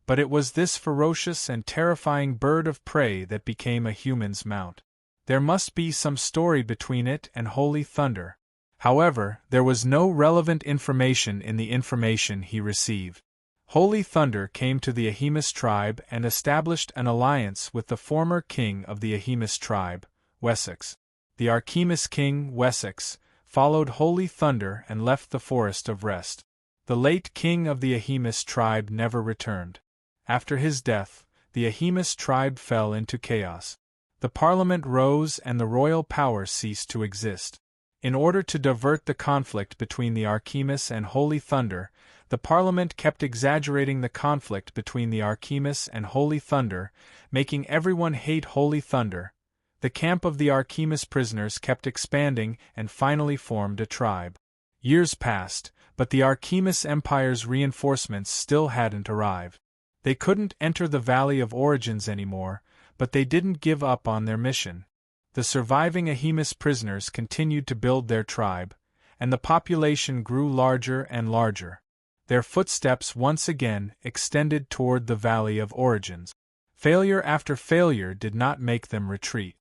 But it was this ferocious and terrifying bird of prey that became a human's mount. There must be some story between it and Holy Thunder. However, there was no relevant information in the information he received. Holy Thunder came to the Archimedes tribe and established an alliance with the former king of the Archimedes tribe, Wessex. The Archimedes king, Wessex, followed Holy Thunder and left the Forest of Rest. The late king of the Archimedes tribe never returned. After his death, the Archimedes tribe fell into chaos. The parliament rose and the royal power ceased to exist. In order to divert the conflict between the Archimedes and Holy Thunder, the parliament kept exaggerating the conflict between the Archimedes and Holy Thunder, making everyone hate Holy Thunder. The camp of the Archimedes prisoners kept expanding and finally formed a tribe. Years passed, but the Archimedes Empire's reinforcements still hadn't arrived. They couldn't enter the Valley of Origins anymore, but they didn't give up on their mission. The surviving Archimedes prisoners continued to build their tribe, and the population grew larger and larger. Their footsteps once again extended toward the Valley of Origins. Failure after failure did not make them retreat.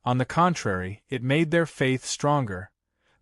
On the contrary, it made their faith stronger.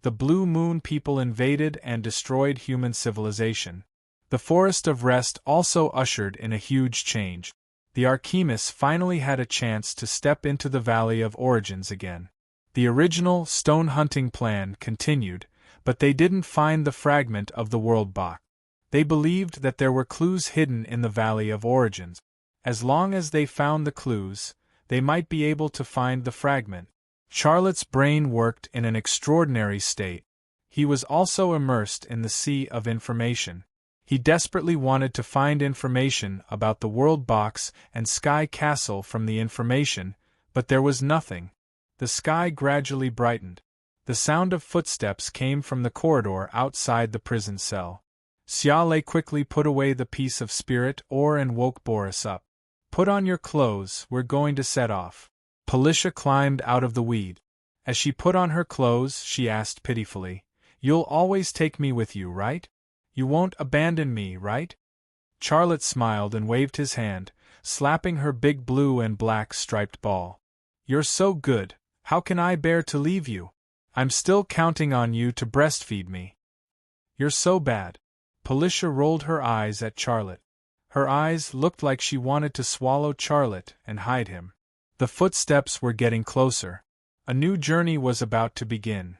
The Blue Moon people invaded and destroyed human civilization. The Forest of Rest also ushered in a huge change. The Archimedes finally had a chance to step into the Valley of Origins again. The original stone hunting plan continued, but they didn't find the fragment of the world box. They believed that there were clues hidden in the Valley of Origins. As long as they found the clues, they might be able to find the fragment. Charlotte's brain worked in an extraordinary state. He was also immersed in the sea of information. He desperately wanted to find information about the World Box and Sky Castle from the information, but there was nothing. The sky gradually brightened. The sound of footsteps came from the corridor outside the prison cell. Xiale quickly put away the piece of spirit ore and woke Boris up. "Put on your clothes, we're going to set off." Policia climbed out of the weed. As she put on her clothes, she asked pitifully, "You'll always take me with you, right? You won't abandon me, right?" Charlotte smiled and waved his hand, slapping her big blue and black striped ball. "You're so good, how can I bear to leave you? I'm still counting on you to breastfeed me." "You're so bad." Policia rolled her eyes at Charlotte. Her eyes looked like she wanted to swallow Charlotte and hide him. The footsteps were getting closer. A new journey was about to begin.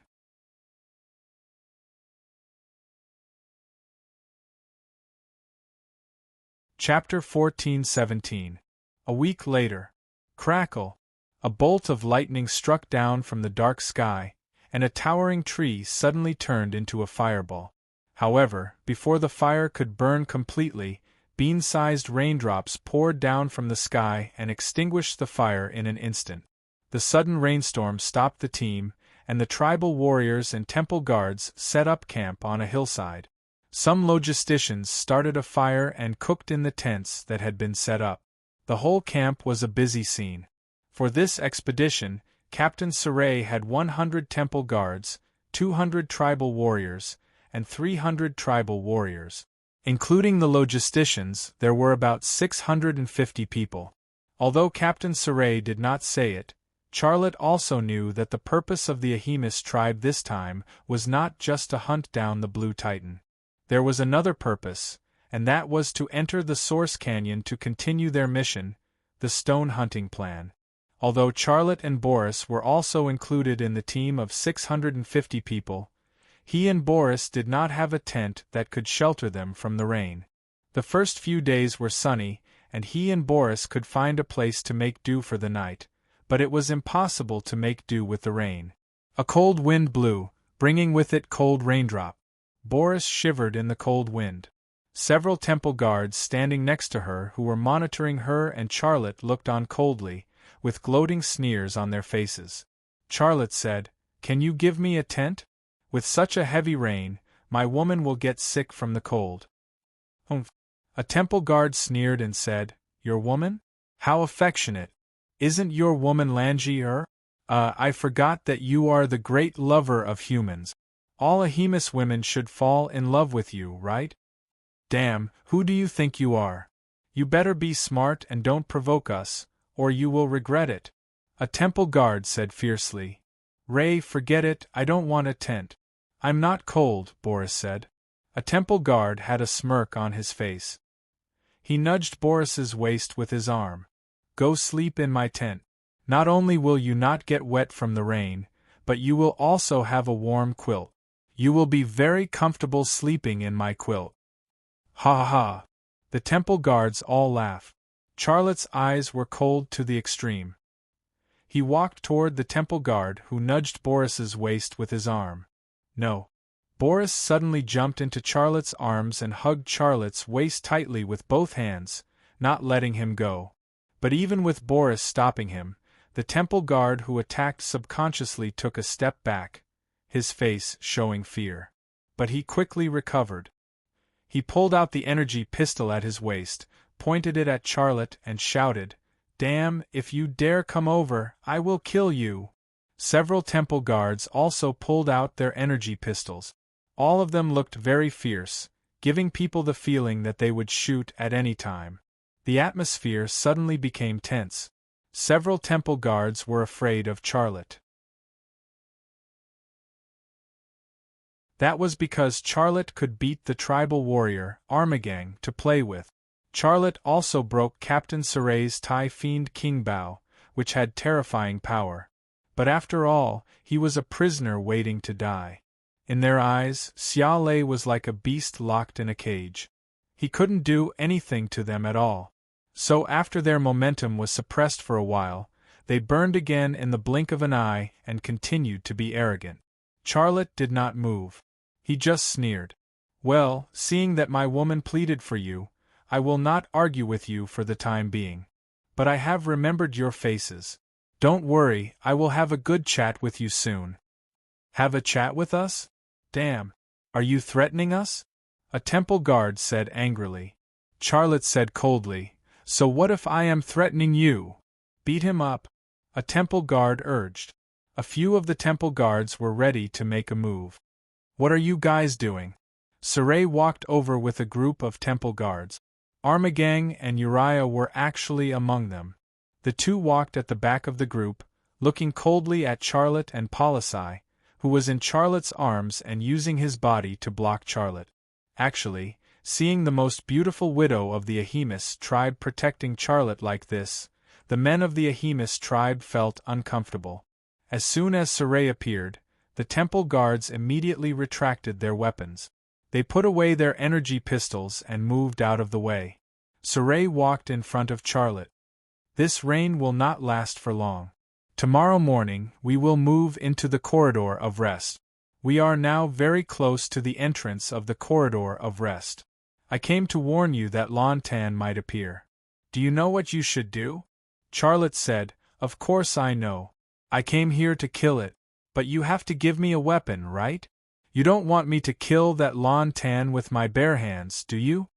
Chapter 14-17. A week later. Crackle! A bolt of lightning struck down from the dark sky, and a towering tree suddenly turned into a fireball. However, before the fire could burn completely, bean-sized raindrops poured down from the sky and extinguished the fire in an instant. The sudden rainstorm stopped the team, and the tribal warriors and temple guards set up camp on a hillside. Some logisticians started a fire and cooked in the tents that had been set up. The whole camp was a busy scene. For this expedition, Captain Serene had 100 temple guards, 200 tribal warriors, and 300 tribal warriors. Including the logisticians, there were about 650 people. Although Captain Serene did not say it, Charlotte also knew that the purpose of the Ahemus tribe this time was not just to hunt down the Blue Titan. There was another purpose, and that was to enter the Source Canyon to continue their mission, the stone hunting plan. Although Charlotte and Boris were also included in the team of 650 people, he and Boris did not have a tent that could shelter them from the rain. The first few days were sunny, and he and Boris could find a place to make do for the night, but it was impossible to make do with the rain. A cold wind blew, bringing with it cold raindrop. Boris shivered in the cold wind. Several temple guards standing next to her who were monitoring her and Charlotte looked on coldly, with gloating sneers on their faces. Charlotte said, "Can you give me a tent? With such a heavy rain, my woman will get sick from the cold." "Humph." A temple guard sneered and said, "Your woman? How affectionate. Isn't your woman Langier? I forgot that you are the great lover of humans. All Ahemus women should fall in love with you, right? Damn, who do you think you are? You better be smart and don't provoke us, or you will regret it." A temple guard said fiercely. "Ray, forget it, I don't want a tent." "I'm not cold," Boris said. A temple guard had a smirk on his face. He nudged Boris's waist with his arm. "Go sleep in my tent. Not only will you not get wet from the rain, but you will also have a warm quilt. You will be very comfortable sleeping in my quilt." "Ha ha ha!" The temple guards all laughed. Charlotte's eyes were cold to the extreme. He walked toward the temple guard who nudged Boris's waist with his arm. "No." Boris suddenly jumped into Charlotte's arms and hugged Charlotte's waist tightly with both hands, not letting him go. But even with Boris stopping him, the temple guard who attacked subconsciously took a step back, his face showing fear. But he quickly recovered. He pulled out the energy pistol at his waist, pointed it at Charlotte and shouted, "Damn, if you dare come over, I will kill you." Several temple guards also pulled out their energy pistols. All of them looked very fierce, giving people the feeling that they would shoot at any time. The atmosphere suddenly became tense. Several temple guards were afraid of Charlotte. That was because Charlotte could beat the tribal warrior, Armagang, to play with. Charlotte also broke Captain Serene's Tai Fiend King Bao, which had terrifying power. But after all, he was a prisoner waiting to die. In their eyes, Xiale was like a beast locked in a cage. He couldn't do anything to them at all. So after their momentum was suppressed for a while, they burned again in the blink of an eye and continued to be arrogant. Charlotte did not move. He just sneered. Well, seeing that my woman pleaded for you, I will not argue with you for the time being. But I have remembered your faces. Don't worry, I will have a good chat with you soon. Have a chat with us? Damn. Are you threatening us? A temple guard said angrily. Charlotte said coldly, So what if I am threatening you? Beat him up. A temple guard urged. A few of the temple guards were ready to make a move. What are you guys doing? Serene walked over with a group of temple guards. Armagang and Uriah were actually among them. The two walked at the back of the group, looking coldly at Charlotte and Policy, who was in Charlotte's arms and using his body to block Charlotte. Actually, seeing the most beautiful widow of the Ahemus tribe protecting Charlotte like this, the men of the Ahemus tribe felt uncomfortable. As soon as Serene appeared, the temple guards immediately retracted their weapons. They put away their energy pistols and moved out of the way. Serene walked in front of Charlotte. This rain will not last for long. Tomorrow morning we will move into the corridor of rest. We are now very close to the entrance of the corridor of rest. I came to warn you that Lantan might appear. Do you know what you should do? Charlotte said, Of course I know. I came here to kill it. But you have to give me a weapon, right? You don't want me to kill that Lantan with my bare hands, do you?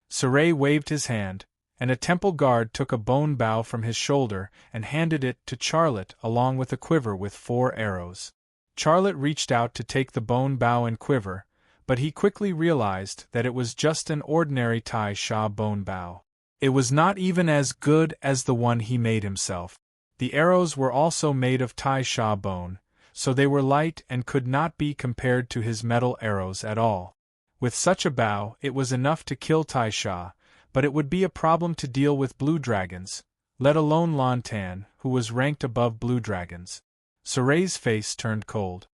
Serene waved his hand, and a temple guard took a bone bow from his shoulder and handed it to Charlotte along with a quiver with 4 arrows. Charlotte reached out to take the bone bow and quiver, but he quickly realized that it was just an ordinary Tai Sha bone bow. It was not even as good as the one he made himself. The arrows were also made of Tai Sha bone, so they were light and could not be compared to his metal arrows at all. With such a bow, it was enough to kill Tai Sha, but it would be a problem to deal with blue dragons, let alone Lantan, who was ranked above blue dragons. Serene's face turned cold.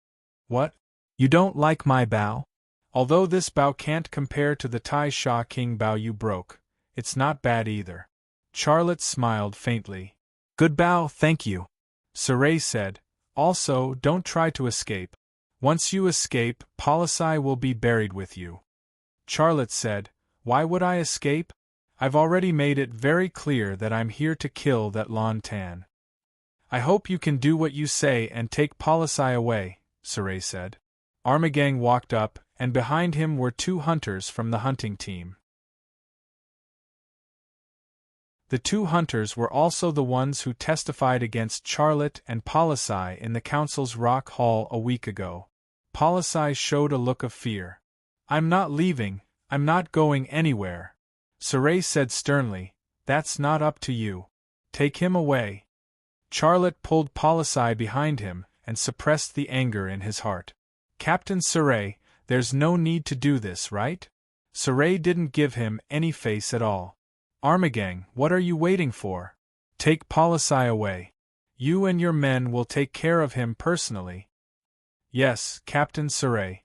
What? You don't like my bow? Although this bow can't compare to the Tai Sha King bow you broke, it's not bad either. Charlotte smiled faintly. Good bow, thank you. Serene said. Also, don't try to escape. Once you escape, Policy will be buried with you. Charlotte said, Why would I escape? I've already made it very clear that I'm here to kill that Lantan. I hope you can do what you say and take Policy away, Serene said. Armagang walked up, and behind him were 2 hunters from the hunting team. The 2 hunters were also the ones who testified against Charlotte and Policy in the council's rock hall a week ago. Policy showed a look of fear. I'm not leaving, I'm not going anywhere. Serene said sternly, That's not up to you. Take him away. Charlotte pulled Policy behind him and suppressed the anger in his heart. Captain Serene, there's no need to do this, right? Serene didn't give him any face at all. Armagang, what are you waiting for? Take Policy away. You and your men will take care of him personally. Yes, Captain Serene.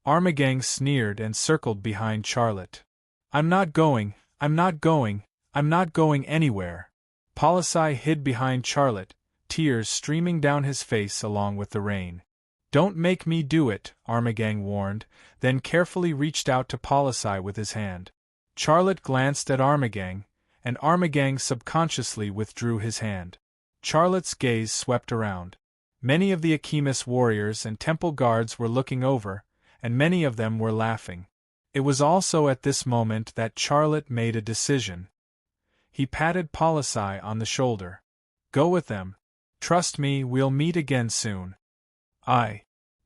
Armagang sneered and circled behind Charlotte. I'm not going, I'm not going, I'm not going anywhere. Policy hid behind Charlotte, tears streaming down his face along with the rain. Don't make me do it, Armagang warned, then carefully reached out to Policy with his hand. Charlotte glanced at Armagang, and Armagang subconsciously withdrew his hand. Charlotte's gaze swept around. Many of the Ahemus warriors and temple guards were looking over, and many of them were laughing. It was also at this moment that Charlotte made a decision. He patted Policy on the shoulder. Go with them. Trust me, we'll meet again soon.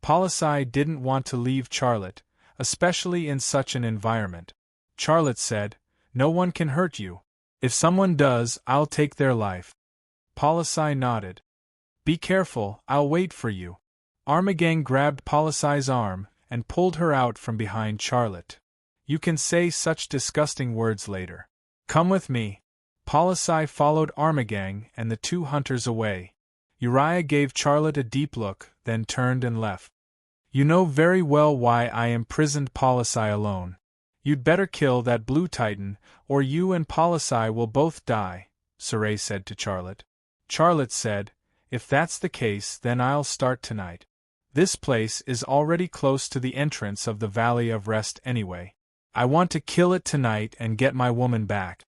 Policy didn't want to leave Charlotte, especially in such an environment. Charlotte said, No one can hurt you. If someone does, I'll take their life. Policy nodded. Be careful, I'll wait for you. Armagang grabbed Policy's arm and pulled her out from behind Charlotte. You can say such disgusting words later. Come with me. Policy followed Armagang and the 2 hunters away. Uriah gave Charlotte a deep look, then turned and left. You know very well why I imprisoned Policy alone. You'd better kill that blue titan, or you and Policy will both die, Serene said to Charlotte. Charlotte said, If that's the case, then I'll start tonight. This place is already close to the entrance of the Valley of Rest anyway. I want to kill it tonight and get my woman back.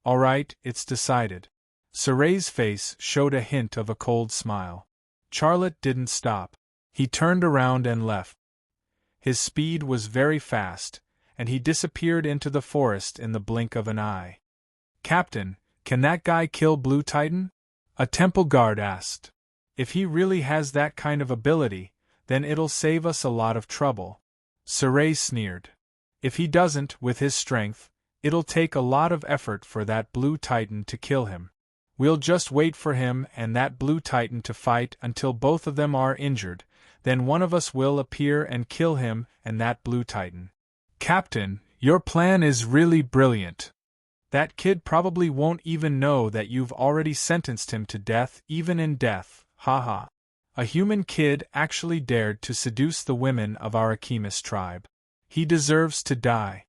All right, it's decided. Serene's face showed a hint of a cold smile. Charlotte didn't stop. He turned around and left. His speed was very fast, and he disappeared into the forest in the blink of an eye. Captain, can that guy kill Blue Titan? A temple guard asked. If he really has that kind of ability, then it'll save us a lot of trouble. Serene sneered. If he doesn't, with his strength, it'll take a lot of effort for that Blue Titan to kill him. We'll just wait for him and that Blue Titan to fight until both of them are injured, then one of us will appear and kill him and that Blue Titan. Captain, your plan is really brilliant. That kid probably won't even know that you've already sentenced him to death, even in death. Haha. A human kid actually dared to seduce the women of our Akhimis tribe. He deserves to die.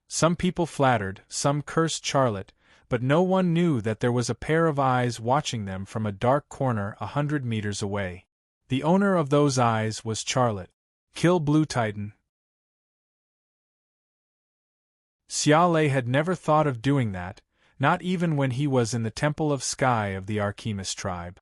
Some people flattered, some cursed Charlotte, but no one knew that there was a pair of eyes watching them from a dark corner 100 meters away. The owner of those eyes was Charlotte. Kill Blue Titan. Xiale had never thought of doing that, not even when he was in the Temple of Sky of the Akhimis tribe.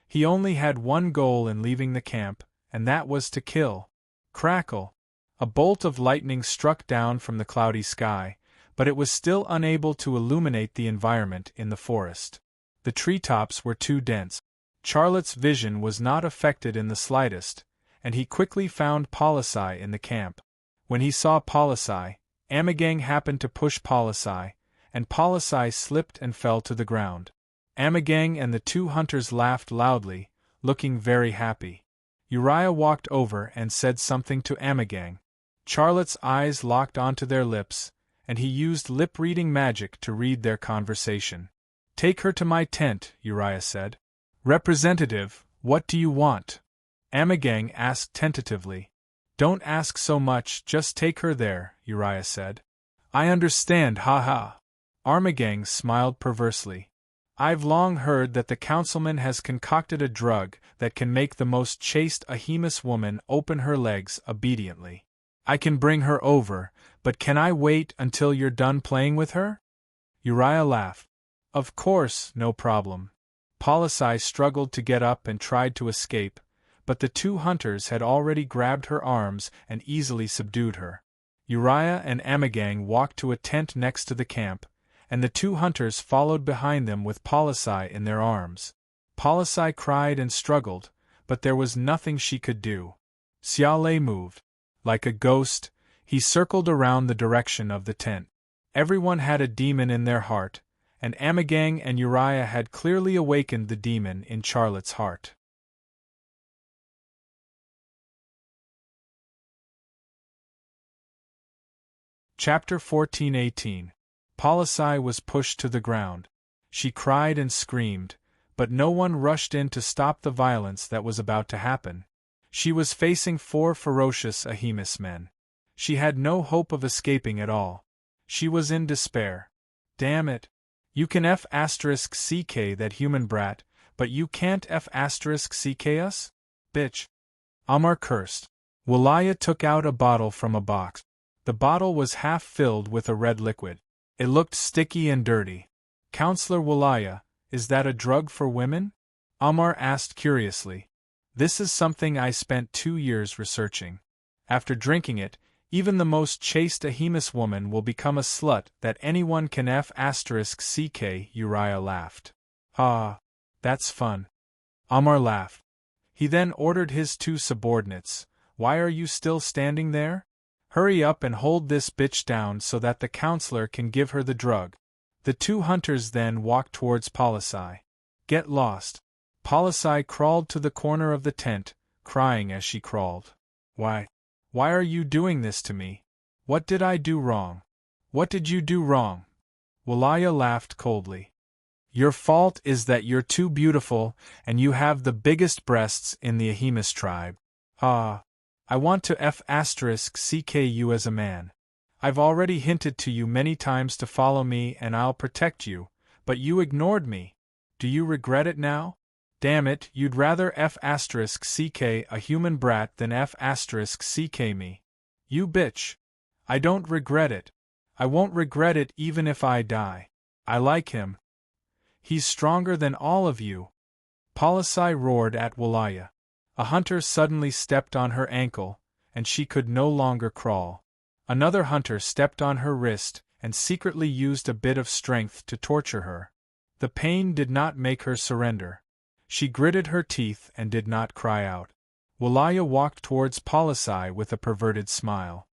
He only had one goal in leaving the camp, and that was to kill. Crackle! A bolt of lightning struck down from the cloudy sky, but it was still unable to illuminate the environment in the forest. The treetops were too dense. Charlotte's vision was not affected in the slightest, and he quickly found Polisai in the camp. When he saw Polisai, Amagang happened to push Polisai, and Polisai slipped and fell to the ground. Amagang and the two hunters laughed loudly, looking very happy. Uriah walked over and said something to Amagang. Charlotte's eyes locked onto their lips, and he used lip-reading magic to read their conversation. Take her to my tent, Uriah said. Representative, what do you want? Amagang asked tentatively. Don't ask so much, just take her there, Uriah said. I understand, ha-ha. Amagang smiled perversely. I've long heard that the councilman has concocted a drug that can make the most chaste Akhimis woman open her legs obediently. I can bring her over, but can I wait until you're done playing with her? Uriah laughed. Of course, no problem. Polisai struggled to get up and tried to escape, but the two hunters had already grabbed her arms and easily subdued her. Uriah and Amagang walked to a tent next to the camp, and the two hunters followed behind them with Polisai in their arms. Polisai cried and struggled, but there was nothing she could do. Xiale moved. Like a ghost, he circled around the direction of the tent. Everyone had a demon in their heart, and Amagang and Uriah had clearly awakened the demon in Charlotte's heart. Chapter 14:18. Polisai was pushed to the ground. She cried and screamed, but no one rushed in to stop the violence that was about to happen. She was facing 4 ferocious Akhimis men. She had no hope of escaping at all. She was in despair. Damn it. You can F***CK that human brat, but you can't F***CK us? Bitch. Amar cursed. Walaya took out a bottle from a box. The bottle was half filled with a red liquid. It looked sticky and dirty. Counselor Walaya, is that a drug for women? Amar asked curiously. This is something I spent 2 years researching. After drinking it, even the most chaste Akhimis woman will become a slut that anyone can F***CK, Uriah laughed. Ah, that's fun. Amar laughed. He then ordered his 2 subordinates, why are you still standing there? Hurry up and hold this bitch down so that the counselor can give her the drug. The 2 hunters then walked towards Polisai. Get lost. Polisai crawled to the corner of the tent, crying as she crawled. Why are you doing this to me? What did I do wrong? What did you do wrong? Walaya laughed coldly. Your fault is that you're too beautiful and you have the biggest breasts in the Akhimis tribe. Ah. I want to F***CK you as a man. I've already hinted to you many times to follow me and I'll protect you, but you ignored me. Do you regret it now? Damn it, you'd rather f*ck a human brat than f*ck me. You bitch. I don't regret it. I won't regret it even if I die. I like him. He's stronger than all of you. Polisai roared at Walaya. A hunter suddenly stepped on her ankle, and she could no longer crawl. Another hunter stepped on her wrist and secretly used a bit of strength to torture her. The pain did not make her surrender. She gritted her teeth and did not cry out. Walaya walked towards Polisai with a perverted smile.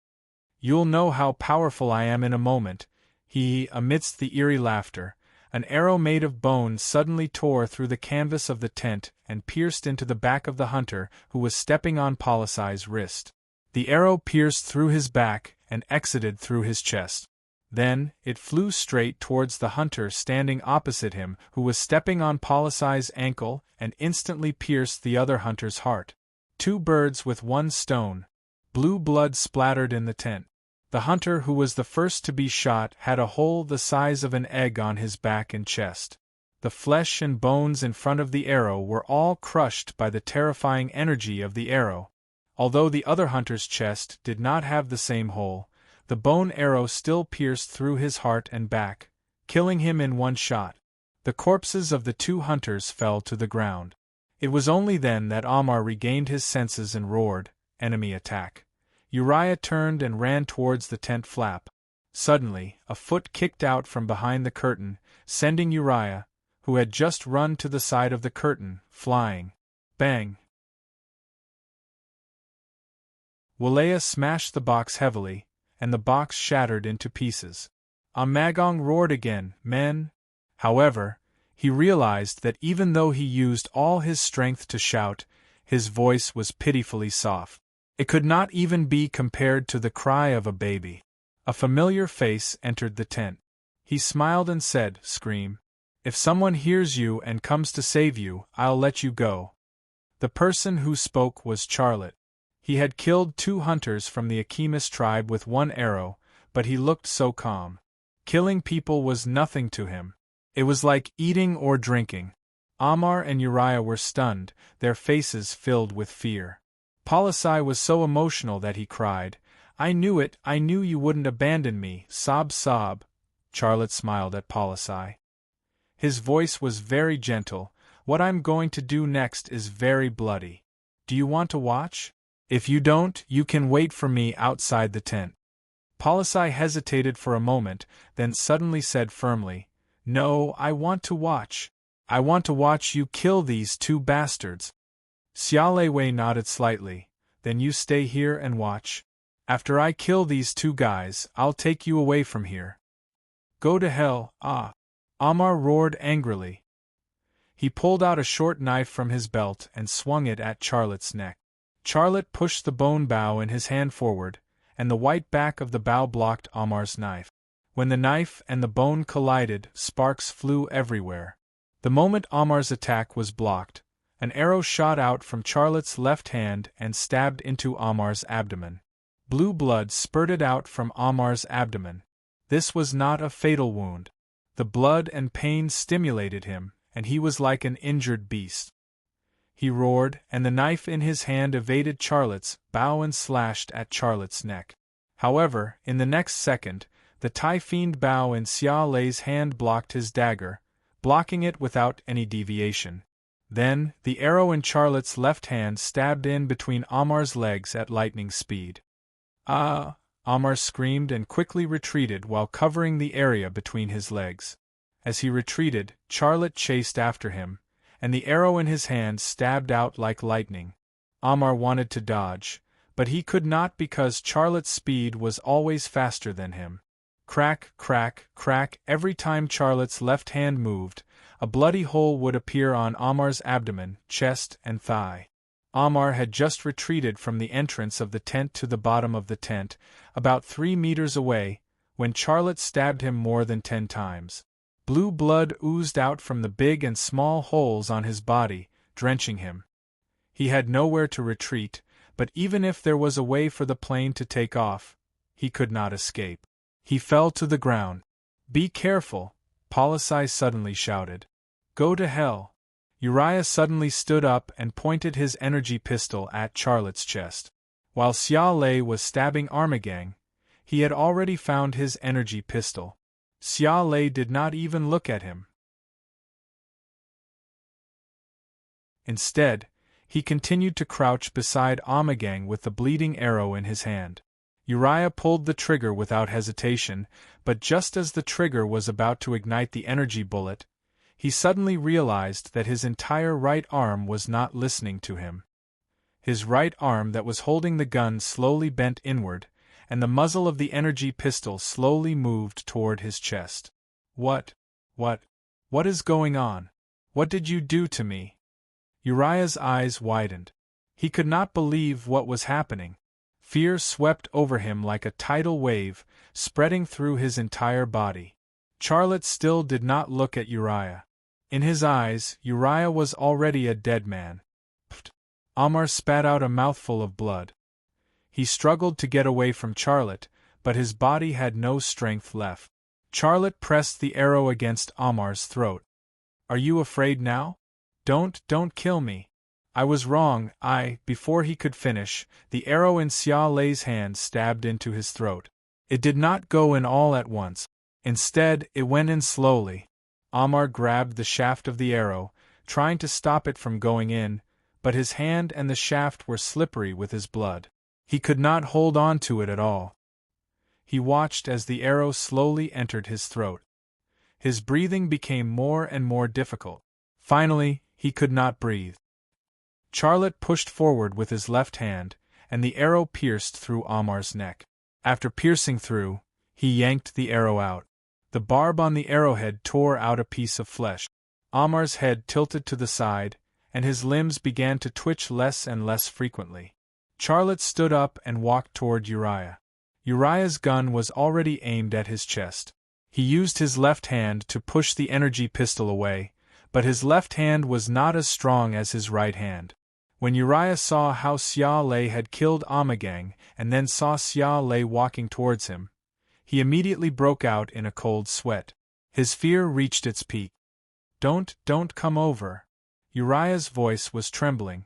You'll know how powerful I am in a moment. Amidst the eerie laughter, an arrow made of bone suddenly tore through the canvas of the tent and pierced into the back of the hunter who was stepping on Polisai's wrist. The arrow pierced through his back and exited through his chest. Then, it flew straight towards the hunter standing opposite him who was stepping on Polisai's ankle and instantly pierced the other hunter's heart. Two birds with one stone. Blue blood splattered in the tent. The hunter who was the first to be shot had a hole the size of an egg on his back and chest. The flesh and bones in front of the arrow were all crushed by the terrifying energy of the arrow. Although the other hunter's chest did not have the same hole, the bone arrow still pierced through his heart and back, killing him in one shot. The corpses of the two hunters fell to the ground. It was only then that Ammar regained his senses and roared, "Enemy attack!" Uriah turned and ran towards the tent flap. Suddenly, a foot kicked out from behind the curtain, sending Uriah, who had just run to the side of the curtain, flying. Bang! Walaya smashed the box heavily, and the box shattered into pieces. Amagong roared again, "Men!" However, he realized that even though he used all his strength to shout, his voice was pitifully soft. It could not even be compared to the cry of a baby. A familiar face entered the tent. He smiled and said, "Scream. If someone hears you and comes to save you, I'll let you go." The person who spoke was Charlotte. He had killed 2 hunters from the Akimis tribe with 1 arrow, but he looked so calm. Killing people was nothing to him. It was like eating or drinking. Ammar and Uriah were stunned, their faces filled with fear. Polisai was so emotional that he cried, "I knew it, I knew you wouldn't abandon me, sob sob." Charlotte smiled at Polisai. His voice was very gentle. "What I'm going to do next is very bloody. Do you want to watch? If you don't, you can wait for me outside the tent." Polisai hesitated for a moment, then suddenly said firmly, "No, I want to watch. I want to watch you kill these 2 bastards." Xialewe nodded slightly. "Then you stay here and watch. After I kill these 2 guys, I'll take you away from here." "Go to hell, ah!" Ammar roared angrily. He pulled out a short knife from his belt and swung it at Charlotte's neck. Charlotte pushed the bone bow in his hand forward, and the white back of the bow blocked Ammar's knife. When the knife and the bone collided, sparks flew everywhere. The moment Ammar's attack was blocked, an arrow shot out from Charlotte's left hand and stabbed into Ammar's abdomen. Blue blood spurted out from Ammar's abdomen. This was not a fatal wound. The blood and pain stimulated him, and he was like an injured beast. He roared, and the knife in his hand evaded Charlotte's bow and slashed at Charlotte's neck. However, in the next second, the Typhoon bow in Xiale's hand blocked his dagger, blocking it without any deviation. Then, the arrow in Charlotte's left hand stabbed in between Ammar's legs at lightning speed. "Ah!" Ammar screamed and quickly retreated while covering the area between his legs. As he retreated, Charlotte chased after him, and the arrow in his hand stabbed out like lightning. Ammar wanted to dodge, but he could not because Charlotte's speed was always faster than him. Crack, crack, crack, every time Charlotte's left hand moved, a bloody hole would appear on Ammar's abdomen, chest, and thigh. Ammar had just retreated from the entrance of the tent to the bottom of the tent, about 3 meters away, when Charlotte stabbed him more than 10 times. Blue blood oozed out from the big and small holes on his body, drenching him. He had nowhere to retreat, but even if there was a way for the plane to take off, he could not escape. He fell to the ground. "Be careful," Polisai suddenly shouted. "Go to hell." Uriah suddenly stood up and pointed his energy pistol at Charlotte's chest. While Xia Lei was stabbing Armagang, he had already found his energy pistol. Xia Lei did not even look at him. Instead, he continued to crouch beside Armagang with the bleeding arrow in his hand. Uriah pulled the trigger without hesitation, but just as the trigger was about to ignite the energy bullet, he suddenly realized that his entire right arm was not listening to him. His right arm that was holding the gun slowly bent inward, and the muzzle of the energy pistol slowly moved toward his chest. What is going on? What did you do to me? Uriah's eyes widened. He could not believe what was happening. Fear swept over him like a tidal wave, spreading through his entire body. Charlotte still did not look at Uriah. In his eyes, Uriah was already a dead man. Pfft! Ammar spat out a mouthful of blood. He struggled to get away from Charlotte, but his body had no strength left. Charlotte pressed the arrow against Ammar's throat. Are you afraid now? Don't kill me. I was wrong. Before he could finish, the arrow in Xia Lei's hand stabbed into his throat. It did not go in all at once. Instead, it went in slowly. Ammar grabbed the shaft of the arrow, trying to stop it from going in, but his hand and the shaft were slippery with his blood. He could not hold on to it at all. He watched as the arrow slowly entered his throat. His breathing became more and more difficult. Finally, he could not breathe. Charlotte pushed forward with his left hand, and the arrow pierced through Ammar's neck. After piercing through, he yanked the arrow out. The barb on the arrowhead tore out a piece of flesh. Ammar's head tilted to the side, and his limbs began to twitch less and less frequently. Charlotte stood up and walked toward Uriah. Uriah's gun was already aimed at his chest. He used his left hand to push the energy pistol away, but his left hand was not as strong as his right hand. When Uriah saw how Xia Lei had killed Armagang and then saw Xia Lei walking towards him, he immediately broke out in a cold sweat. His fear reached its peak. Don't come over. Uriah's voice was trembling.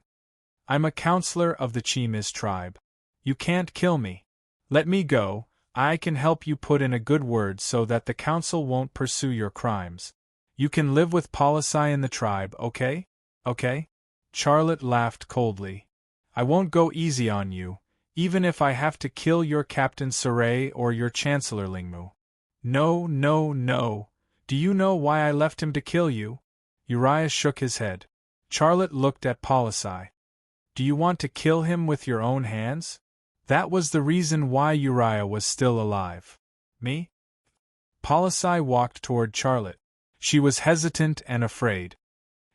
I'm a counselor of the Chimiz tribe. You can't kill me. Let me go. I can help you put in a good word so that the council won't pursue your crimes. You can live with Polisai in the tribe, okay? Okay? Charlotte laughed coldly. I won't go easy on you, even if I have to kill your Captain Saray or your Chancellor Lingmu. No. Do you know why I left him to kill you? Uriah shook his head. Charlotte looked at Polisai. Do you want to kill him with your own hands? That was the reason why Uriah was still alive. Me? Polisai walked toward Charlotte. She was hesitant and afraid.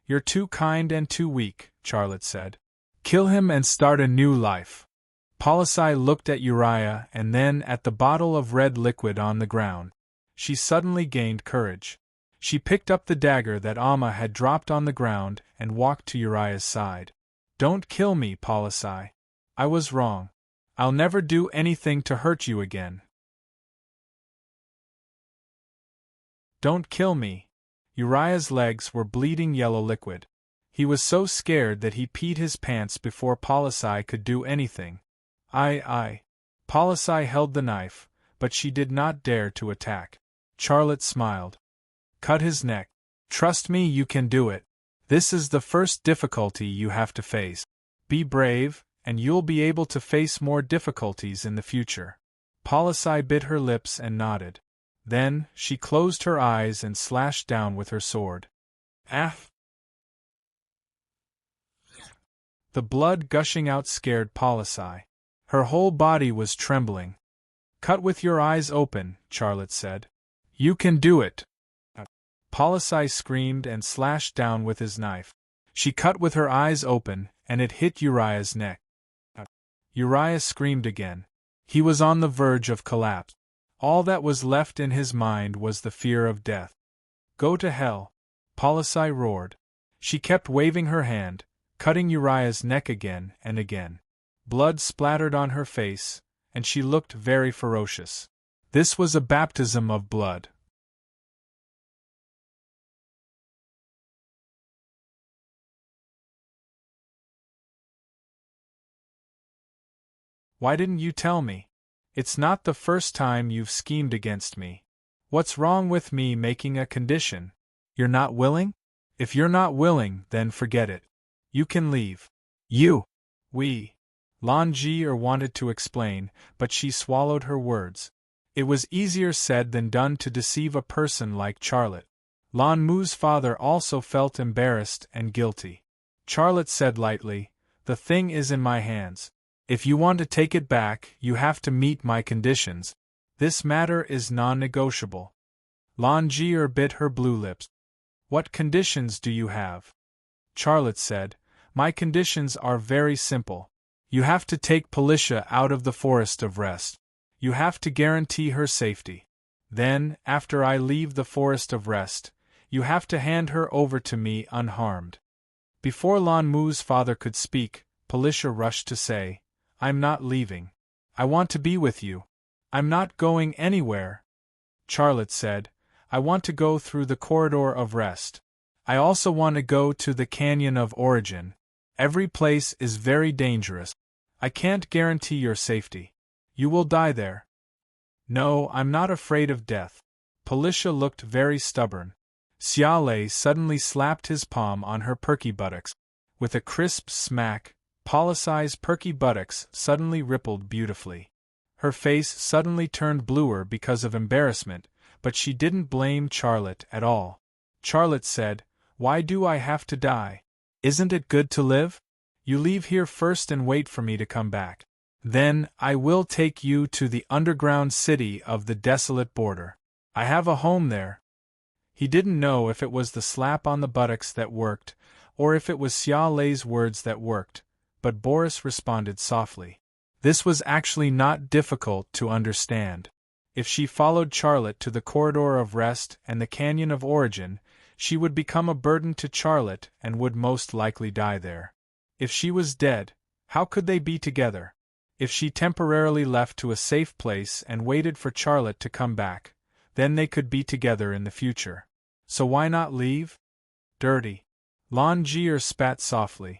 You're too kind and too weak, Charlotte said. Kill him and start a new life. Polisai looked at Uriah and then at the bottle of red liquid on the ground. She suddenly gained courage. She picked up the dagger that Amma had dropped on the ground and walked to Uriah's side. Don't kill me, Polisai. I was wrong. I'll never do anything to hurt you again. Don't kill me. Uriah's legs were bleeding yellow liquid. He was so scared that he peed his pants before Polisai could do anything. Polisai held the knife, but she did not dare to attack. Charlotte smiled. Cut his neck. Trust me, you can do it. This is the first difficulty you have to face. Be brave, and you'll be able to face more difficulties in the future. Polisai bit her lips and nodded. Then, she closed her eyes and slashed down with her sword. The blood gushing out scared Polisai. Her whole body was trembling. Cut with your eyes open, Charlotte said. You can do it. Polisai screamed and slashed down with his knife. She cut with her eyes open, and it hit Uriah's neck. Uriah screamed again. He was on the verge of collapse. All that was left in his mind was the fear of death. Go to hell, Polisai roared. She kept waving her hand, cutting Uriah's neck again and again. Blood splattered on her face, and she looked very ferocious. This was a baptism of blood. Why didn't you tell me? It's not the first time you've schemed against me. What's wrong with me making a condition? You're not willing? If you're not willing, then forget it. You can leave. You. We. Lan Ji wanted to explain, but she swallowed her words. It was easier said than done to deceive a person like Charlotte. Lan Mu's father also felt embarrassed and guilty. Charlotte said lightly, "The thing is in my hands. If you want to take it back, you have to meet my conditions. This matter is non-negotiable." Lan Ji bit her blue lips. "What conditions do you have?" Charlotte said, "My conditions are very simple. You have to take Policia out of the Forest of Rest. You have to guarantee her safety. Then, after I leave the Forest of Rest, you have to hand her over to me unharmed." Before Lan Mu's father could speak, Policia rushed to say, "I'm not leaving. I want to be with you. I'm not going anywhere." Charlotte said, "I want to go through the corridor of rest. I also want to go to the canyon of origin. Every place is very dangerous. I can't guarantee your safety. You will die there." "No, I'm not afraid of death." Policia looked very stubborn. Xiaolei suddenly slapped his palm on her perky buttocks. With a crisp smack, Policai's perky buttocks suddenly rippled beautifully. Her face suddenly turned bluer because of embarrassment, but she didn't blame Charlotte at all. Charlotte said, "Why do I have to die? Isn't it good to live? You leave here first and wait for me to come back. Then, I will take you to the underground city of the desolate border. I have a home there." He didn't know if it was the slap on the buttocks that worked, or if it was Xiaolei's words that worked, but Boris responded softly. This was actually not difficult to understand. If she followed Charlotte to the corridor of rest and the canyon of origin, she would become a burden to Charlotte and would most likely die there. If she was dead, how could they be together? If she temporarily left to a safe place and waited for Charlotte to come back, then they could be together in the future. So why not leave? Dirty. Lan Ji spat softly.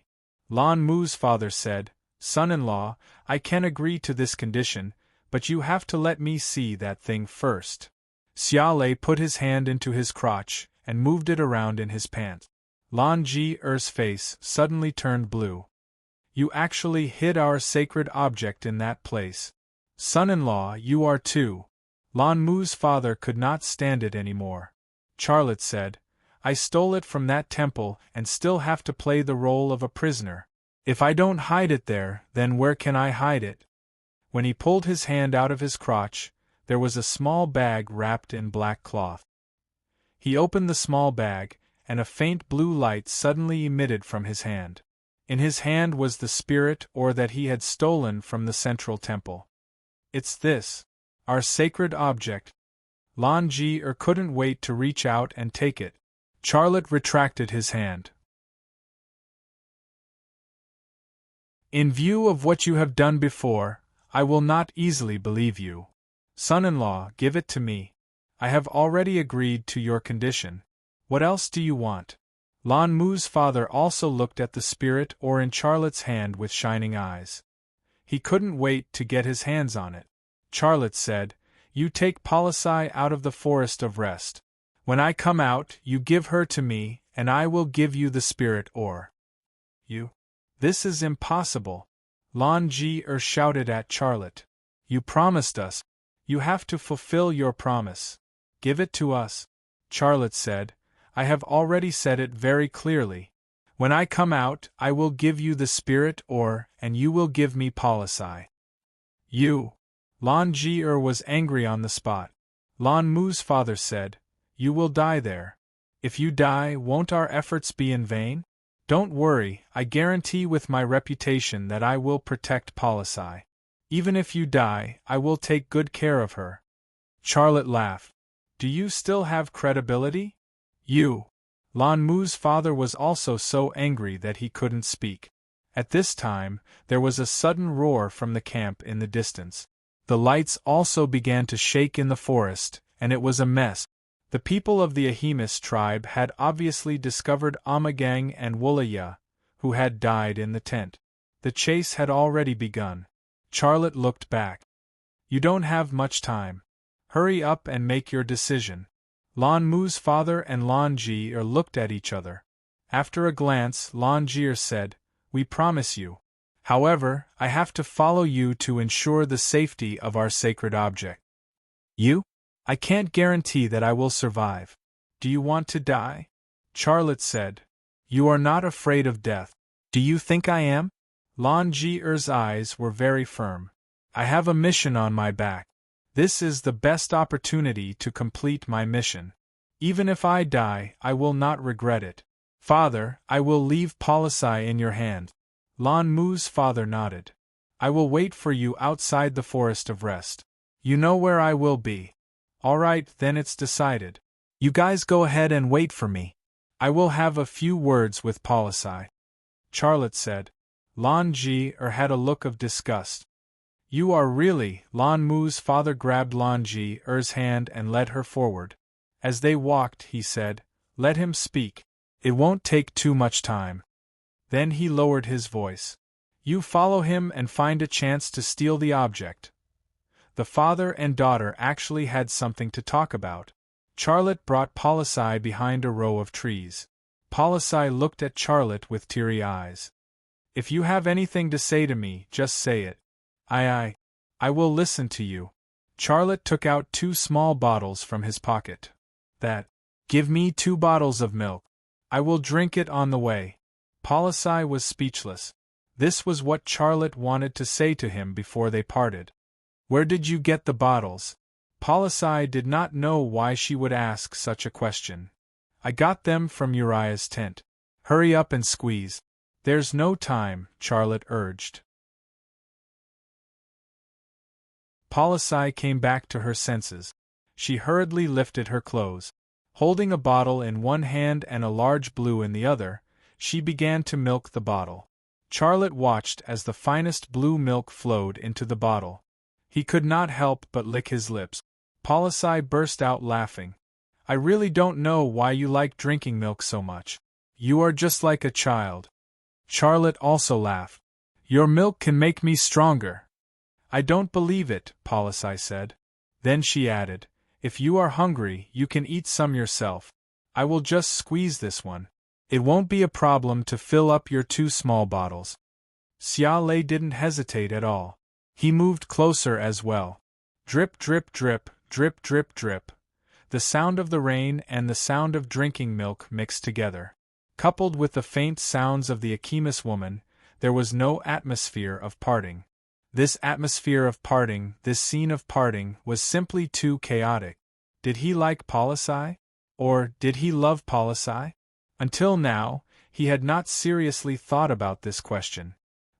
Lan Mu's father said, "Son-in-law, I can agree to this condition, but you have to let me see that thing first." Xiaolei put his hand into his crotch and moved it around in his pants. Lan Ji's face suddenly turned blue. "You actually hid our sacred object in that place. Son-in-law, you are too." Lan Mu's father could not stand it anymore. Charlotte said, "I stole it from that temple and still have to play the role of a prisoner. If I don't hide it there, then where can I hide it?" When he pulled his hand out of his crotch, there was a small bag wrapped in black cloth. He opened the small bag, and a faint blue light suddenly emitted from his hand. In his hand was the spirit ore that he had stolen from the central temple. "It's this. Our sacred object." Lan Ji couldn't wait to reach out and take it. Charlotte retracted his hand. "In view of what you have done before, I will not easily believe you. Son-in-law, give it to me. I have already agreed to your condition. What else do you want?" Lan Mu's father also looked at the spirit ore in Charlotte's hand with shining eyes. He couldn't wait to get his hands on it. Charlotte said, "You take Policai out of the Forest of Rest. When I come out, you give her to me, and I will give you the spirit ore." "You? This is impossible." Lan Ji shouted at Charlotte. "You promised us. You have to fulfill your promise. Give it to us." Charlotte said, "I have already said it very clearly. When I come out, I will give you the spirit ore, and you will give me Policai." "You." Lan Ji was angry on the spot. Lan Mu's father said, "You will die there. If you die, won't our efforts be in vain? Don't worry, I guarantee with my reputation that I will protect Policai. Even if you die, I will take good care of her." Charlotte laughed. "Do you still have credibility? You." Lan Mu's father was also so angry that he couldn't speak. At this time, there was a sudden roar from the camp in the distance. The lights also began to shake in the forest, and it was a mess. The people of the Ahimis tribe had obviously discovered Amagang and Wulaya, who had died in the tent. The chase had already begun. Charlotte looked back. You don't have much time. Hurry up and make your decision. Lan Mu's father and Lan Ji looked at each other. After a glance, Lan Ji said, We promise you. However, I have to follow you to ensure the safety of our sacred object. You? I can't guarantee that I will survive. Do you want to die? Charlotte said. You are not afraid of death. Do you think I am? Lan Ji's eyes were very firm. I have a mission on my back. This is the best opportunity to complete my mission. Even if I die, I will not regret it. Father, I will leave policy in your hand. Lan Mu's father nodded. I will wait for you outside the Forest of Rest. You know where I will be. All right, then it's decided. You guys go ahead and wait for me. I will have a few words with policy. Charlotte said. Lan Ji had a look of disgust. You are really. Lan Mu's father grabbed Lan Ji's hand and led her forward. As they walked, he said, Let him speak. It won't take too much time. Then he lowered his voice. You follow him and find a chance to steal the object. The father and daughter actually had something to talk about. Charlotte brought policy behind a row of trees. Policy looked at Charlotte with teary eyes. If you have anything to say to me, just say it. I will listen to you. Charlotte took out 2 small bottles from his pocket. Give me 2 bottles of milk. I will drink it on the way. Policy was speechless. This was what Charlotte wanted to say to him before they parted. Where did you get the bottles? Policy did not know why she would ask such a question. I got them from Uriah's tent. Hurry up and squeeze. There's no time, Charlotte urged. Policy came back to her senses. She hurriedly lifted her clothes. Holding a bottle in one hand and a large blue in the other, she began to milk the bottle. Charlotte watched as the finest blue milk flowed into the bottle. He could not help but lick his lips. Policy burst out laughing. I really don't know why you like drinking milk so much. You are just like a child. Charlotte also laughed. Your milk can make me stronger. I don't believe it, Policy said. Then she added, If you are hungry, you can eat some yourself. I will just squeeze this one. It won't be a problem to fill up your 2 small bottles. Xia Lei didn't hesitate at all. He moved closer as well. Drip, drip, drip, drip, drip, drip. The sound of the rain and the sound of drinking milk mixed together. Coupled with the faint sounds of the Akimis woman, there was no atmosphere of parting. This atmosphere of parting, this scene of parting, was simply too chaotic. Did he like Policy? Or did he love Policy? Until now, he had not seriously thought about this question.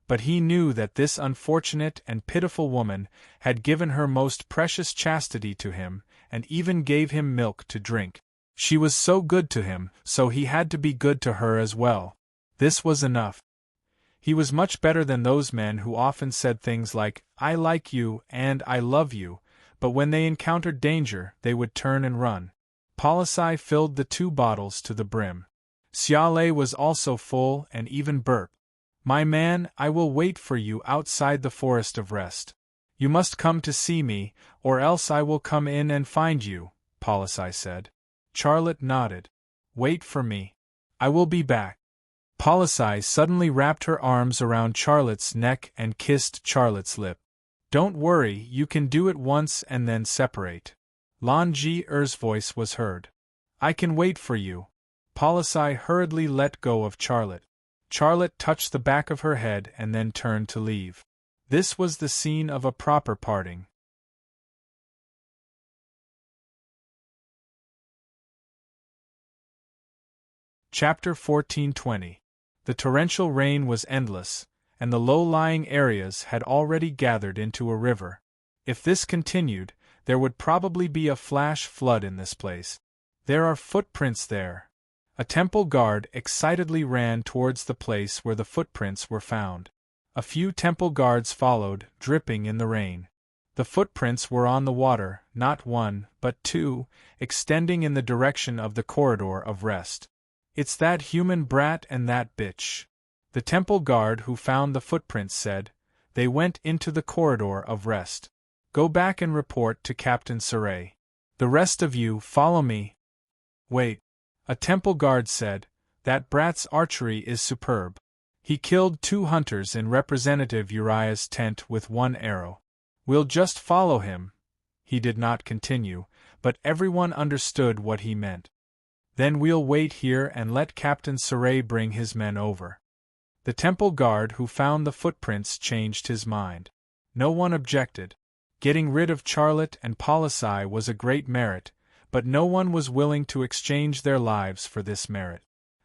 But he knew that this unfortunate and pitiful woman had given her most precious chastity to him, and even gave him milk to drink. She was so good to him, so he had to be good to her as well. This was enough. He was much better than those men who often said things like, I like you and I love you, but when they encountered danger, they would turn and run. Policy filled the 2 bottles to the brim. Xia Lei was also full and even burped. My man, I will wait for you outside the Forest of Rest. You must come to see me, or else I will come in and find you, Policy said. Charlotte nodded. Wait for me. I will be back. Policy suddenly wrapped her arms around Charlotte's neck and kissed Charlotte's lip. Don't worry, you can do it once and then separate. Lan Ji's voice was heard. I can wait for you. Policy hurriedly let go of Charlotte. Charlotte touched the back of her head and then turned to leave. This was the scene of a proper parting. Chapter 1420. The torrential rain was endless, and the low-lying areas had already gathered into a river. If this continued, there would probably be a flash flood in this place. There are footprints there. A temple guard excitedly ran towards the place where the footprints were found. A few temple guards followed, dripping in the rain. The footprints were on the water, not 1, but 2, extending in the direction of the corridor of rest. It's that human brat and that bitch. The temple guard who found the footprints said, They went into the corridor of rest. Go back and report to Captain Serene. The rest of you, follow me. Wait. A temple guard said, that brat's archery is superb. He killed 2 hunters in Representative Uriah's tent with 1 arrow. We'll just follow him. He did not continue, but everyone understood what he meant. Then we'll wait here and let Captain Serene bring his men over. The temple guard who found the footprints changed his mind. No one objected. Getting rid of Charlotte and Policy was a great merit, but no one was willing to exchange their lives for this merit.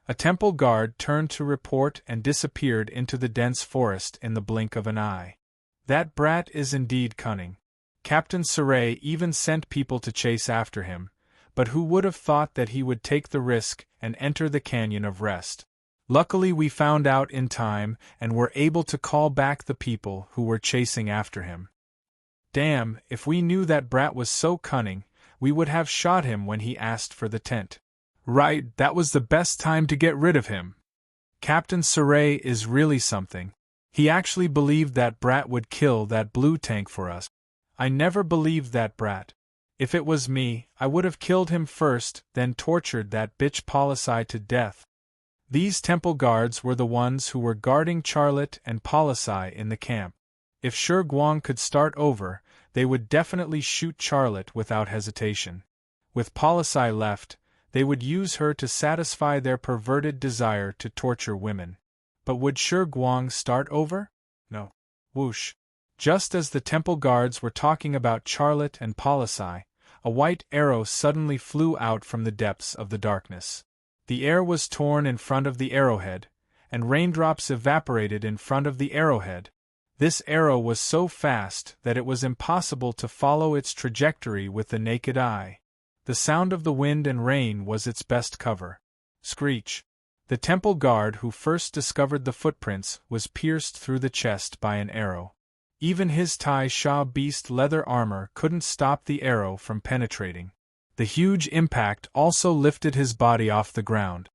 A temple guard turned to report and disappeared into the dense forest in the blink of an eye. That brat is indeed cunning. Captain Serene even sent people to chase after him, but who would have thought that he would take the risk and enter the Canyon of Rest? Luckily we found out in time and were able to call back the people who were chasing after him. Damn, if we knew that brat was so cunning, we would have shot him when he asked for the tent. Right, that was the best time to get rid of him. Captain Serene is really something. He actually believed that brat would kill that blue tank for us. I never believed that brat. If it was me, I would have killed him first, then tortured that bitch Policy to death. These temple guards were the ones who were guarding Charlotte and Policy in the camp. If Shi Guang could start over, they would definitely shoot Charlotte without hesitation. With Policy left, they would use her to satisfy their perverted desire to torture women. But would Shi Guang start over? No. Whoosh. Just as the temple guards were talking about Charlotte and Policy, a white arrow suddenly flew out from the depths of the darkness. The air was torn in front of the arrowhead, and raindrops evaporated in front of the arrowhead. This arrow was so fast that it was impossible to follow its trajectory with the naked eye. The sound of the wind and rain was its best cover. Screech. The temple guard who first discovered the footprints was pierced through the chest by an arrow. Even his Tai Sha beast leather armor couldn't stop the arrow from penetrating. The huge impact also lifted his body off the ground.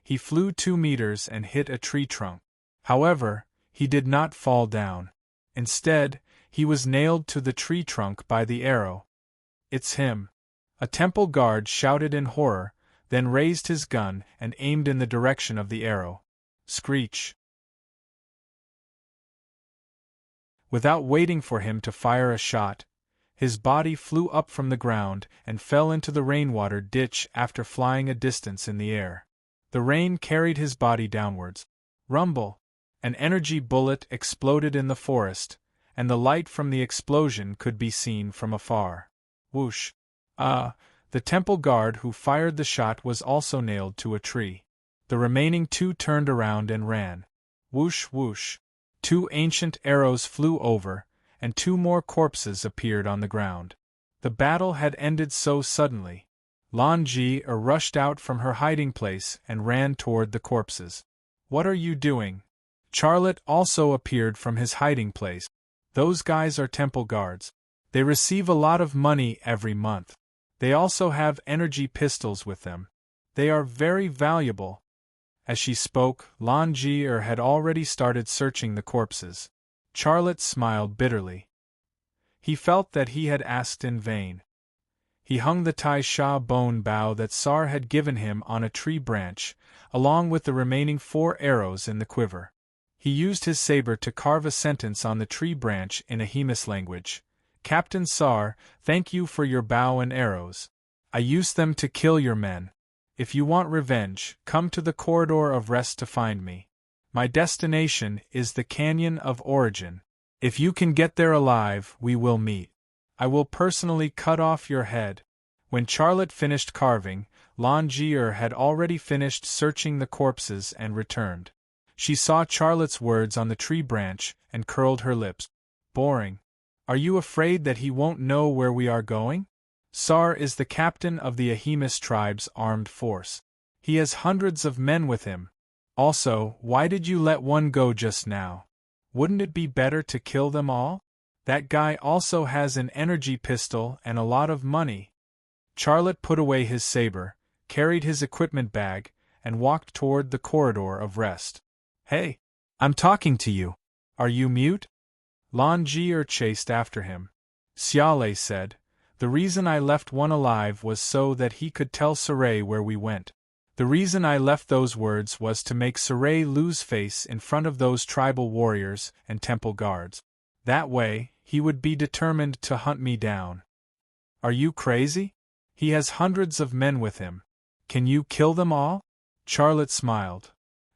He flew 2 meters and hit a tree trunk. However, he did not fall down. Instead, he was nailed to the tree trunk by the arrow. It's him. A temple guard shouted in horror, then raised his gun and aimed in the direction of the arrow. Screech. Without waiting for him to fire a shot, his body flew up from the ground and fell into the rainwater ditch after flying a distance in the air. The rain carried his body downwards. Rumble! An energy bullet exploded in the forest, and the light from the explosion could be seen from afar. Whoosh! The temple guard who fired the shot was also nailed to a tree. The remaining 2 turned around and ran. Whoosh whoosh! 2 ancient arrows flew over, and 2 more corpses appeared on the ground. The battle had ended so suddenly. Lan Ji rushed out from her hiding place and ran toward the corpses. What are you doing? Charlotte also appeared from his hiding place. Those guys are temple guards. They receive a lot of money every month. They also have energy pistols with them. They are very valuable. As she spoke, Lan Ji had already started searching the corpses. Charlotte smiled bitterly. He felt that he had asked in vain. He hung the Tai Sha bone bow that Sar had given him on a tree branch, along with the remaining 4 arrows in the quiver. He used his saber to carve a sentence on the tree branch in Ahimis language. Captain Sar, thank you for your bow and arrows. I used them to kill your men. If you want revenge, come to the corridor of rest to find me. My destination is the Canyon of Origin. If you can get there alive, we will meet. I will personally cut off your head. When Charlotte finished carving, Lan Ji had already finished searching the corpses and returned. She saw Charlotte's words on the tree branch and curled her lips. Boring. Are you afraid that he won't know where we are going? Sar is the captain of the Ahimis tribe's armed force. He has hundreds of men with him. Also, why did you let one go just now? Wouldn't it be better to kill them all? That guy also has an energy pistol and a lot of money. Charlotte put away his saber, carried his equipment bag, and walked toward the corridor of rest. Hey! I'm talking to you. Are you mute? Lan Jie chased after him. Xiale said, "The reason I left one alive was so that he could tell Saray where we went. The reason I left those words was to make Saray lose face in front of those tribal warriors and temple guards. That way, he would be determined to hunt me down." "Are you crazy? He has hundreds of men with him. Can you kill them all?" Charlotte smiled.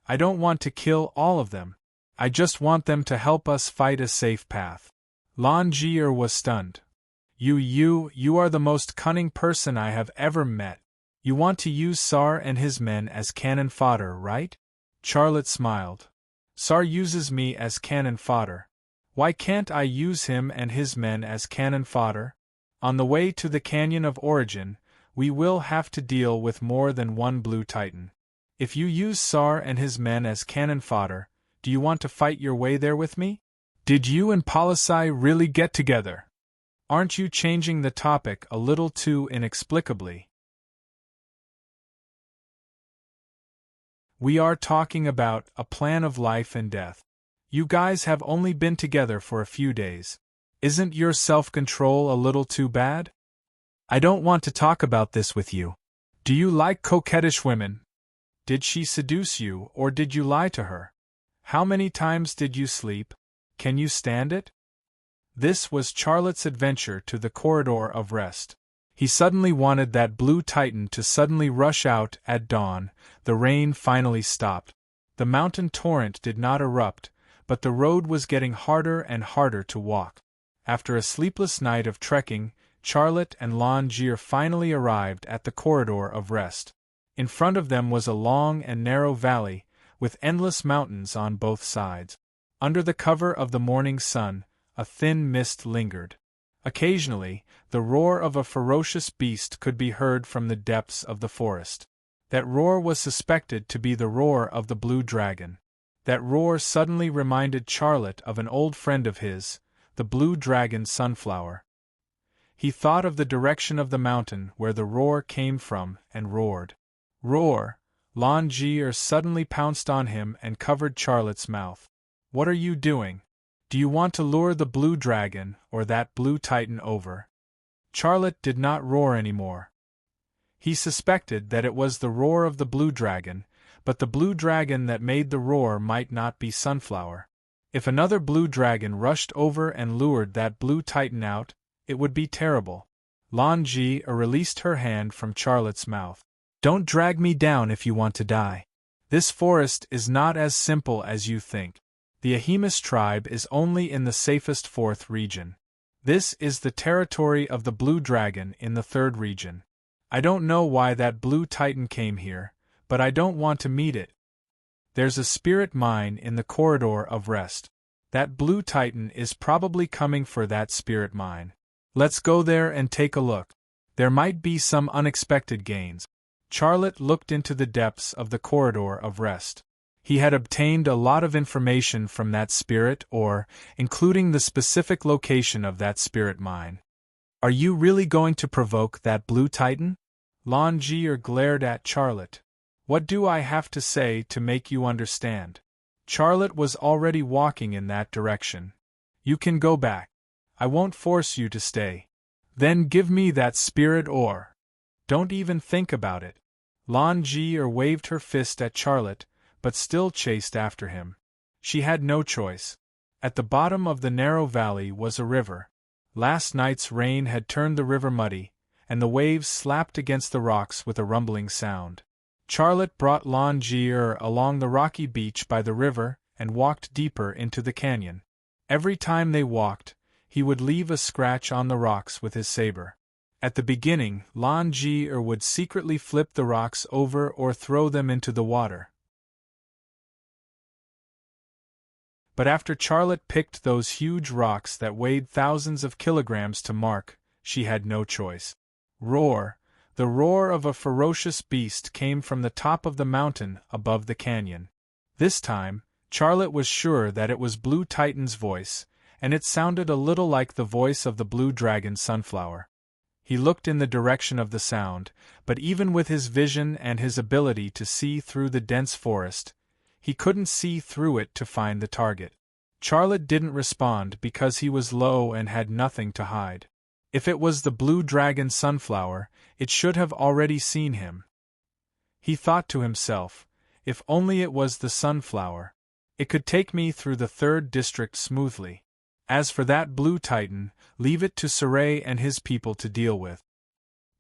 "I don't want to kill all of them. I just want them to help us fight a safe path." Lan Jie was stunned. You are the most cunning person I have ever met. You want to use Sar and his men as cannon fodder, right?" Charlotte smiled. "Sar uses me as cannon fodder. Why can't I use him and his men as cannon fodder? On the way to the Canyon of Origin, we will have to deal with more than one Blue Titan. If you use Sar and his men as cannon fodder, do you want to fight your way there with me? Did you and Polisai really get together? Aren't you changing the topic a little too inexplicably?" "We are talking about a plan of life and death. You guys have only been together for a few days. Isn't your self-control a little too bad? I don't want to talk about this with you. Do you like coquettish women? Did she seduce you or did you lie to her? How many times did you sleep? Can you stand it?" This was Charlotte's adventure to the corridor of rest. He suddenly wanted that Blue Titan to suddenly rush out at dawn. The rain finally stopped. The mountain torrent did not erupt, but the road was getting harder and harder to walk. After a sleepless night of trekking, Charlotte and Lan Jie finally arrived at the corridor of rest. In front of them was a long and narrow valley, with endless mountains on both sides. Under the cover of the morning sun, a thin mist lingered. Occasionally, the roar of a ferocious beast could be heard from the depths of the forest. That roar was suspected to be the roar of the blue dragon. That roar suddenly reminded Charlotte of an old friend of his, the blue dragon Sunflower. He thought of the direction of the mountain where the roar came from and roared. "Roar!" Lan Jie suddenly pounced on him and covered Charlotte's mouth. "What are you doing? Do you want to lure the blue dragon or that Blue Titan over?" Charlotte did not roar anymore. He suspected that it was the roar of the blue dragon, but the blue dragon that made the roar might not be Sunflower. If another blue dragon rushed over and lured that Blue Titan out, it would be terrible. Lan Jie released her hand from Charlotte's mouth. "Don't drag me down if you want to die. This forest is not as simple as you think. The Ahemus tribe is only in the safest 4th region. This is the territory of the Blue Dragon in the 3rd region. I don't know why that Blue Titan came here, but I don't want to meet it. There's a spirit mine in the corridor of rest. That Blue Titan is probably coming for that spirit mine. Let's go there and take a look. There might be some unexpected gains." Charlotte looked into the depths of the corridor of rest. He had obtained a lot of information from that spirit ore, including the specific location of that spirit mine. "Are you really going to provoke that Blue Titan?" Lan Jie glared at Charlotte. "What do I have to say to make you understand?" Charlotte was already walking in that direction. "You can go back. I won't force you to stay. Then give me that spirit ore. Don't even think about it." Lan Jie waved her fist at Charlotte, but still chased after him. She had no choice. At the bottom of the narrow valley was a river. Last night's rain had turned the river muddy, and the waves slapped against the rocks with a rumbling sound. Charlotte brought Lan Jie along the rocky beach by the river and walked deeper into the canyon. Every time they walked, he would leave a scratch on the rocks with his saber. At the beginning, Lan Jie would secretly flip the rocks over or throw them into the water. But after Charlotte picked those huge rocks that weighed thousands of kilograms to mark, she had no choice. Roar! The roar of a ferocious beast came from the top of the mountain above the canyon. This time, Charlotte was sure that it was Blue Titan's voice, and it sounded a little like the voice of the blue dragon Sunflower. He looked in the direction of the sound, but even with his vision and his ability to see through the dense forest, he couldn't see through it to find the target. Charlotte didn't respond because he was low and had nothing to hide. If it was the blue dragon sunflower, it should have already seen him. He thought to himself, if only it was the sunflower. It could take me through the 3rd district smoothly. As for that blue titan, leave it to Serene and his people to deal with.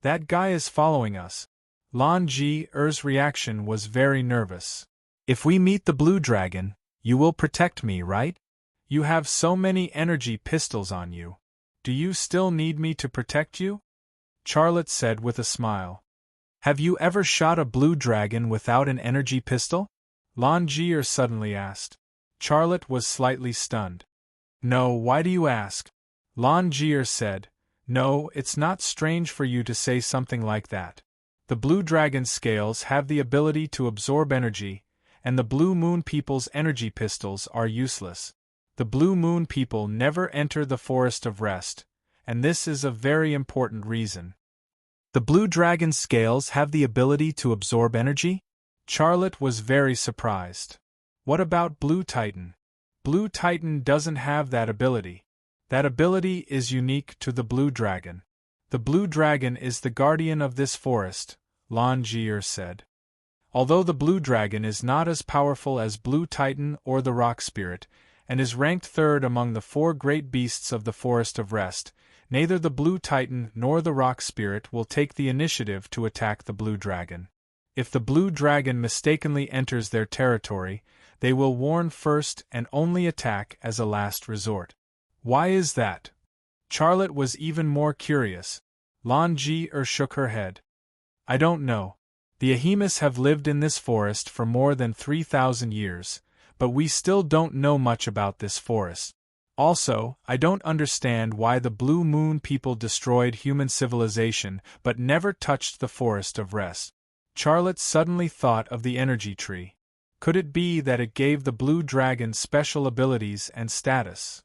That guy is following us. Lan Ji-er's reaction was very nervous. If we meet the blue dragon, you will protect me, right? You have so many energy pistols on you. Do you still need me to protect you? Charlotte said with a smile. Have you ever shot a blue dragon without an energy pistol? Lan Ji-er suddenly asked. Charlotte was slightly stunned. No, why do you ask? Lan Ji-er said. No, it's not strange for you to say something like that. The blue dragon's scales have the ability to absorb energy, and the blue moon people's energy pistols are useless. The blue moon people never enter the forest of rest, and this is a very important reason. The blue dragon's scales have the ability to absorb energy? Charlotte was very surprised. What about Blue Titan? Blue Titan doesn't have that ability. That ability is unique to the blue dragon. The blue dragon is the guardian of this forest, Lan Ji-er said. Although the blue dragon is not as powerful as Blue Titan or the rock spirit, and is ranked 3rd among the 4 great beasts of the Forest of Rest, neither the Blue Titan nor the Rock Spirit will take the initiative to attack the Blue Dragon. If the Blue Dragon mistakenly enters their territory, they will warn first and only attack as a last resort. Why is that? Charlotte was even more curious. Lan Ji-er shook her head. I don't know. The Ahimas have lived in this forest for more than 3,000 years. But we still don't know much about this forest. Also, I don't understand why the Blue Moon people destroyed human civilization but never touched the Forest of Rest. Charlotte suddenly thought of the energy tree. Could it be that it gave the blue dragon special abilities and status?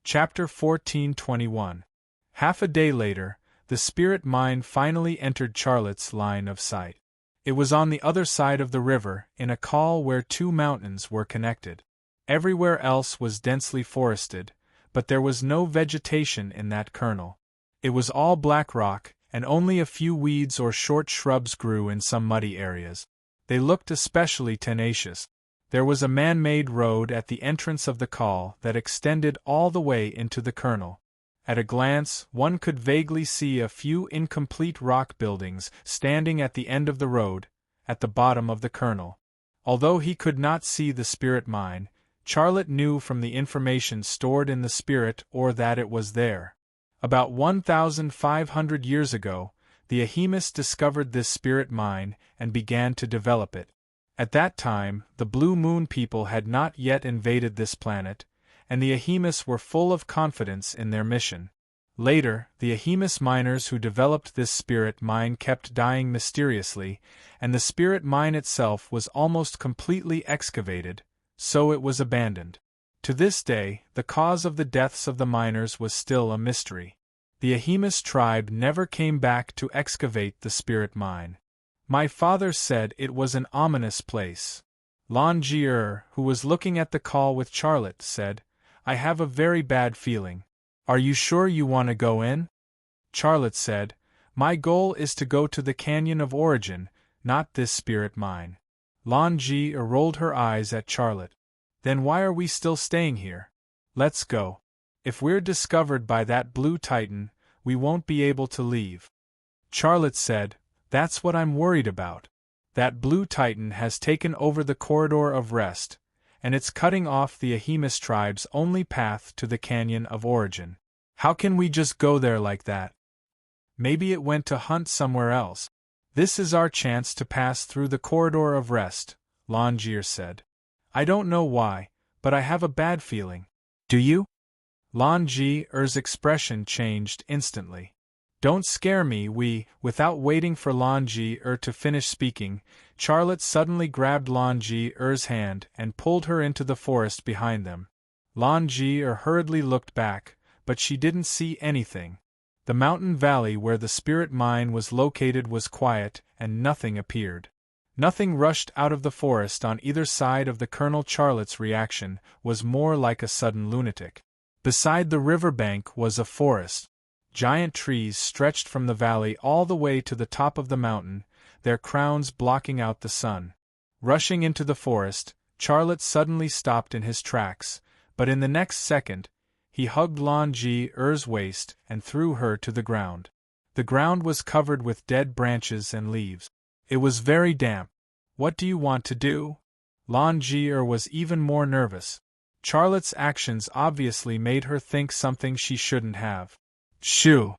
Chapter 14:21. Half a day later, the spirit mine finally entered Charlotte's line of sight. It was on the other side of the river, in a col where 2 mountains were connected. Everywhere else was densely forested, but there was no vegetation in that kernel. It was all black rock, and only a few weeds or short shrubs grew in some muddy areas. They looked especially tenacious. There was a man-made road at the entrance of the col that extended all the way into the kernel. At a glance, one could vaguely see a few incomplete rock buildings standing at the end of the road, at the bottom of the kernel. Although he could not see the spirit mine, Charlotte knew from the information stored in the spirit ore that it was there. About 1,500 years ago, the Ahimas discovered this spirit mine and began to develop it. At that time, the Blue Moon people had not yet invaded this planet, and the Ahimas were full of confidence in their mission. Later, the Ahimas miners who developed this spirit mine kept dying mysteriously, and the spirit mine itself was almost completely excavated, so it was abandoned. To this day, the cause of the deaths of the miners was still a mystery. The Ahimas tribe never came back to excavate the spirit mine. My father said it was an ominous place. Lan Ji-er, who was looking at the call with Charlotte, said, I have a very bad feeling. Are you sure you want to go in? Charlotte said, My goal is to go to the Canyon of Origin, not this spirit mine. Lan Ji-er rolled her eyes at Charlotte. Then why are we still staying here? Let's go. If we're discovered by that blue titan, we won't be able to leave. Charlotte said, That's what I'm worried about. That blue titan has taken over the corridor of rest, and it's cutting off the Ahimas tribe's only path to the Canyon of Origin. How can we just go there like that? Maybe it went to hunt somewhere else. This is our chance to pass through the corridor of rest, Lan Ji-er said. I don't know why, but I have a bad feeling. Do you? Lan Ji-er's expression changed instantly. Don't scare me, Without waiting for Lan Ji-er to finish speaking, Charlotte suddenly grabbed Lan Ji-er's hand and pulled her into the forest behind them. Lan Ji-er hurriedly looked back, but she didn't see anything. The mountain valley where the spirit mine was located was quiet and nothing appeared. Nothing rushed out of the forest on either side of the Colonel. Charlotte's reaction was more like a sudden lunatic. Beside the river bank was a forest. Giant trees stretched from the valley all the way to the top of the mountain, their crowns blocking out the sun. Rushing into the forest, Charlotte suddenly stopped in his tracks, but in the next second, he hugged Lan Ji's waist and threw her to the ground. The ground was covered with dead branches and leaves. It was very damp. "What do you want to do?" Lan Ji was even more nervous. Charlotte's actions obviously made her think something she shouldn't have. "Shoo!"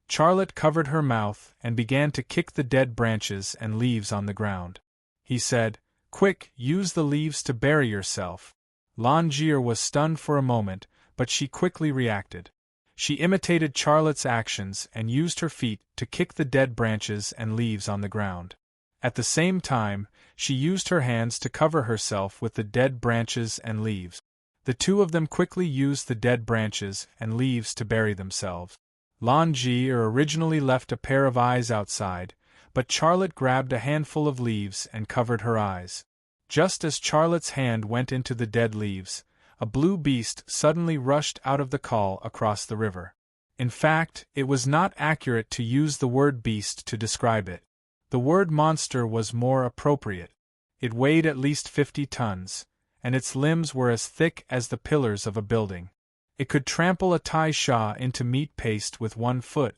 Charlotte covered her mouth and began to kick the dead branches and leaves on the ground. He said, "Quick, use the leaves to bury yourself." Lan Ji was stunned for a moment, but she quickly reacted. She imitated Charlotte's actions and used her feet to kick the dead branches and leaves on the ground. At the same time, she used her hands to cover herself with the dead branches and leaves. The two of them quickly used the dead branches and leaves to bury themselves. Lan Ji originally left a pair of eyes outside, but Charlotte grabbed a handful of leaves and covered her eyes. Just as Charlotte's hand went into the dead leaves, a blue beast suddenly rushed out of the call across the river. In fact, it was not accurate to use the word beast to describe it. The word monster was more appropriate. It weighed at least 50 tons, and its limbs were as thick as the pillars of a building. It could trample a Tai Sha into meat paste with one foot.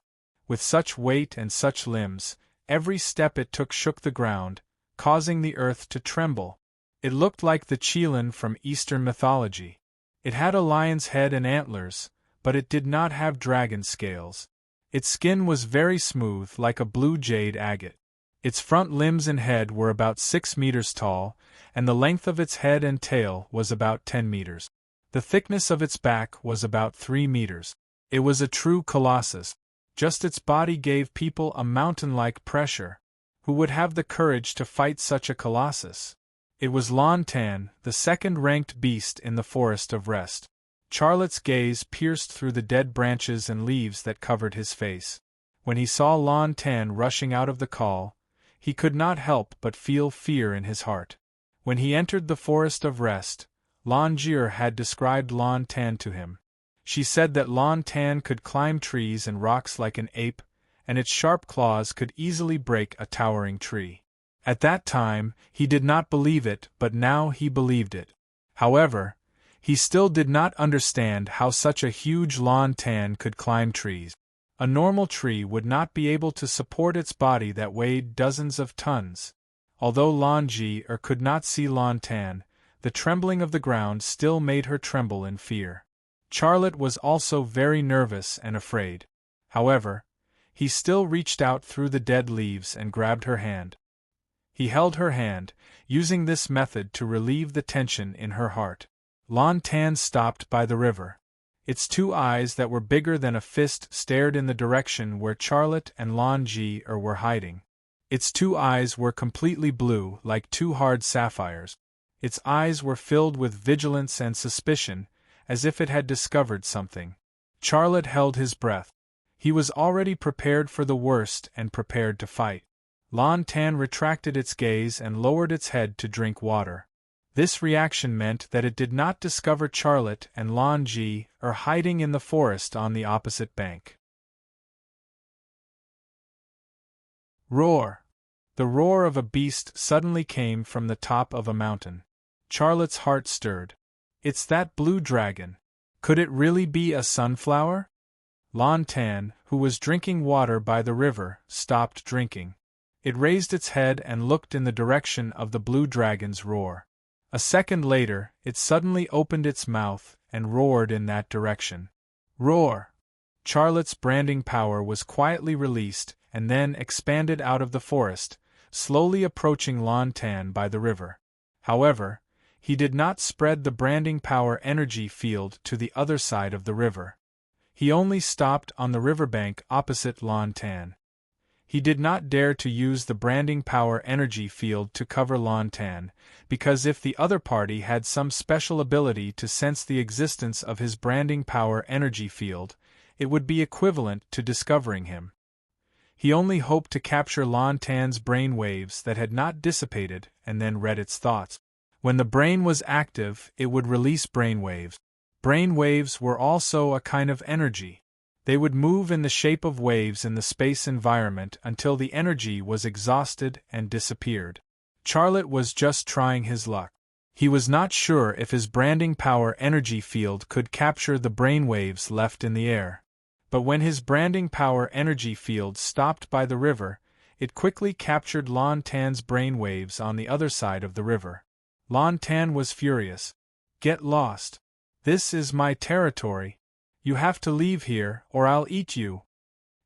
With such weight and such limbs, every step it took shook the ground, causing the earth to tremble. It looked like the Qilin from Eastern mythology. It had a lion's head and antlers, but it did not have dragon scales. Its skin was very smooth like a blue jade agate. Its front limbs and head were about 6 meters tall, and the length of its head and tail was about 10 meters. The thickness of its back was about 3 meters. It was a true colossus. Just its body gave people a mountain-like pressure. Who would have the courage to fight such a colossus? It was Lan Tan, the second-ranked beast in the Forest of Rest. Charlotte's gaze pierced through the dead branches and leaves that covered his face. When he saw Lan Tan rushing out of the call, he could not help but feel fear in his heart. When he entered the Forest of Rest, Lan Ji had described Lan Tan to him. She said that Lan Tan could climb trees and rocks like an ape, and its sharp claws could easily break a towering tree. At that time, he did not believe it, but now he believed it. However, he still did not understand how such a huge Lan Tan could climb trees. A normal tree would not be able to support its body that weighed dozens of tons. Although Lan Ji could not see Lan Tan, the trembling of the ground still made her tremble in fear. Charlotte was also very nervous and afraid. However, he still reached out through the dead leaves and grabbed her hand. He held her hand, using this method to relieve the tension in her heart. Lan Tan stopped by the river. Its two eyes that were bigger than a fist stared in the direction where Charlotte and Lan Ji were hiding. Its two eyes were completely blue, like two hard sapphires. Its eyes were filled with vigilance and suspicion, as if it had discovered something. Charlotte held his breath. He was already prepared for the worst and prepared to fight. Lan Tan retracted its gaze and lowered its head to drink water. This reaction meant that it did not discover Charlotte and Lan Ji hiding in the forest on the opposite bank. Roar! The roar of a beast suddenly came from the top of a mountain. Charlotte's heart stirred. It's that blue dragon. Could it really be a sunflower? Lan Tan, who was drinking water by the river, stopped drinking. It raised its head and looked in the direction of the blue dragon's roar. A second later, it suddenly opened its mouth and roared in that direction. Roar! Charlotte's branding power was quietly released and then expanded out of the forest, slowly approaching Lan Tan by the river. However, he did not spread the branding power energy field to the other side of the river. He only stopped on the riverbank opposite Lan Tan. He did not dare to use the branding power energy field to cover Lan Tan, because if the other party had some special ability to sense the existence of his branding power energy field, it would be equivalent to discovering him. He only hoped to capture Lon Tan's brain waves that had not dissipated and then read its thoughts. When the brain was active, it would release brain waves. Brain waves were also a kind of energy. They would move in the shape of waves in the space environment until the energy was exhausted and disappeared. Charlotte was just trying his luck. He was not sure if his branding power energy field could capture the brain waves left in the air. But when his branding power energy field stopped by the river, it quickly captured Lon Tan's brain waves on the other side of the river. Lon Tan was furious. "Get lost. This is my territory. You have to leave here, or I'll eat you."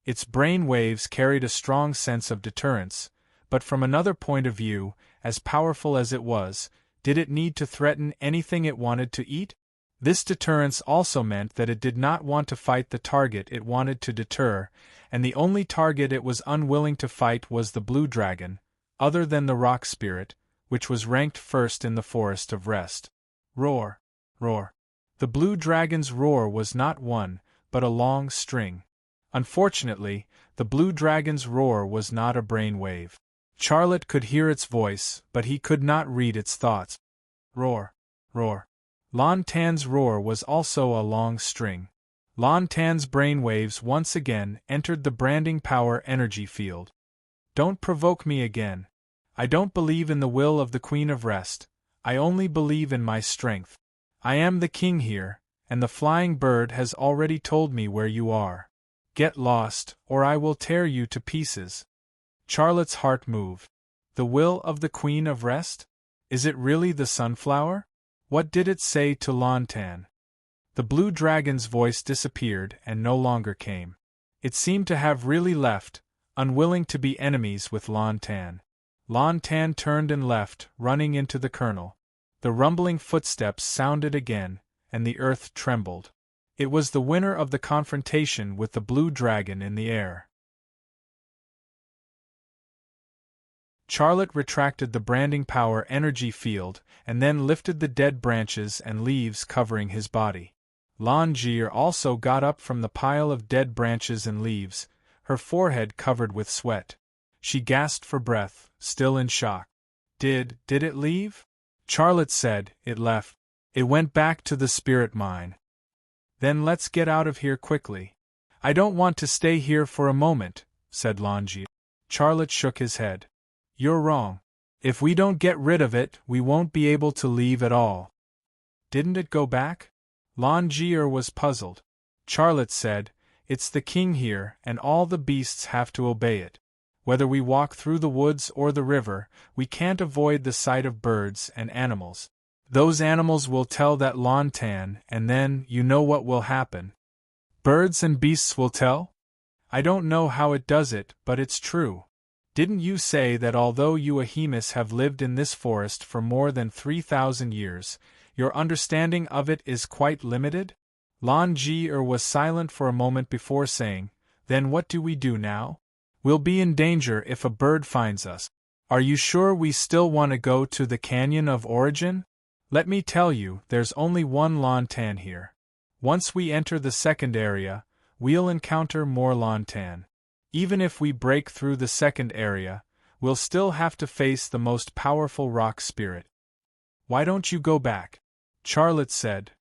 Its brain waves carried a strong sense of deterrence, but from another point of view, as powerful as it was, did it need to threaten anything it wanted to eat? This deterrence also meant that it did not want to fight the target it wanted to deter, and the only target it was unwilling to fight was the blue dragon, other than the rock spirit, which was ranked first in the Forest of Rest. Roar! Roar! The blue dragon's roar was not one, but a long string. Unfortunately, the blue dragon's roar was not a brain wave. Charlotte could hear its voice, but he could not read its thoughts. Roar! Roar! Lon Tan's roar was also a long string. Lon Tan's brainwaves once again entered the branding power energy field. "Don't provoke me again. I don't believe in the will of the Queen of Rest. I only believe in my strength. I am the king here, and the flying bird has already told me where you are. Get lost, or I will tear you to pieces." Charlotte's heart moved. The will of the Queen of Rest? Is it really the sunflower? What did it say to Lon Tan? The blue dragon's voice disappeared and no longer came. It seemed to have really left, unwilling to be enemies with Lon Tan. Lon Tan turned and left, running into the kernel. The rumbling footsteps sounded again, and the earth trembled. It was the winner of the confrontation with the blue dragon in the air. Charlotte retracted the branding power energy field and then lifted the dead branches and leaves covering his body. Lon Jir also got up from the pile of dead branches and leaves, her forehead covered with sweat. She gasped for breath, still in shock. Did it leave?" Charlotte said, "It left. It went back to the spirit mine." "Then let's get out of here quickly." "I don't want to stay here for a moment," said Lon Jir. Charlotte shook his head. "You're wrong. If we don't get rid of it, we won't be able to leave at all." "Didn't it go back?" Lon Jir was puzzled. Charlotte said, "It's the king here, and all the beasts have to obey it. Whether we walk through the woods or the river, we can't avoid the sight of birds and animals. Those animals will tell that Lon Tan, and then you know what will happen." "Birds and beasts will tell?" "I don't know how it does it, but it's true. Didn't you say that although you Ahemus have lived in this forest for more than 3,000 years, your understanding of it is quite limited?" Lon Jir was silent for a moment before saying, "Then what do we do now? We'll be in danger if a bird finds us. Are you sure we still want to go to the Canyon of Origin? Let me tell you, there's only one Lon Tan here. Once we enter the second area, we'll encounter more Lon Tan. Even if we break through the second area, we'll still have to face the most powerful rock spirit." "Why don't you go back?" Charlotte said.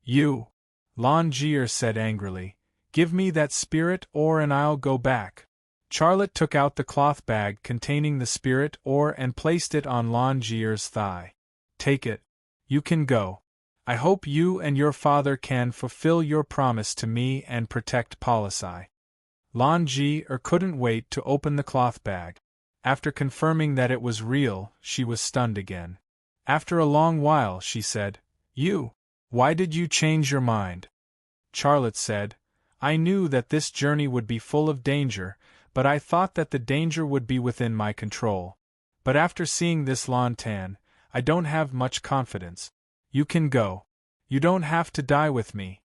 "You," Lon Jir said angrily, "give me that spirit ore and I'll go back." Charlotte took out the cloth bag containing the spirit ore and placed it on Lon Jir's thigh. "Take it. You can go. I hope you and your father can fulfill your promise to me and protect Polisai." Lon Jir couldn't wait to open the cloth bag. After confirming that it was real, she was stunned again. After a long while she said, Why did you change your mind?" Charlotte said, "I knew that this journey would be full of danger, but I thought that the danger would be within my control. But after seeing this Lon Tan, I don't have much confidence. You can go. You don't have to die with me."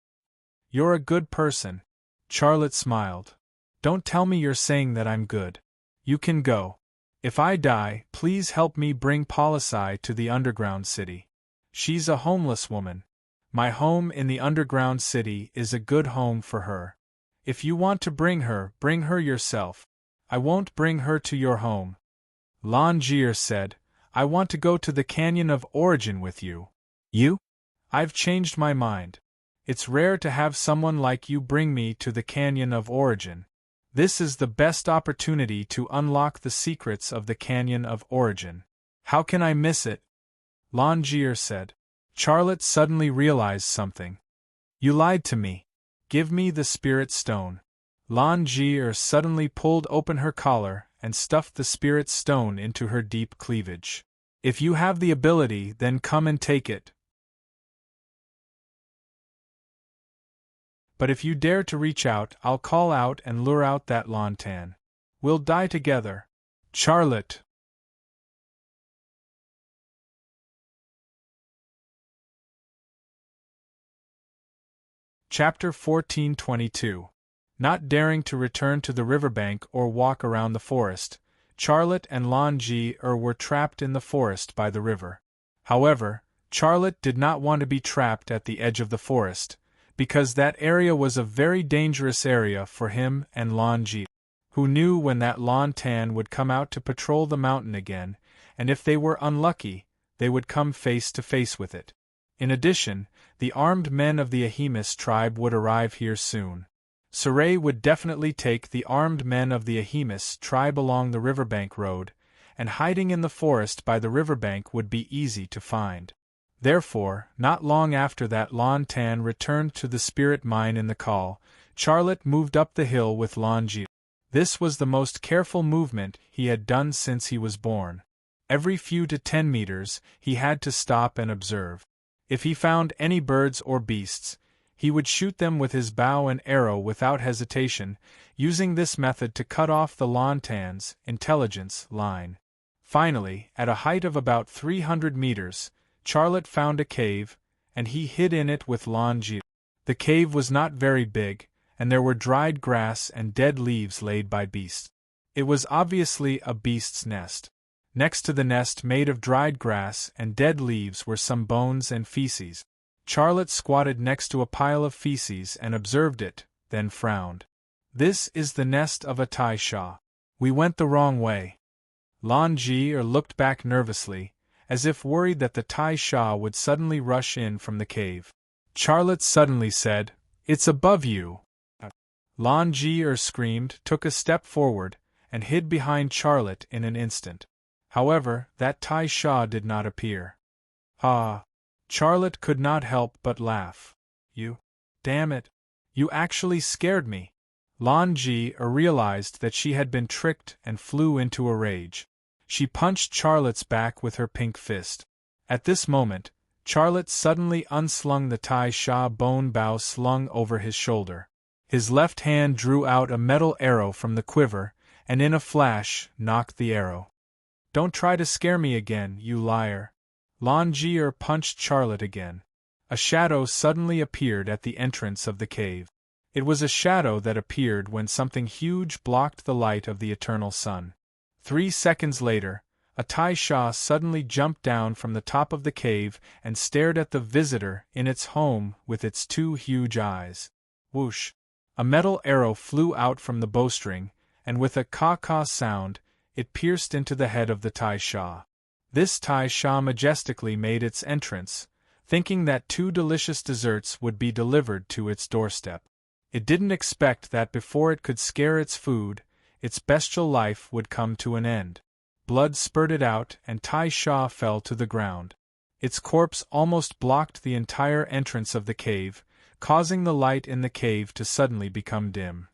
"You're a good person." Charlotte smiled. "Don't tell me you're saying that I'm good. You can go. If I die, please help me bring Polisai to the underground city. She's a homeless woman. My home in the underground city is a good home for her. If you want to bring her yourself. I won't bring her to your home. Lan Jir said, I want to go to the Canyon of Origin with you. You? I've changed my mind. It's rare to have someone like you bring me to the Canyon of Origin. This is the best opportunity to unlock the secrets of the Canyon of Origin. How can I miss it? Lan Jir said. Charlotte suddenly realized something. You lied to me. Give me the spirit stone. Lan Jir suddenly pulled open her collar and stuffed the spirit stone into her deep cleavage. If you have the ability, then come and take it. But if you dare to reach out, I'll call out and lure out that Lantan. We'll die together. Charlotte. Chapter 1422. Not daring to return to the riverbank or walk around the forest, Charlotte and Lan Jir were trapped in the forest by the river. However, Charlotte did not want to be trapped at the edge of the forest, because that area was a very dangerous area for him and Lan Jir. Who knew when that Lantan would come out to patrol the mountain again, and if they were unlucky, they would come face to face with it. In addition, the armed men of the Ahimis tribe would arrive here soon. Serene would definitely take the armed men of the Ahimis tribe along the riverbank road, and hiding in the forest by the riverbank would be easy to find. Therefore, not long after that Lantan returned to the spirit mine in the call, Charlotte moved up the hill with Lan Jir. This was the most careful movement he had done since he was born. Every few to 10 meters, he had to stop and observe. If he found any birds or beasts, he would shoot them with his bow and arrow without hesitation, using this method to cut off the Lantan's intelligence line. Finally, at a height of about 300 meters, Charlotte found a cave, and he hid in it with Lan Jir. The cave was not very big, and there were dried grass and dead leaves laid by beasts. It was obviously a beast's nest. Next to the nest made of dried grass and dead leaves were some bones and feces. Charlotte squatted next to a pile of feces and observed it, then frowned. This is the nest of a Tai Shah. We went the wrong way. Lan Jir looked back nervously, as if worried that the Tai Shah would suddenly rush in from the cave. Charlotte suddenly said, It's above you. Lan Jir screamed, took a step forward, and hid behind Charlotte in an instant. However, that Tai Shah did not appear. Ah! Charlotte could not help but laugh. You? Damn it! You actually scared me! Lan Jir realized that she had been tricked and flew into a rage. She punched Charlotte's back with her pink fist. At this moment, Charlotte suddenly unslung the Tai Shah bone bow slung over his shoulder. His left hand drew out a metal arrow from the quiver, and in a flash, knocked the arrow. Don't try to scare me again, you liar! Lan Jir punched Charlotte again. A shadow suddenly appeared at the entrance of the cave. It was a shadow that appeared when something huge blocked the light of the eternal sun. 3 seconds later, a Tai Shah suddenly jumped down from the top of the cave and stared at the visitor in its home with its 2 huge eyes. Whoosh! A metal arrow flew out from the bowstring, and with a caw-caw sound, it pierced into the head of the Tai Shah. This Tai Shah majestically made its entrance, thinking that 2 delicious desserts would be delivered to its doorstep. It didn't expect that before it could scare its food, its bestial life would come to an end. Blood spurted out and Tai Shah fell to the ground. Its corpse almost blocked the entire entrance of the cave, causing the light in the cave to suddenly become dim.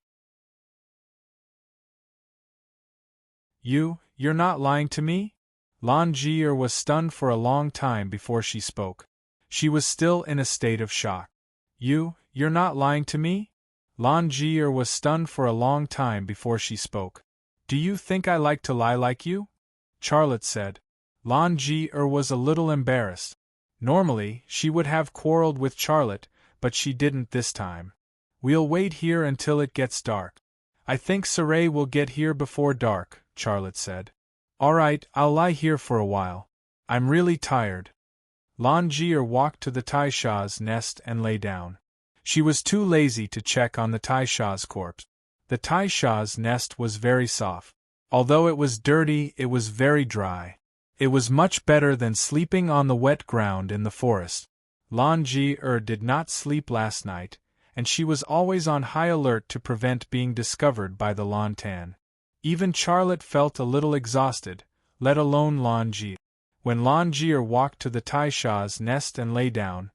You're not lying to me? Lan Jir was stunned for a long time before she spoke. She was still in a state of shock. You're not lying to me? Lan Jir was stunned for a long time before she spoke. Do you think I like to lie like you? Charlotte said. Lan Jir was a little embarrassed. Normally, she would have quarreled with Charlotte, but she didn't this time. We'll wait here until it gets dark. I think Serene will get here before dark, Charlotte said. All right, I'll lie here for a while. I'm really tired. Lan Jir walked to the Tai Shah's nest and lay down. She was too lazy to check on the Tai Shah's corpse. The taisha's nest was very soft. Although it was dirty, it was very dry. It was much better than sleeping on the wet ground in the forest. Lan Ji-er did not sleep last night, and she was always on high alert to prevent being discovered by the Lan Tan. Even Charlotte felt a little exhausted, let alone Lan Ji. When Lan Ji-er walked to the taisha's nest and lay down,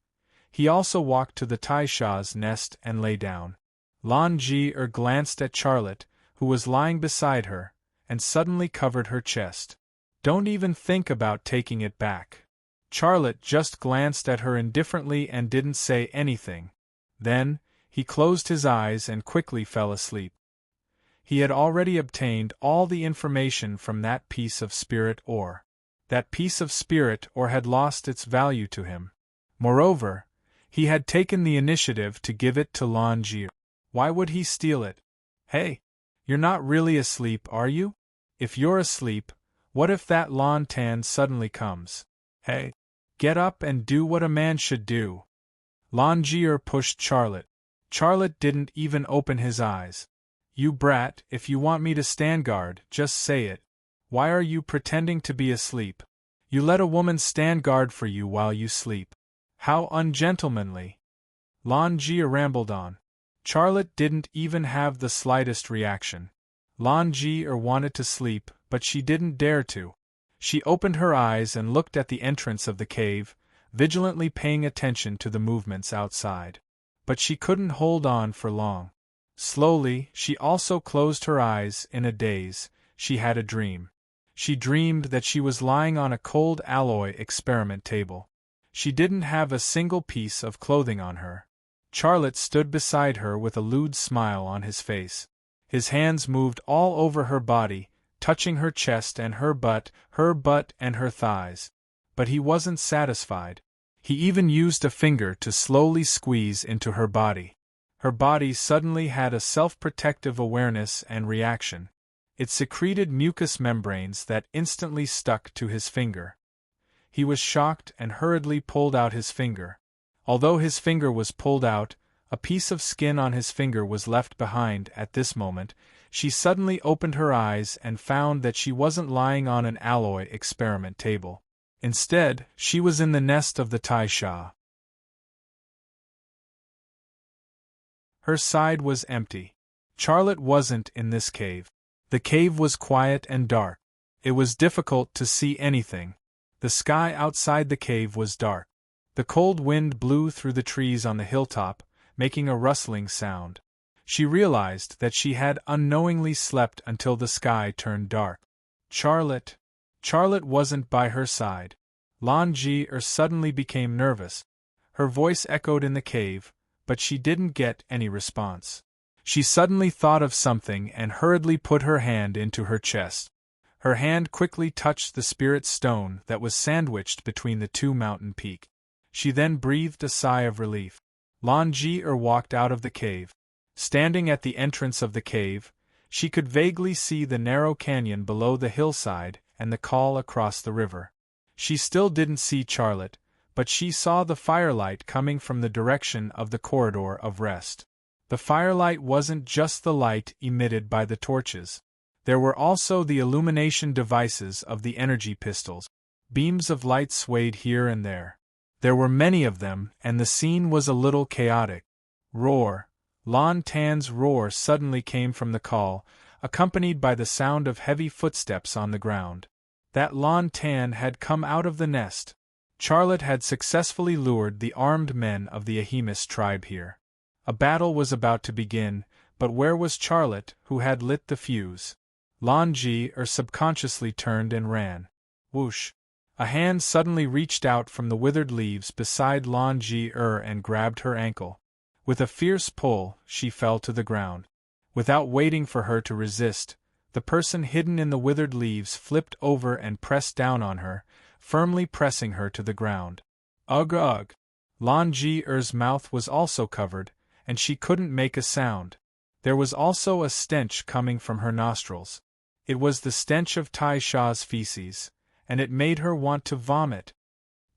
he also walked to the taisha's nest and lay down. Lan Ji-er glanced at Charlotte, who was lying beside her, and suddenly covered her chest. Don't even think about taking it back. Charlotte just glanced at her indifferently and didn't say anything. Then, he closed his eyes and quickly fell asleep. He had already obtained all the information from that piece of spirit ore. That piece of spirit ore had lost its value to him. Moreover, he had taken the initiative to give it to Lan Ji. Why would he steal it? Hey! You're not really asleep, are you? If you're asleep, what if that Lan Tan suddenly comes? Hey! Get up and do what a man should do. Lan Ji-er pushed Charlotte. Charlotte didn't even open his eyes. You brat, if you want me to stand guard, just say it. Why are you pretending to be asleep? You let a woman stand guard for you while you sleep. How ungentlemanly. Lan Ji-er rambled on. Charlotte didn't even have the slightest reaction. Lan Ji-er wanted to sleep, but she didn't dare to. She opened her eyes and looked at the entrance of the cave, vigilantly paying attention to the movements outside. But she couldn't hold on for long. Slowly, she also closed her eyes in a daze. She had a dream. She dreamed that she was lying on a cold alloy experiment table. She didn't have a single piece of clothing on her. Charlotte stood beside her with a lewd smile on his face. His hands moved all over her body, touching her chest and her butt and her thighs. But he wasn't satisfied. He even used a finger to slowly squeeze into her body. Her body suddenly had a self-protective awareness and reaction. It secreted mucous membranes that instantly stuck to his finger. He was shocked and hurriedly pulled out his finger. Although his finger was pulled out, a piece of skin on his finger was left behind. At this moment, she suddenly opened her eyes and found that she wasn't lying on an alloy experiment table. Instead, she was in the nest of the taisha. Her side was empty. Charlotte wasn't in this cave. The cave was quiet and dark. It was difficult to see anything. The sky outside the cave was dark. The cold wind blew through the trees on the hilltop, making a rustling sound. She realized that she had unknowingly slept until the sky turned dark. Charlotte wasn't by her side. Lan Ji-er suddenly became nervous. Her voice echoed in the cave, but she didn't get any response. She suddenly thought of something and hurriedly put her hand into her chest. Her hand quickly touched the spirit stone that was sandwiched between the two mountain peaks. She then breathed a sigh of relief. Lan Ji-er walked out of the cave. Standing at the entrance of the cave, she could vaguely see the narrow canyon below the hillside and the col across the river. She still didn't see Charlotte, but she saw the firelight coming from the direction of the corridor of rest. The firelight wasn't just the light emitted by the torches. There were also the illumination devices of the energy pistols. Beams of light swayed here and there. There were many of them, and the scene was a little chaotic. Roar! Lan Tan's roar suddenly came from the col, accompanied by the sound of heavy footsteps on the ground. That Lan Tan had come out of the nest. Charlotte had successfully lured the armed men of the Ahemis tribe here. A battle was about to begin, but where was Charlotte, who had lit the fuse? Lan Ji-er subconsciously turned and ran. Whoosh! A hand suddenly reached out from the withered leaves beside Lan Ji-er and grabbed her ankle. With a fierce pull, she fell to the ground. Without waiting for her to resist, the person hidden in the withered leaves flipped over and pressed down on her, firmly pressing her to the ground. Ugh ugh! Lan Ji-er's mouth was also covered, and she couldn't make a sound. There was also a stench coming from her nostrils. It was the stench of taisha's feces, and it made her want to vomit.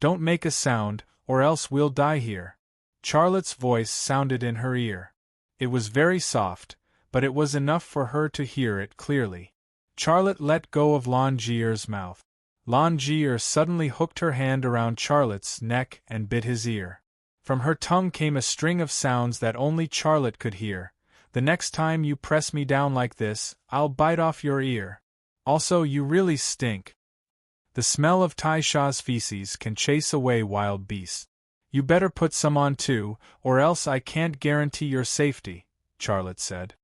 Don't make a sound, or else we'll die here. Charlotte's voice sounded in her ear. It was very soft, but it was enough for her to hear it clearly. Charlotte let go of Langier's mouth. Langier suddenly hooked her hand around Charlotte's neck and bit his ear. From her tongue came a string of sounds that only Charlotte could hear. "The next time you press me down like this, I'll bite off your ear. Also, you really stink. The smell of Taisha's feces can chase away wild beasts. You better put some on too, or else I can't guarantee your safety," Charlotte said.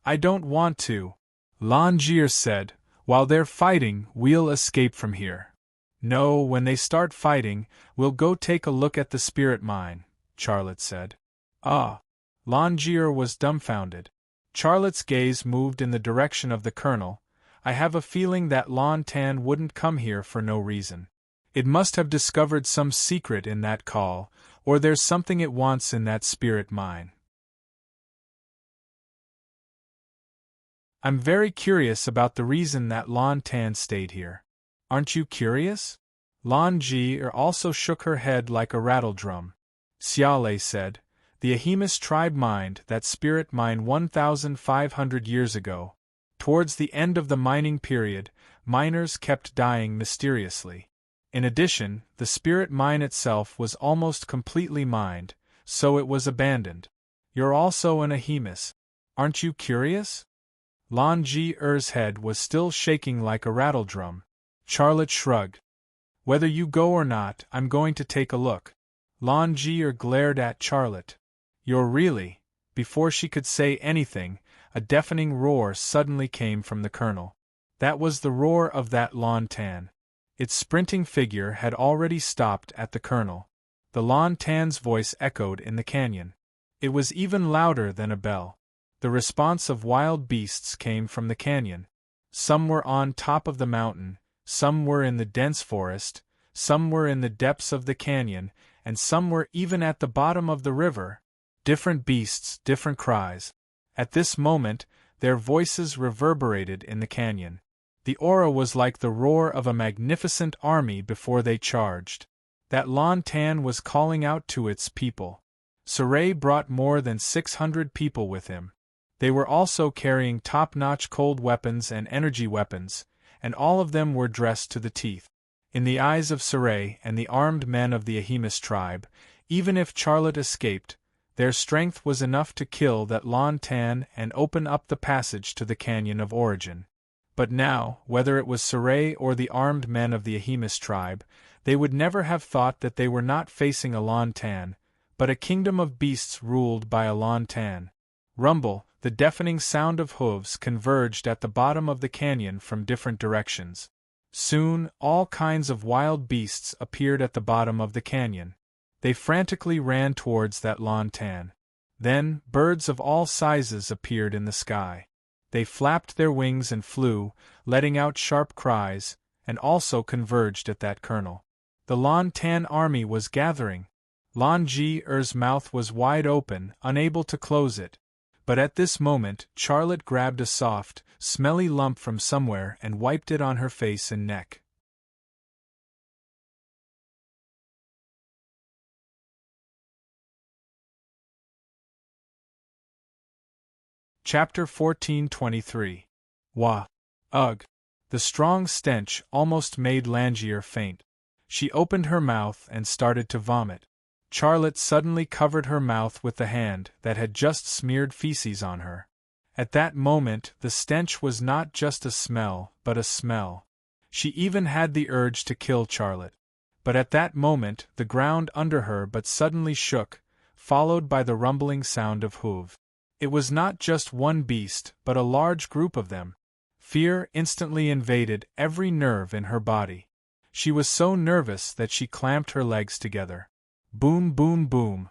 "I don't want to," Langier said. "While they're fighting, we'll escape from here." "No, when they start fighting, we'll go take a look at the spirit mine," Charlotte said. "Ah." Langier was dumbfounded. Charlotte's gaze moved in the direction of the colonel. "I have a feeling that Lon Tan wouldn't come here for no reason. It must have discovered some secret in that call, or there's something it wants in that spirit mine. I'm very curious about the reason that Lon Tan stayed here. Aren't you curious?" Langier also shook her head like a rattledrum. Xiale said, "The Ahemus tribe mined that spirit mine 1,500 years ago. Towards the end of the mining period, miners kept dying mysteriously. In addition, the spirit mine itself was almost completely mined, so it was abandoned. You're also an Ahemus. Aren't you curious?" Langier's head was still shaking like a rattledrum. Charlotte shrugged. "Whether you go or not, I'm going to take a look." Langier glared at Charlotte. "You're really—" Before she could say anything, a deafening roar suddenly came from the colonel. That was the roar of that Lon Tan. Its sprinting figure had already stopped at the colonel. The Lon Tan's voice echoed in the canyon. It was even louder than a bell. The response of wild beasts came from the canyon. Some were on top of the mountain, some were in the dense forest, some were in the depths of the canyon, and some were even at the bottom of the river. Different beasts, different cries. At this moment, their voices reverberated in the canyon. The aura was like the roar of a magnificent army before they charged. That Lon Tan was calling out to its people. Saray brought more than 600 people with him. They were also carrying top-notch cold weapons and energy weapons, and all of them were dressed to the teeth. In the eyes of Saray and the armed men of the Ahemus tribe, even if Charlotte escaped, their strength was enough to kill that Lon Tan and open up the passage to the Canyon of Origin. But now, whether it was Saray or the armed men of the Ahemus tribe, they would never have thought that they were not facing a Lon Tan, but a kingdom of beasts ruled by a Lon Tan. Rumble, the deafening sound of hooves converged at the bottom of the canyon from different directions. Soon, all kinds of wild beasts appeared at the bottom of the canyon. They frantically ran towards that Lon Tan. Then, birds of all sizes appeared in the sky. They flapped their wings and flew, letting out sharp cries, and also converged at that colonel. The Lon Tan army was gathering. Langier's mouth was wide open, unable to close it. But at this moment, Charlotte grabbed a soft, smelly lump from somewhere and wiped it on her face and neck. Chapter 1423. Wah! Ugh! The strong stench almost made Langier faint. She opened her mouth and started to vomit. Charlotte suddenly covered her mouth with the hand that had just smeared feces on her. At that moment, the stench was not just a smell, but a smell. She even had the urge to kill Charlotte. But at that moment, the ground under her but suddenly shook, followed by the rumbling sound of hooves. It was not just one beast, but a large group of them. Fear instantly invaded every nerve in her body. She was so nervous that she clamped her legs together. Boom, boom, boom.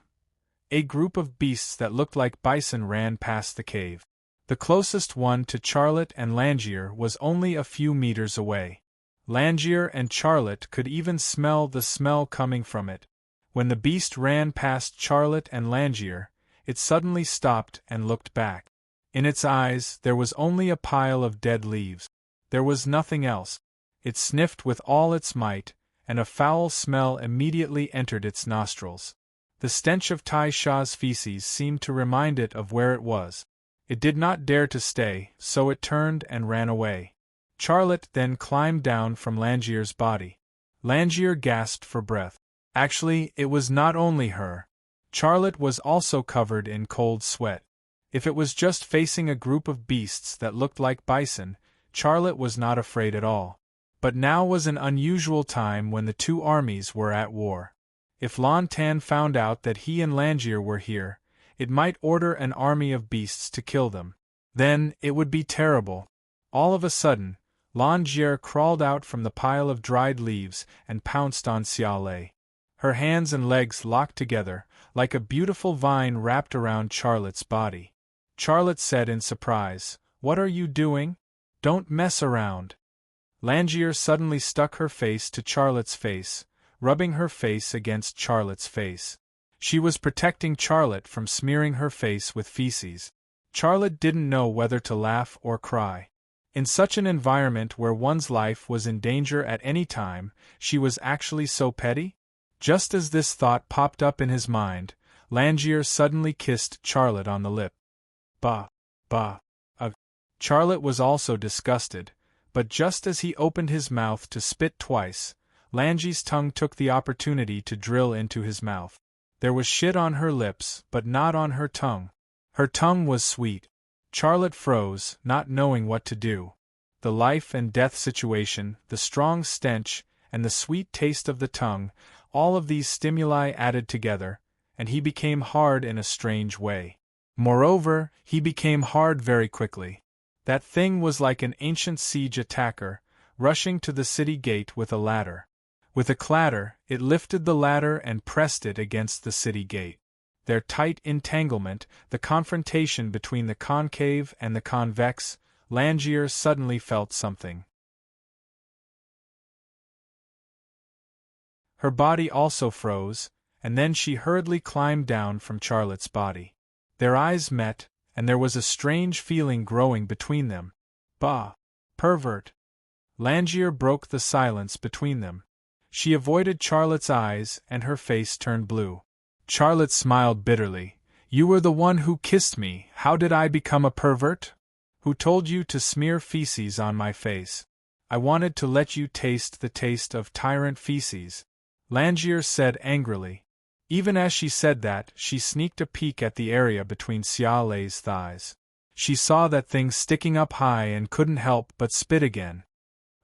A group of beasts that looked like bison ran past the cave. The closest one to Charlotte and Langier was only a few meters away. Langier and Charlotte could even smell the smell coming from it. When the beast ran past Charlotte and Langier, it suddenly stopped and looked back. In its eyes, there was only a pile of dead leaves. There was nothing else. It sniffed with all its might, and a foul smell immediately entered its nostrils. The stench of Tai Sha's feces seemed to remind it of where it was. It did not dare to stay, so it turned and ran away. Charlotte then climbed down from Langier's body. Langier gasped for breath. Actually, it was not only her. Charlotte was also covered in cold sweat. If it was just facing a group of beasts that looked like bison, Charlotte was not afraid at all. But now was an unusual time when the two armies were at war. If Lon Tan found out that he and Langier were here, it might order an army of beasts to kill them. Then, it would be terrible. All of a sudden, Langier crawled out from the pile of dried leaves and pounced on Xia Lei. Her hands and legs locked together, like a beautiful vine wrapped around Charlotte's body. Charlotte said in surprise, "What are you doing? Don't mess around." Langier suddenly stuck her face to Charlotte's face, rubbing her face against Charlotte's face. She was protecting Charlotte from smearing her face with feces. Charlotte didn't know whether to laugh or cry. In such an environment where one's life was in danger at any time, she was actually so petty? Just as this thought popped up in his mind, Langier suddenly kissed Charlotte on the lip. Bah! Bah! Ugh! Charlotte was also disgusted, but just as he opened his mouth to spit twice, Langier's tongue took the opportunity to drill into his mouth. There was shit on her lips, but not on her tongue. Her tongue was sweet. Charlotte froze, not knowing what to do. The life and death situation, the strong stench, and the sweet taste of the tongue, all of these stimuli added together, and he became hard in a strange way. Moreover, he became hard very quickly. That thing was like an ancient siege attacker, rushing to the city gate with a ladder. With a clatter, it lifted the ladder and pressed it against the city gate. Their tight entanglement, the confrontation between the concave and the convex, Langier suddenly felt something. Her body also froze, and then she hurriedly climbed down from Charlotte's body. Their eyes met, and there was a strange feeling growing between them. Bah! Pervert! Langier broke the silence between them. She avoided Charlotte's eyes, and her face turned blue. Charlotte smiled bitterly. "You were the one who kissed me. How did I become a pervert? Who told you to smear feces on my face? I wanted to let you taste the taste of tyrant feces," Langier said angrily. Even as she said that, she sneaked a peek at the area between Xia Lei's thighs. She saw that thing sticking up high and couldn't help but spit again.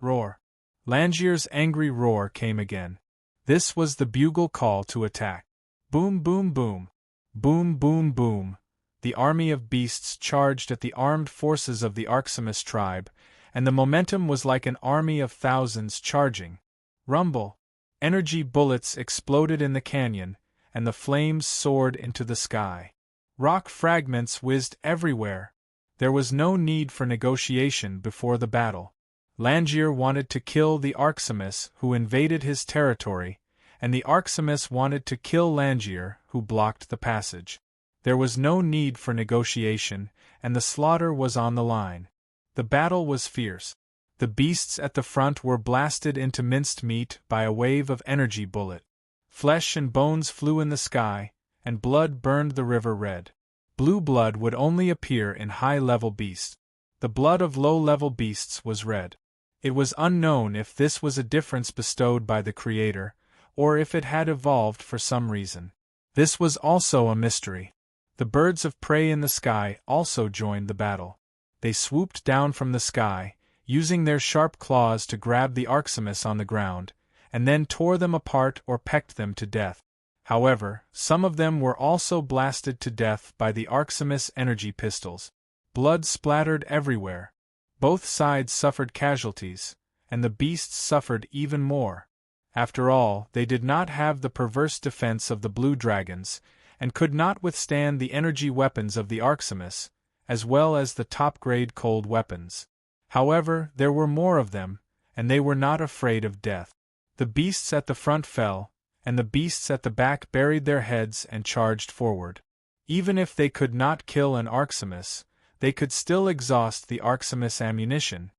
Roar! Langier's angry roar came again. This was the bugle call to attack. Boom, boom, boom. Boom, boom, boom. The army of beasts charged at the armed forces of the Arximus tribe, and the momentum was like an army of thousands charging. Rumble! Energy bullets exploded in the canyon, and the flames soared into the sky. Rock fragments whizzed everywhere. There was no need for negotiation before the battle. Langier wanted to kill the Arximus who invaded his territory, and the Arximus wanted to kill Langier who blocked the passage. There was no need for negotiation, and the slaughter was on the line. The battle was fierce. The beasts at the front were blasted into minced meat by a wave of energy bullet. Flesh and bones flew in the sky, and blood burned the river red. Blue blood would only appear in high-level beasts. The blood of low-level beasts was red. It was unknown if this was a difference bestowed by the Creator, or if it had evolved for some reason. This was also a mystery. The birds of prey in the sky also joined the battle. They swooped down from the sky, using their sharp claws to grab the Arximus on the ground, and then tore them apart or pecked them to death. However, some of them were also blasted to death by the Arximus energy pistols. Blood splattered everywhere. Both sides suffered casualties, and the beasts suffered even more. After all, they did not have the perverse defense of the blue dragons, and could not withstand the energy weapons of the Arximus, as well as the top-grade cold weapons. However, there were more of them, and they were not afraid of death. The beasts at the front fell, and the beasts at the back buried their heads and charged forward. Even if they could not kill an Arximus, they could still exhaust the Arximus ammunition.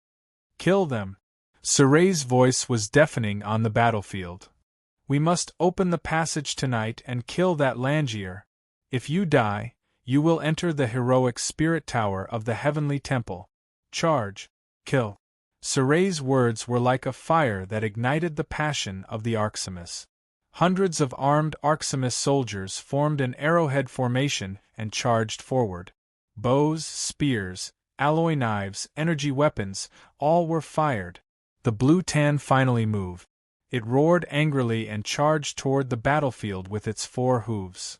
Kill them! Serene's voice was deafening on the battlefield. "We must open the passage tonight and kill that Langier. If you die, You will enter the heroic spirit tower of the heavenly temple. Charge! Kill! Serene's words were like a fire that ignited the passion of the Arximis. Hundreds of armed Arximis soldiers formed an arrowhead formation and charged forward. Bows, spears, alloy knives, energy weapons, all were fired. The blue tan finally moved. It roared angrily and charged toward the battlefield with its 4 hooves.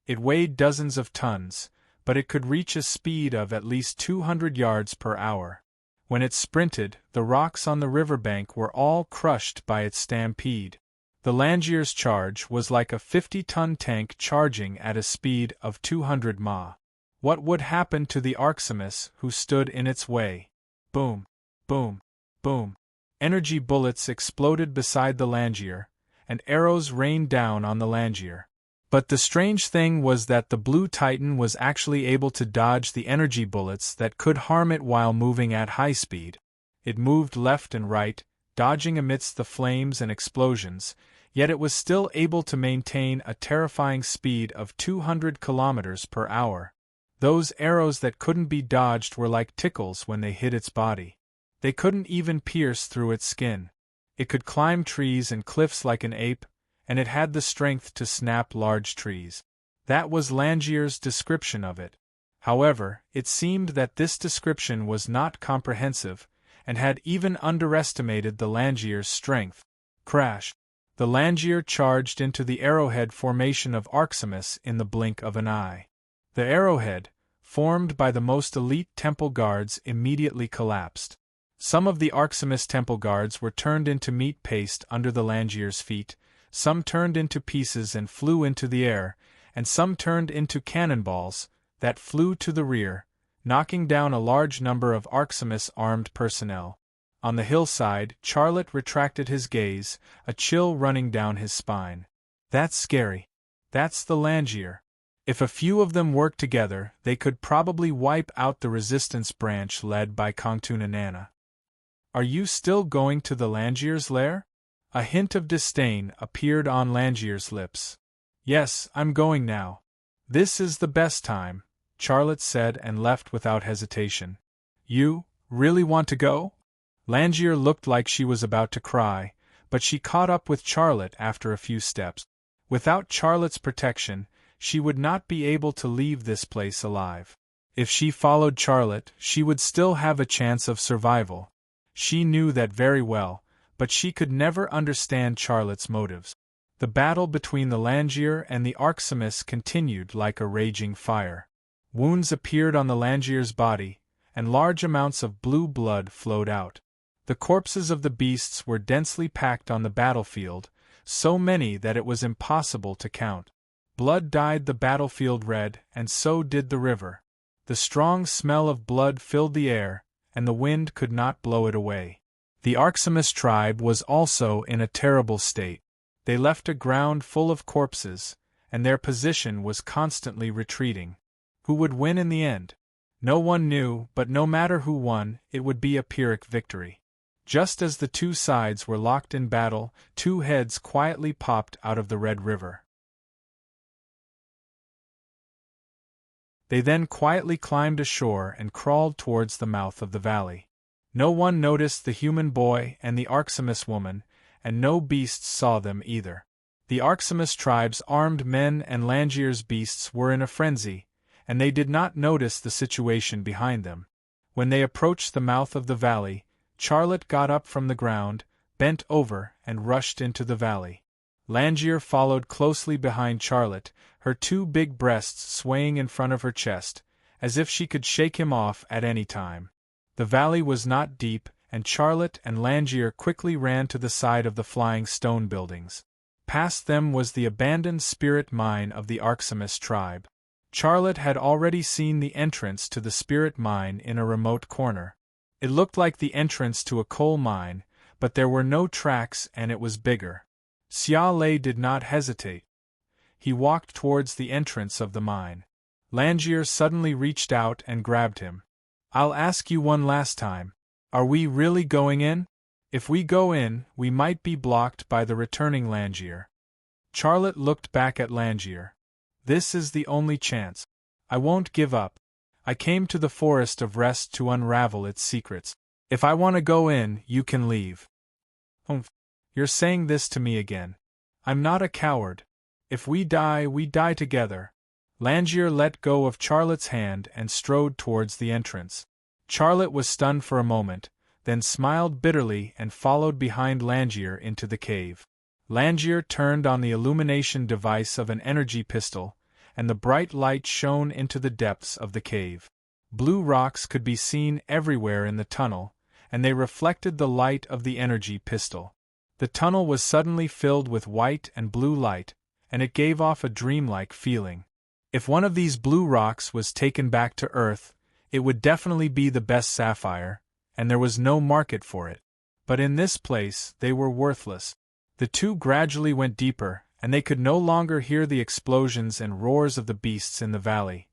It weighed dozens of tons, but it could reach a speed of at least 200 yards per hour. When it sprinted, the rocks on the riverbank were all crushed by its stampede. The Langier's charge was like a 50-ton tank charging at a speed of 200 ma. What would happen to the Arximis who stood in its way? Boom! Boom! Boom! Energy bullets exploded beside the Langier, and arrows rained down on the Langier. But the strange thing was that the Blue Titan was actually able to dodge the energy bullets that could harm it while moving at high speed. It moved left and right, dodging amidst the flames and explosions, yet it was still able to maintain a terrifying speed of 200 kilometers per hour. Those arrows that couldn't be dodged were like tickles when they hit its body. They couldn't even pierce through its skin. It could climb trees and cliffs like an ape, and it had the strength to snap large trees. That was Langier's description of it. However, it seemed that this description was not comprehensive, and had even underestimated the Langier's strength. Crash! The Langier charged into the arrowhead formation of Arximis in the blink of an eye. The arrowhead, formed by the most elite temple guards, immediately collapsed. Some of the Arximis temple guards were turned into meat paste under the Langier's feet, some turned into pieces and flew into the air, and some turned into cannonballs that flew to the rear, knocking down a large number of Arximis armed personnel. On the hillside, Charlotte retracted his gaze, a chill running down his spine. That's scary. That's the Langier. If a few of them worked together, they could probably wipe out the resistance branch led by Kongtunanana. Are you still going to the Langier's lair? A hint of disdain appeared on Langier's lips. Yes, I'm going now. This is the best time, Charlotte said and left without hesitation. You really want to go? Langier looked like she was about to cry, but she caught up with Charlotte after a few steps. Without Charlotte's protection, she would not be able to leave this place alive. If she followed Charlotte, she would still have a chance of survival. She knew that very well, but she could never understand Charlotte's motives. The battle between the Langier and the Arximis continued like a raging fire. Wounds appeared on the Langier's body, and large amounts of blue blood flowed out. The corpses of the beasts were densely packed on the battlefield, so many that it was impossible to count. Blood dyed the battlefield red, and so did the river. The strong smell of blood filled the air, and the wind could not blow it away. The Arximis tribe was also in a terrible state. They left a ground full of corpses, and their position was constantly retreating. Who would win in the end? No one knew, but no matter who won, it would be a Pyrrhic victory. Just as the two sides were locked in battle, 2 heads quietly popped out of the Red River. They then quietly climbed ashore and crawled towards the mouth of the valley. No one noticed the human boy and the Arximis woman, and no beasts saw them either. The Arximis tribe's armed men and Langier's beasts were in a frenzy, and they did not notice the situation behind them. When they approached the mouth of the valley, Charlotte got up from the ground, bent over, and rushed into the valley. Langier followed closely behind Charlotte, her 2 big breasts swaying in front of her chest, as if she could shake him off at any time. The valley was not deep, and Charlotte and Langier quickly ran to the side of the flying stone buildings. Past them was the abandoned spirit mine of the Arximis tribe. Charlotte had already seen the entrance to the spirit mine in a remote corner. It looked like the entrance to a coal mine, but there were no tracks and it was bigger. Xia Lei did not hesitate. He walked towards the entrance of the mine. Langier suddenly reached out and grabbed him. I'll ask you one last time. Are we really going in? If we go in, we might be blocked by the returning Langier. Charlotte looked back at Langier. This is the only chance. I won't give up. I came to the Forest of Rest to unravel its secrets. If I want to go in, you can leave. Humph. You're saying this to me again. I'm not a coward. If we die together. Langier let go of Charlotte's hand and strode towards the entrance. Charlotte was stunned for a moment, then smiled bitterly and followed behind Langier into the cave. Langier turned on the illumination device of an energy pistol, and the bright light shone into the depths of the cave. Blue rocks could be seen everywhere in the tunnel, and they reflected the light of the energy pistol. The tunnel was suddenly filled with white and blue light, and it gave off a dreamlike feeling. If one of these blue rocks was taken back to Earth, it would definitely be the best sapphire, and there was no market for it. But in this place, they were worthless. The two gradually went deeper, and they could no longer hear the explosions and roars of the beasts in the valley.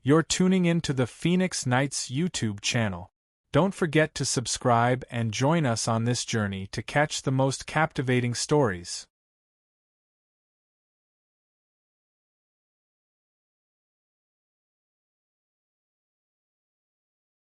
You're tuning in to the Phoenix Nights YouTube channel. Don't forget to subscribe and join us on this journey to catch the most captivating stories.